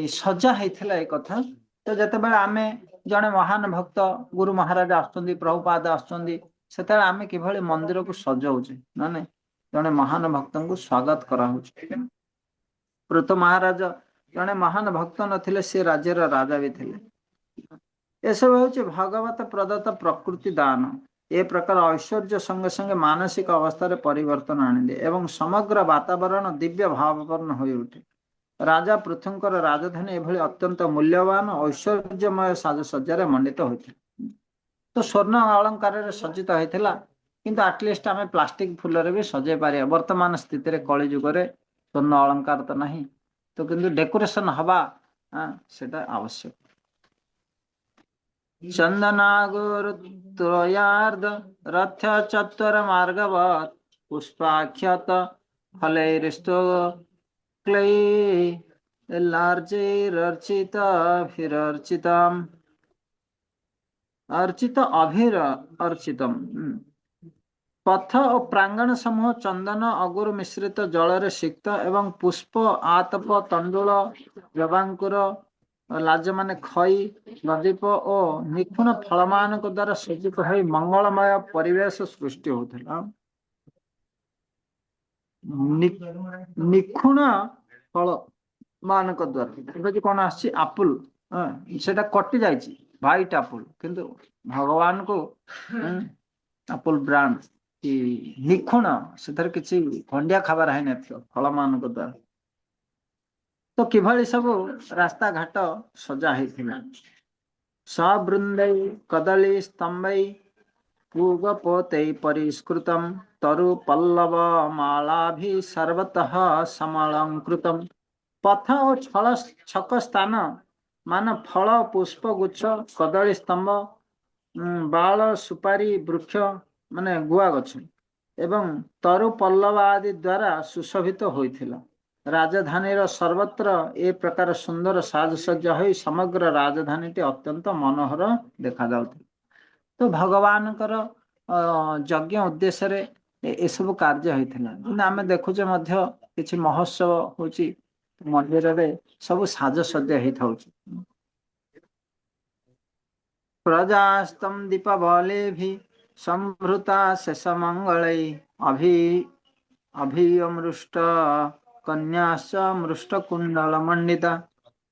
सजा होता है कथा तो जिते आमे जड़े महान भक्त गुरु महाराज आसुँच प्रभुपाद आसते आमे किभली मंदिर को सजाऊे ना नहीं जड़े महान भक्त को स्वागत करा पृथ्वी महाराज जड़े महान भक्त नथिले से राज्यर राजा भी थे एसब हूँ भगवत प्रदत्त प्रकृति दान ए प्रकार ऐश्वर्य संगे संगे मानसिक अवस्था परिवर्तन आनिले एवं समग्र वातावरण दिव्य भावपूर्ण हो उठे राजा पृथ्वीकर राजधानी एभली अत्यंत मूल्यवान ऐश्वर्यमय साजसज्जार मंडित होते तो स्वर्ण अलंकार सज्जित होता किंतु आटलिस्ट आम प्लास्टिक फूल भी सजे पारिया वर्तमान स्थिति कली जुगे स्वर्ण अलंकार तो नहीं तो किंतु डेकोरेशन हवा सेटा आवश्यक चंदनागुरुत्रयार्ध रथ चत्वर मार्गवत पुष्पाख्यत फलैरिष्टो क्लैर्लार्जैरर्चित अभिरर्चितम् अर्चित अभिर अर्चितम पथ और प्रांगण समूह चंदन अगुर मिश्रित जल सिक्त एवं पुष्प आतप तंडुल जबांकुर लाज माने खई नदीप और निखुण फल मान द्वारा सज्जित हो मंगलमय परिवेश सृष्टि होता। निखुण फल मान द्वारा कौन आपुल से कटि जा व्हाइट आपुल किंतु भगवान को आपुल ब्रांड कि निखुण से किसी खंडिया खबर है न फल मान द्वारा। तो किभली सब रास्ता घाट सजा होता सबृंदै कदली स्तंभै पूगपोतै परिष्कृतं तरु पल्लव मालाभि सर्वतः समलंकृतम्। पथ और छल छक स्थान मान फल पुष्प गुच्छ कदली स्तंभ बाल सुपारी वृक्ष माने गुआ गछ एवं तरु पल्लव आदि द्वारा सुशोभित होइथिला। राजधानी सर्वत्र ए प्रकार सुंदर साजसज्जा हो समग्र राजधानी अत्यंत मनोहर देखा जाउथिला। तो भगवान यज्ञ उद्देश्य रे ए सब कार्य होइथिला। आमे देखुचे मध्य किछि महोत्सव होची मंदिर रे सब साजसज्जा होई थाउची। प्रजास्तम दीपावली भी संभृता शेष मंगलै अभिमृष्ट कन्याश्च मृष्ट कुंडल मंडिता।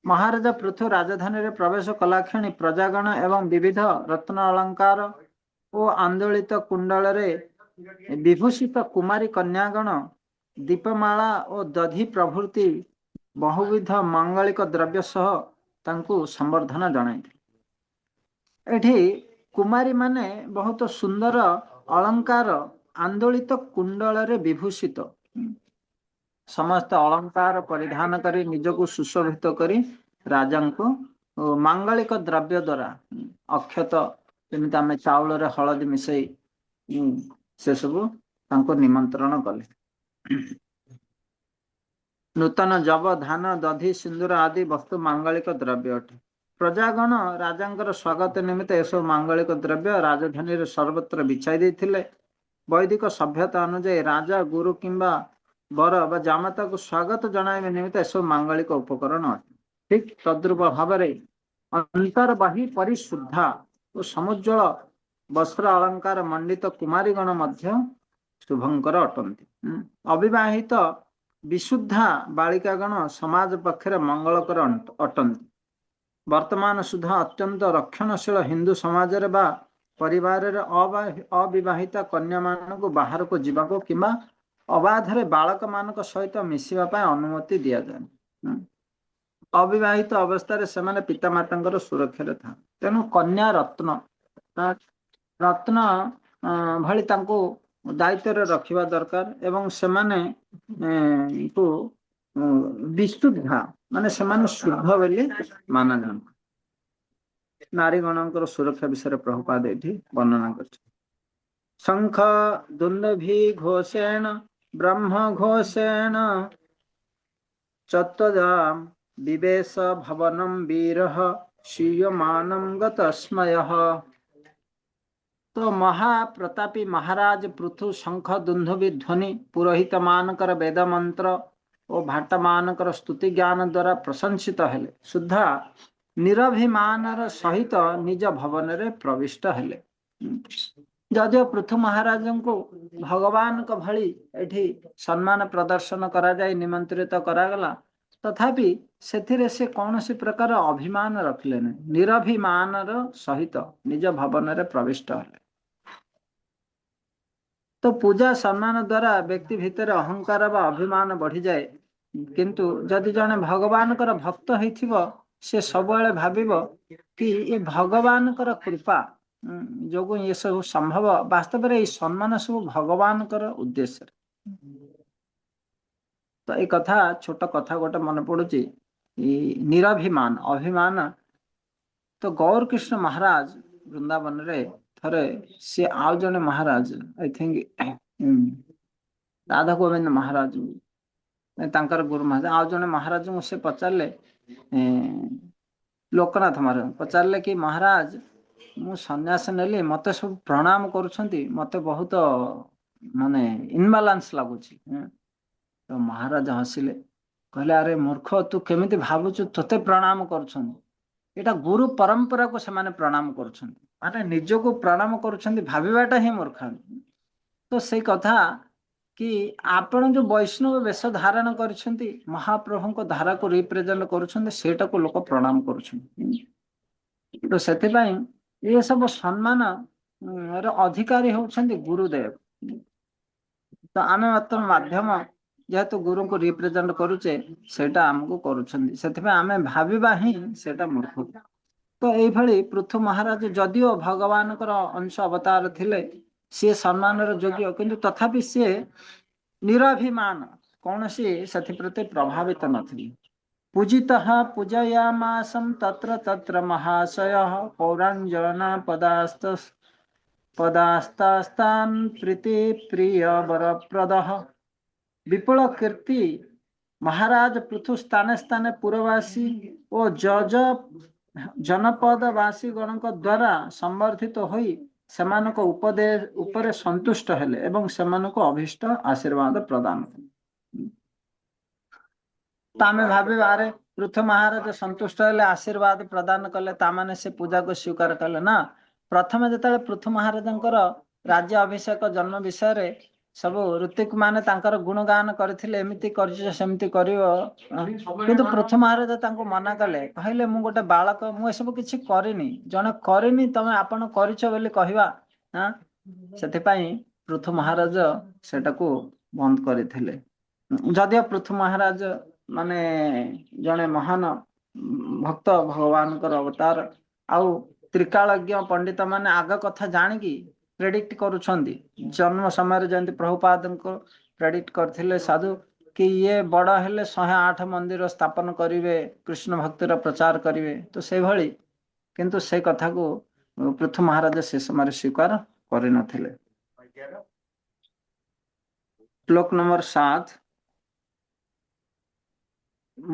महाराजा पृथु राजधानी रे प्रवेश कला क्षणी प्रजागण एवं विविध रत्न अलंकार और आंदोलित कुंडल रे विभूषित कुमारी कन्यागण दीपमाला और दधि प्रभृति बहुविध मांगलिक द्रव्य सह तांकु संवर्धना जणाई। एठी कुमारी माने बहुत सुंदर अलंकार आंदोलित कुंडल रे विभूषित समस्त अलंकार परिधान करी निजको सुशोभित करी राजा को मांगलिक द्रव्य द्वारा अक्षत जमी आम चाउल रे हलदी मिसई से सबू तांको निमंत्रण कले। नूतन जब धान दधि सिंदूर आदि वस्तु मांगलिक द्रव्य अटे। प्रजागण राजा स्वागत निमित्त एसब मांगलिक द्रव्य राजधानी रे सर्वत्र बिछाई देथिले। वैदिक सभ्यता अनुଯାयी राजा गुरु किंबा बर बा जामाता को स्वागत जनाइबा निमित्त एसब मांगलिक उपकरण अटे। ठीक तद्रूप भाव अंतर्बाही परिशुद्धा और समुज्वल वस्त्र अलंकार मंडित कुमारीगण मध्य शुभंकर अटंती। अविवाहित विशुद्धा बालिकागण समाज पक्षरे मंगलकर अटंती। वर्तमान सुधा अत्यंत रक्षणशील हिंदू समाज रे बा परिवार रे अविवाहिता कन्या मान को बाहर को जीवाको किंबा अबाधरे बालक मानक सहित मिसिबा पाए अनुमति दिया जाए। अविवाहित अवस्था से पिता माता सुरक्षा था तेणु कन्या रत्न रत्न भली तांको दायित्व रे रखिबा दरकार एवं सेमाने को विशुद्धा माने सेमाने शुद्ध बोली माना जान। नारी गणकर सुरक्षा विषय प्रभुपाद एठी वर्णना कर। शंख दुंदुभि घोषेण ब्रह्म घोषेण चत्वजाम विवेश भवनम वीरः शीयमानं गतस्मयः। तो महाप्रतापी महाराज पृथु शंख दुंदुभि ध्वनि पुरोहित मानकर वेद मंत्र और भाट मानकर स्तुति ज्ञान द्वारा प्रशंसित हेले सुधा निरभिमान सहित निज भवन रे प्रविष्ट हेले। जदिव पृथु महाराज को भगवान को भली एठी सम्मान प्रदर्शन करा जाय निमंत्रित करागला तथापि सेथिरे से कौन सी प्रकार अभिमान रखले नहीं निरभिमान सहित निज भवन रे प्रविष्ट हेले। तो पूजा सम्मान द्वारा व्यक्ति भितर अहंकार व अभिमान बढ़ी जाए किंतु जदि जने भगवान कर भक्त होइथिबो से सबले भाबिबो कि ये भगवान कर कृपा जो ये सब संभव वास्तव में सम्मान सब भगवान कर उद्देश्य। तो ये कथा छोट कथा गोटे मन पड़ुची निराभिमान अभिमान। तो गौर कृष्ण महाराज वृंदावन रे थरे से आउ जने महाराज आई थिंक राधा गोविंद महाराज तांकर गुरु महाराज आउ जने महाराज को से पचारे लोकनाथ महाराज पचारे कि महाराज मु सन्यास नेली मते सब प्रणाम करुछंती मते बहुत माने इनबालांस लगुच। तो महाराज हसिले कहले अरे मूर्ख तू केमिति भावुचु तोते प्रणाम करुछन्ति एटा गुरु परंपरा को से माने प्रणाम करुछन्ति माने निज को प्रणाम करुछन्ति भाविबाटा ही मूर्ख। तो से कथा कि आपण जो वैष्णव वेश धारण करिसेंति महाप्रभु को धारा को रिप्रेजेंट करुछन्ति सेटा को लोक प्रणाम करुछन्ति। तो सेति पई ये सब सम्मान रो अधिकारी होउछन्ति गुरुदेव। तो आमे मात्र माध्यम जेहेतु गुरु को रिप्रेजेंट करुचे सेटा हमको करुछन्ति सेति पई आमे भाबिबा ही सेटा मूर्ख। तो एई भली पृथु महाराज जदिओ भगवान अंश अवतार थिले सी सम्मान योग्य किंतु तथापि सी निराभिमान कौन सी प्रति प्रभावित नथिले। पूजितः पूजयामासं तत्र तत्र महाशयः पौराञ्जना पदास्तास्तान् प्रीति प्रिय वरप्रदः विपुल कीर्ति महाराज पृथु स्थाने स्थाने पुरवासी और जज जनपदवासी गणक द्वारा संवर्धित होई सेमानको उपदेश उपरे संतुष्ट हेले एवं सेमानको अभिष्ट आशीर्वाद प्रदान कले। तामे भाबे बारे पृथु महाराज संतुष्ट हेले आशीर्वाद प्रदान कले तामाने से पूजा को स्वीकार कले ना। प्रथम जेतले पृथु महाराजंकर राज्य अभिषेक जन्म विषय रे सब ऋतिक माने तांकर गुणगान करथिले एमिति करछ सेमिति करियो किंतु पृथु महाराज तांको मना कले कहले मु गोटे बालक मु सब किछि करिनी जने करिनी तमे आपण करिछ बोली कहबा हां सेति पई पृथु महाराज सेटाको बंद करथिले। जदियो पृथु महाराज माने जने महान भक्त भगवान कर अवतार आउ त्रिकालज्ञ पंडित माने आग कथा जानिकी प्रेडिक्ट करुछन्ति जन्म समय जयंती प्रभुपाद को प्रेडिक्ट करथिले साधु कि ये बड़ा हेले 108 मंदिर स्थापन करिवे कृष्ण भक्तिर प्रचार करिवे। तो से भली किंतु से कथा को पृथु महाराज से समय स्वीकार करि नथिले। श्लोक नंबर 7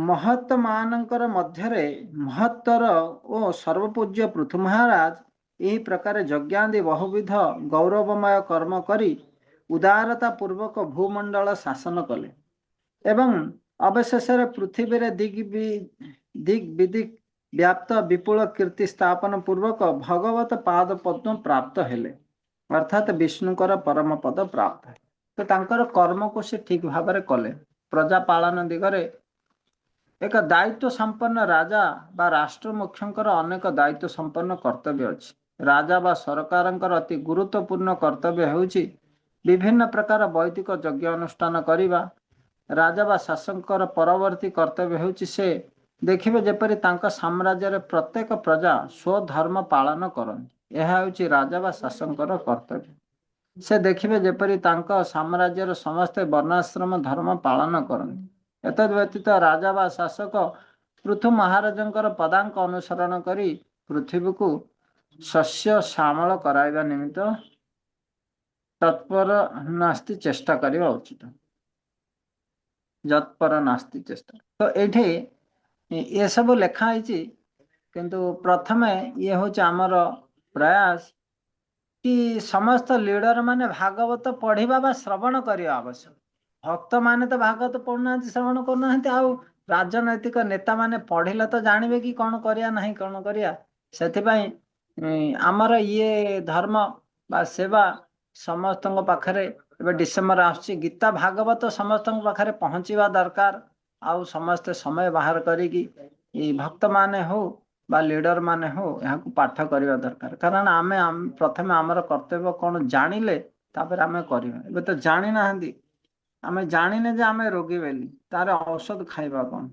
महत मानकर मध्यरे महत्तर ओ सर्वपूज्य पृथु महाराज यही प्रकार यज्ञादि बहुविध गौरवमय कर्म करी उदारता पूर्वक भूमंडल शासन कले एवं अवशेष पृथ्वी रे दिग विदिक व्याप्त विपुल कीर्ति स्थापन पूर्वक भगवत पाद पद्म प्राप्त हेले अर्थात विष्णुकर परम पद प्राप्त। तो तांकर कर्म को से ठीक भाव में कले प्रजा पालन दिगरे एक दायित्व संपन्न राजा बा राष्ट्र मुख्यंकर अनेक दायित्व संपन्न कर्तव्य अछि। राजा बा सरकारंकर अति गुरुत्वपूर्ण कर्तव्य हेउछि विभिन्न प्रकार वैदिक यज्ञ अनुष्ठान करिबा। राजा बा शासकर परवर्ती कर्तव्य हेउछि से देखिबे जेपरि तांका साम्राज्य रे प्रत्येक प्रजा स्वधर्म पालन करନ୍ତି। यह हेउछि राजा बा शासकर कर्तव्य। से देखिबे जेपरि तांका साम्राज्य रे समस्त वर्णाश्रम धर्म पालन करନ୍ତି। एतद व्यतीत राजा बा शासक पृथु महाराजंकर पदांक अनुसरण करी पृथ्वी को शस्य श्यामल कराइबा निमित्त तत्पर नास्ति चेष्टा करिबा उचित जत्पर नास्ति चेष्टा। तो एठे ये सब लेखा है किंतु प्रथमे ये होचे आमर प्रयास कि समस्त लीडर माने भागवत पढ़िबा बा श्रवण करिया आवश्यक। भक्त माने तो भागवत पढ़ुना श्रवण करना आउ राजनैतिक नेता माने पढ़िले तो जानबे कि कौन करिया नहीं कौन करिया। सेथिपाई आमर ये धर्म बा सेवा समस्त पाखरे एबे डिसेम्बर आछि गीता भागवत समस्त पाखरे पहुँचीबा दरकार। आउ समस्त समय बाहर करिकी भक्त माने हो बा लीडर माने हो यहाँ को पाठ करवा दरकार। कारण आमे प्रथमे आमर कर्तव्य कौन जानिले तापर आमे करिबा। एबे तो जानि नाहंदी आमे जानिने जे आमे रोगी बेली तार औषध खाइबा कौन।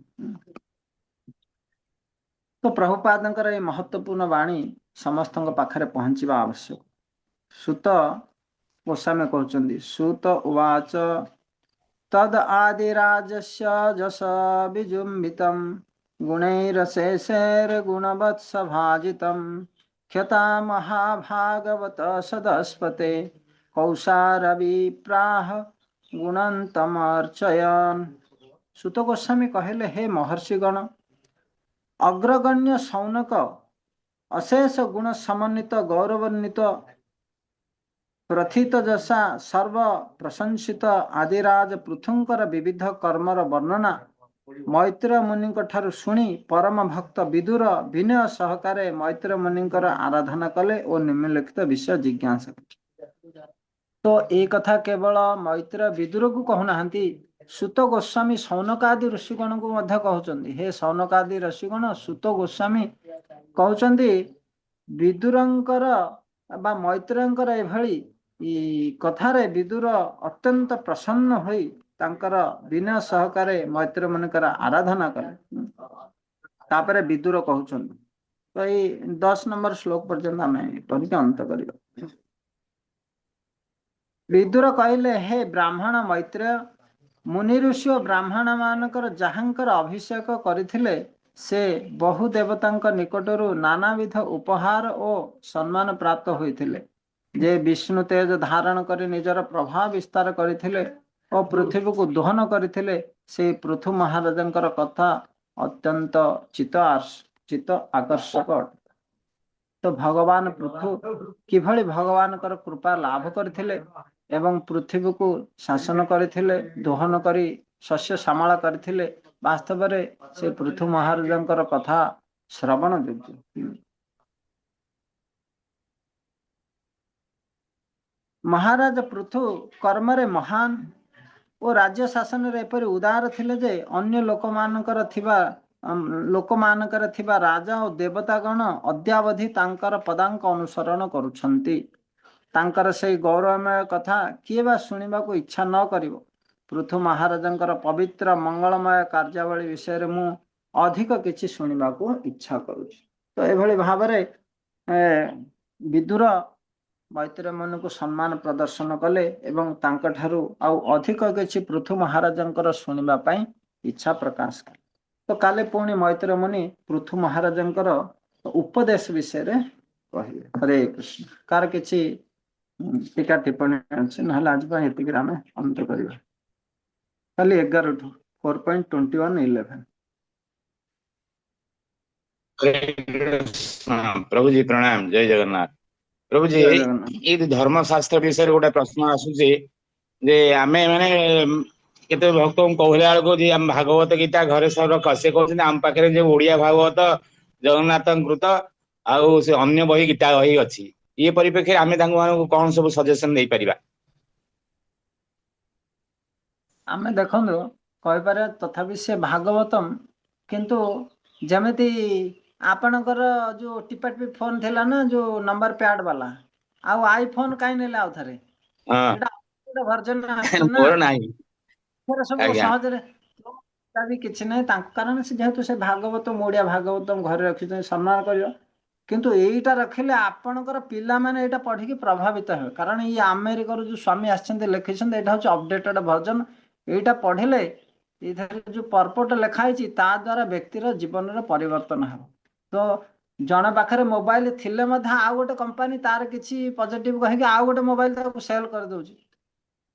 तो प्रभुपादंकर ये महत्वपूर्ण वाणी समस्त पाखरे पहुँचीबा आवश्यक। सुत गोस्वामी कहउचंदी सुत उवाच तद आदिराजस्य जस विजुम्बितं गुणैरशेषैर् गुणवत्सभाजितं ख्यता महाभागवत सदस्पते कौसारविप्राह गुणन्तमर्चयन्। सुत गोस्वामी कहले हे महर्षिगण अग्रगण्य शौनक अशेष गुण समन्वित गौरवान्वित प्रथित जशा सर्व प्रशंसित आदिराज पृथुंकर विविध कर्मर वर्णना मैत्र मुनिଙ୍କ ଠାରୁ ଶୁଣି परम भक्त विदुर विनय सहकारे मैत्र मुनिଙ୍କର आराधना कले ଓ निम्नलिखित विषय जिज्ञासा कले। तो ए कथा केवल मैत्र विदुर को कहूनाहांती, सुत गोस्वामी सौनकादि ऋषिगण को मध्य कहउचंदी। हे सौनकादि ऋषिगण सुत गोस्वामी कहउचंदी विदुरंकर बा मैत्रंकर एभଳି कथारे विदुर अत्यंत प्रसन्न होई तांकर विनय सहकारे मैत्र मुनिकर आराधना कले। तापरे विदुर कहउचंदी। तो ये 10 नंबर श्लोक पर्यंत आमे पढिके अंत करिबा। विदुर कहले, हे ब्राह्मण मैत्र, मुनि ऋषि और ब्राह्मण मानकर जहांकर अभिषेक करथिले से बहु देवतांक निकटरू नानाविध उपहार और सम्मान प्राप्त होइथिले। जे विष्णु तेज धारण करी निजर प्रभाव विस्तार करथिले और पृथ्वी को दोहन करथिले, से पृथु महाराजंकर कथा अत्यंत चित्त आकर्षक। तो भगवान पृथु किभଳି भगवानकर कृपा लाभ करथिले एवं पृथ्वी को शासन करथिले, दोहन करी शस्य श्यामला करथिले। वास्तव रे से पृथु महाराजंकर कथा श्रवण योग्य। महाराज पृथु कर्मरे महान और राज्य शासन रे एपरि उदार थिले जे अन्य लोकमानकर थिबा राजा और देवतागण अद्यावधि तांकर पदांक अनुसरण करुछंती। तांकर से गौरवमय कथा किए बा शुणिबा को इच्छा न करिवो। पृथु महाराजंकर पवित्र मंगलमय कार्यावली विषय मु अधिक किछि शुणिबा को इच्छा करुछि। तो एभଳି भाबरे विदुर मैत्र मुनि को सम्मान प्रदर्शन कले एवं तांक ठारू आउ अधिक किछि पृथु महाराजंकर शुणिबा पई इच्छा प्रकाश कले। तो काले पुणी मैत्र मुनि पृथु महाराजंकर उपदेश विषय रे कहिबे। हरे कृष्ण। कार किछि टीका टिप्पणी अछि नहले आज पई एतिक आमे अंत करिबा। खाली 11 टू 4.21:11। प्रभु जी प्रणाम। जय जगन्नाथ। प्रभु जी जय जगन्नाथ। ये धर्मशास्त्र विषय गोटे प्रश्न आसुचे जे आमे माने केते भक्त कहला बेलको जे आम भागवत गीता घरे सब रख से कहते आम पाखे जो ओडिया भागवत जगन्नाथ कृत आउ से अन्य बही गीता बही अच्छी ये परिप्रेक्षी आमे तांको मानको कौन सब सजेशन दे परिबा? आमे देखंदो कहि पारे तथापि से भागवतम किंतु जमेती आपनकर जो टिपट फोन थिला ना जो नंबर पैड वाला आउ आईफोन काई नेला आउ थरे हां एटा वर्जन आछन ना मोर नाही फेर सब आज्ञा सहज रे तभी किछि नै तांक कारण से जेहेतु से भागवतम ओडिया भागवतम घरे रखि सम्मान करियो। किंतु एटा रखिले आपनकर पिला माने एटा पढी के प्रभावित हो। कारण ये अमेरिकार जो स्वामी आछन लिखिछन एटा होछ अपडेटेड वर्जन। एटा पढ़िले इधर जो पर्पट लिखाई ता द्वारा व्यक्तिर जीवन रे परिवर्तन हो। तो जन पाखरे मोबाइल थिले मध्य आउ गोटे कंपनी तार किछि पॉजिटिव कहि के आउ गोटे मोबाइल ताको सेल कर दोछि।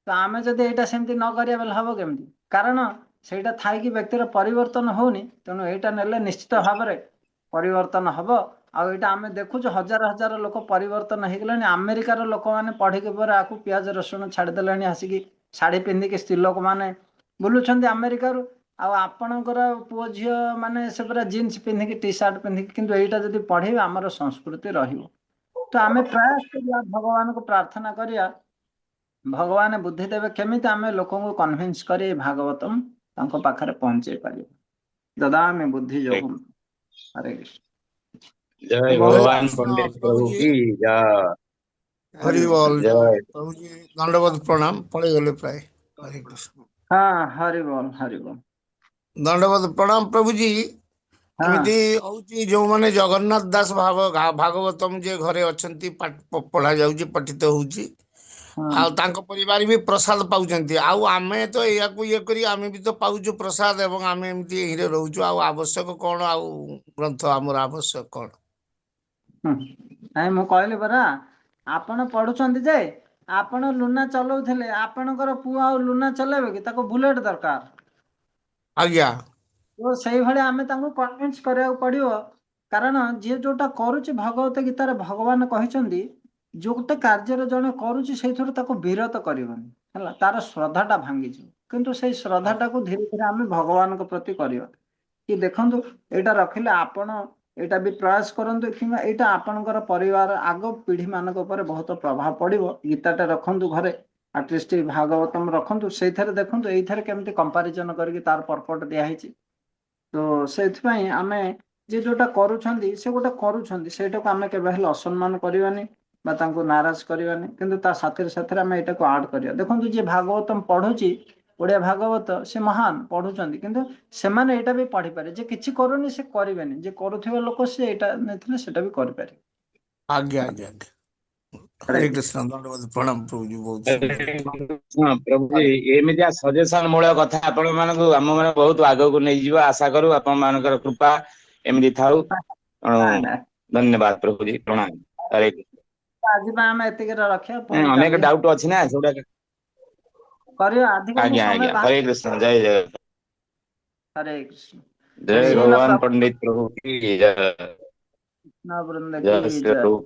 तो आमे जदि एटा सेमति न करिया बेल हबो केमति? कारण सेटा थाई कि व्यक्तिर परिवर्तन होनी। तेणु एटा नेले निश्चित भाव में परिवर्तन हबो। आ एटा आमे देखु जो हजार हजार लोक परिवर्तन हो गलानी। अमेरिकार लोक माने पढ़ी के पर आकु प्याज रसुण छाड़ी देलानी। आसिकी साड़ी पिंधि के स्त्री लोक माने बुलुछंती अमेरिकार। आपणकर पुओ झील माने से पूरा जीन्स पिंधिकी टी सार्ट पिंधिकी किंतु एटा जदि पढ़ेबा हमर संस्कृति रहिबो। तो आमे प्रयास करिया भगवान को प्रार्थना करिया भगवान बुद्धि देवे केमिति आमे लोकों को कन्विंस करे भागवतम तांको पाखरे पहुंचे पारिबो। ददामि बुद्धि जोगम। हरे कृष्ण। जय बहुत भगवान कृष्ण पंडित प्रभु प्रभु जी। की जय। हरि बोल जय प्रभु जी दंडवत प्रणाम पड़े गले प्राय। हरे कृष्ण। हाँ हरि बोल हरि बोल। दंडवत प्रणाम प्रभु जी। हाँ एमती होची जो माने जगन्नाथ दास भागवतम जे घरे अछंती पढ़ा जाउची पठित होउची हाँ आ तांको परिवार भी प्रसाद पाउचंती। आउ आमे तो या को ये करी आमे भी तो पाउचु प्रसाद एवं आमे एमती हिरे रहउचु। आउ आवश्यक कोन आउ ग्रंथ हमर आवश्यक कोन? नहीं मु कहली परा आपण पढ़ुचंती जे आपण लुना चलाउथिले आपणकर पुआ आ लुना चलेबे कि ताको बुलेट दरकार। आज्ञा तो सही भले आमे तांको कन्विंस करिया पड़ियो। कारण जे जोटा करूची भगवत गीतार भगवान कहिचंदी जो गोटे कार्य जड़े करुच्ची से विरत करबनी है तार श्रद्धा भांगी किंतु से श्रद्धा को धीरे धीरे आम भगवान प्रति करवा कि देखु यहाँ रखिले आपण यहाँ भी प्रयास करूँ कि यहाँ आपणकर परिवार आग पीढ़ी मान बहुत प्रभाव पड़ो गीताटे रखु घरे आटलिस्ट भागवतम रखु से देखु ये केमती कंपारिजन करके तार पर्पट दिखाई तो से आम जे जोटा करुँच से गोटे करुँच आम के असम्मान करवानी नाराज करवानी किंतु ता साथी साथी आम यहाँ को आड करिया देखो जी भागवतम पढ़ुची ओडिया भागवत से महान पढ़ुचंदी किंतु सेमाने एटा भी पढ़ी पारे जे किछि करूनी से करिवेनी जे करूथिबा लोक से एटा नेथिले सेटा भी करि पारे। आज्ञा आज्ञा हरे कृष्ण धन्यवाद प्रणाम प्रभु जी बहुत सुंदर हाँ प्रभु जी एमितिया सजेशन मूलक कथा आपण मानकु हम माने बहुत आगो को नै जीवा आशा करू आपण मानकर कृपा एमिति थाउ धन्यवाद प्रभु जी प्रणाम हरे कृष्ण आज बा हम एतिके रखिया अनेक डाउट अछि ना सेडा करियो अधिक आज्ञा समय आज्ञा हरे कृष्ण जय जय हरे कृष्ण जय भगवान पंडित प्रभु की जय कृष्ण वृंद जय की श्री जय। प्रभु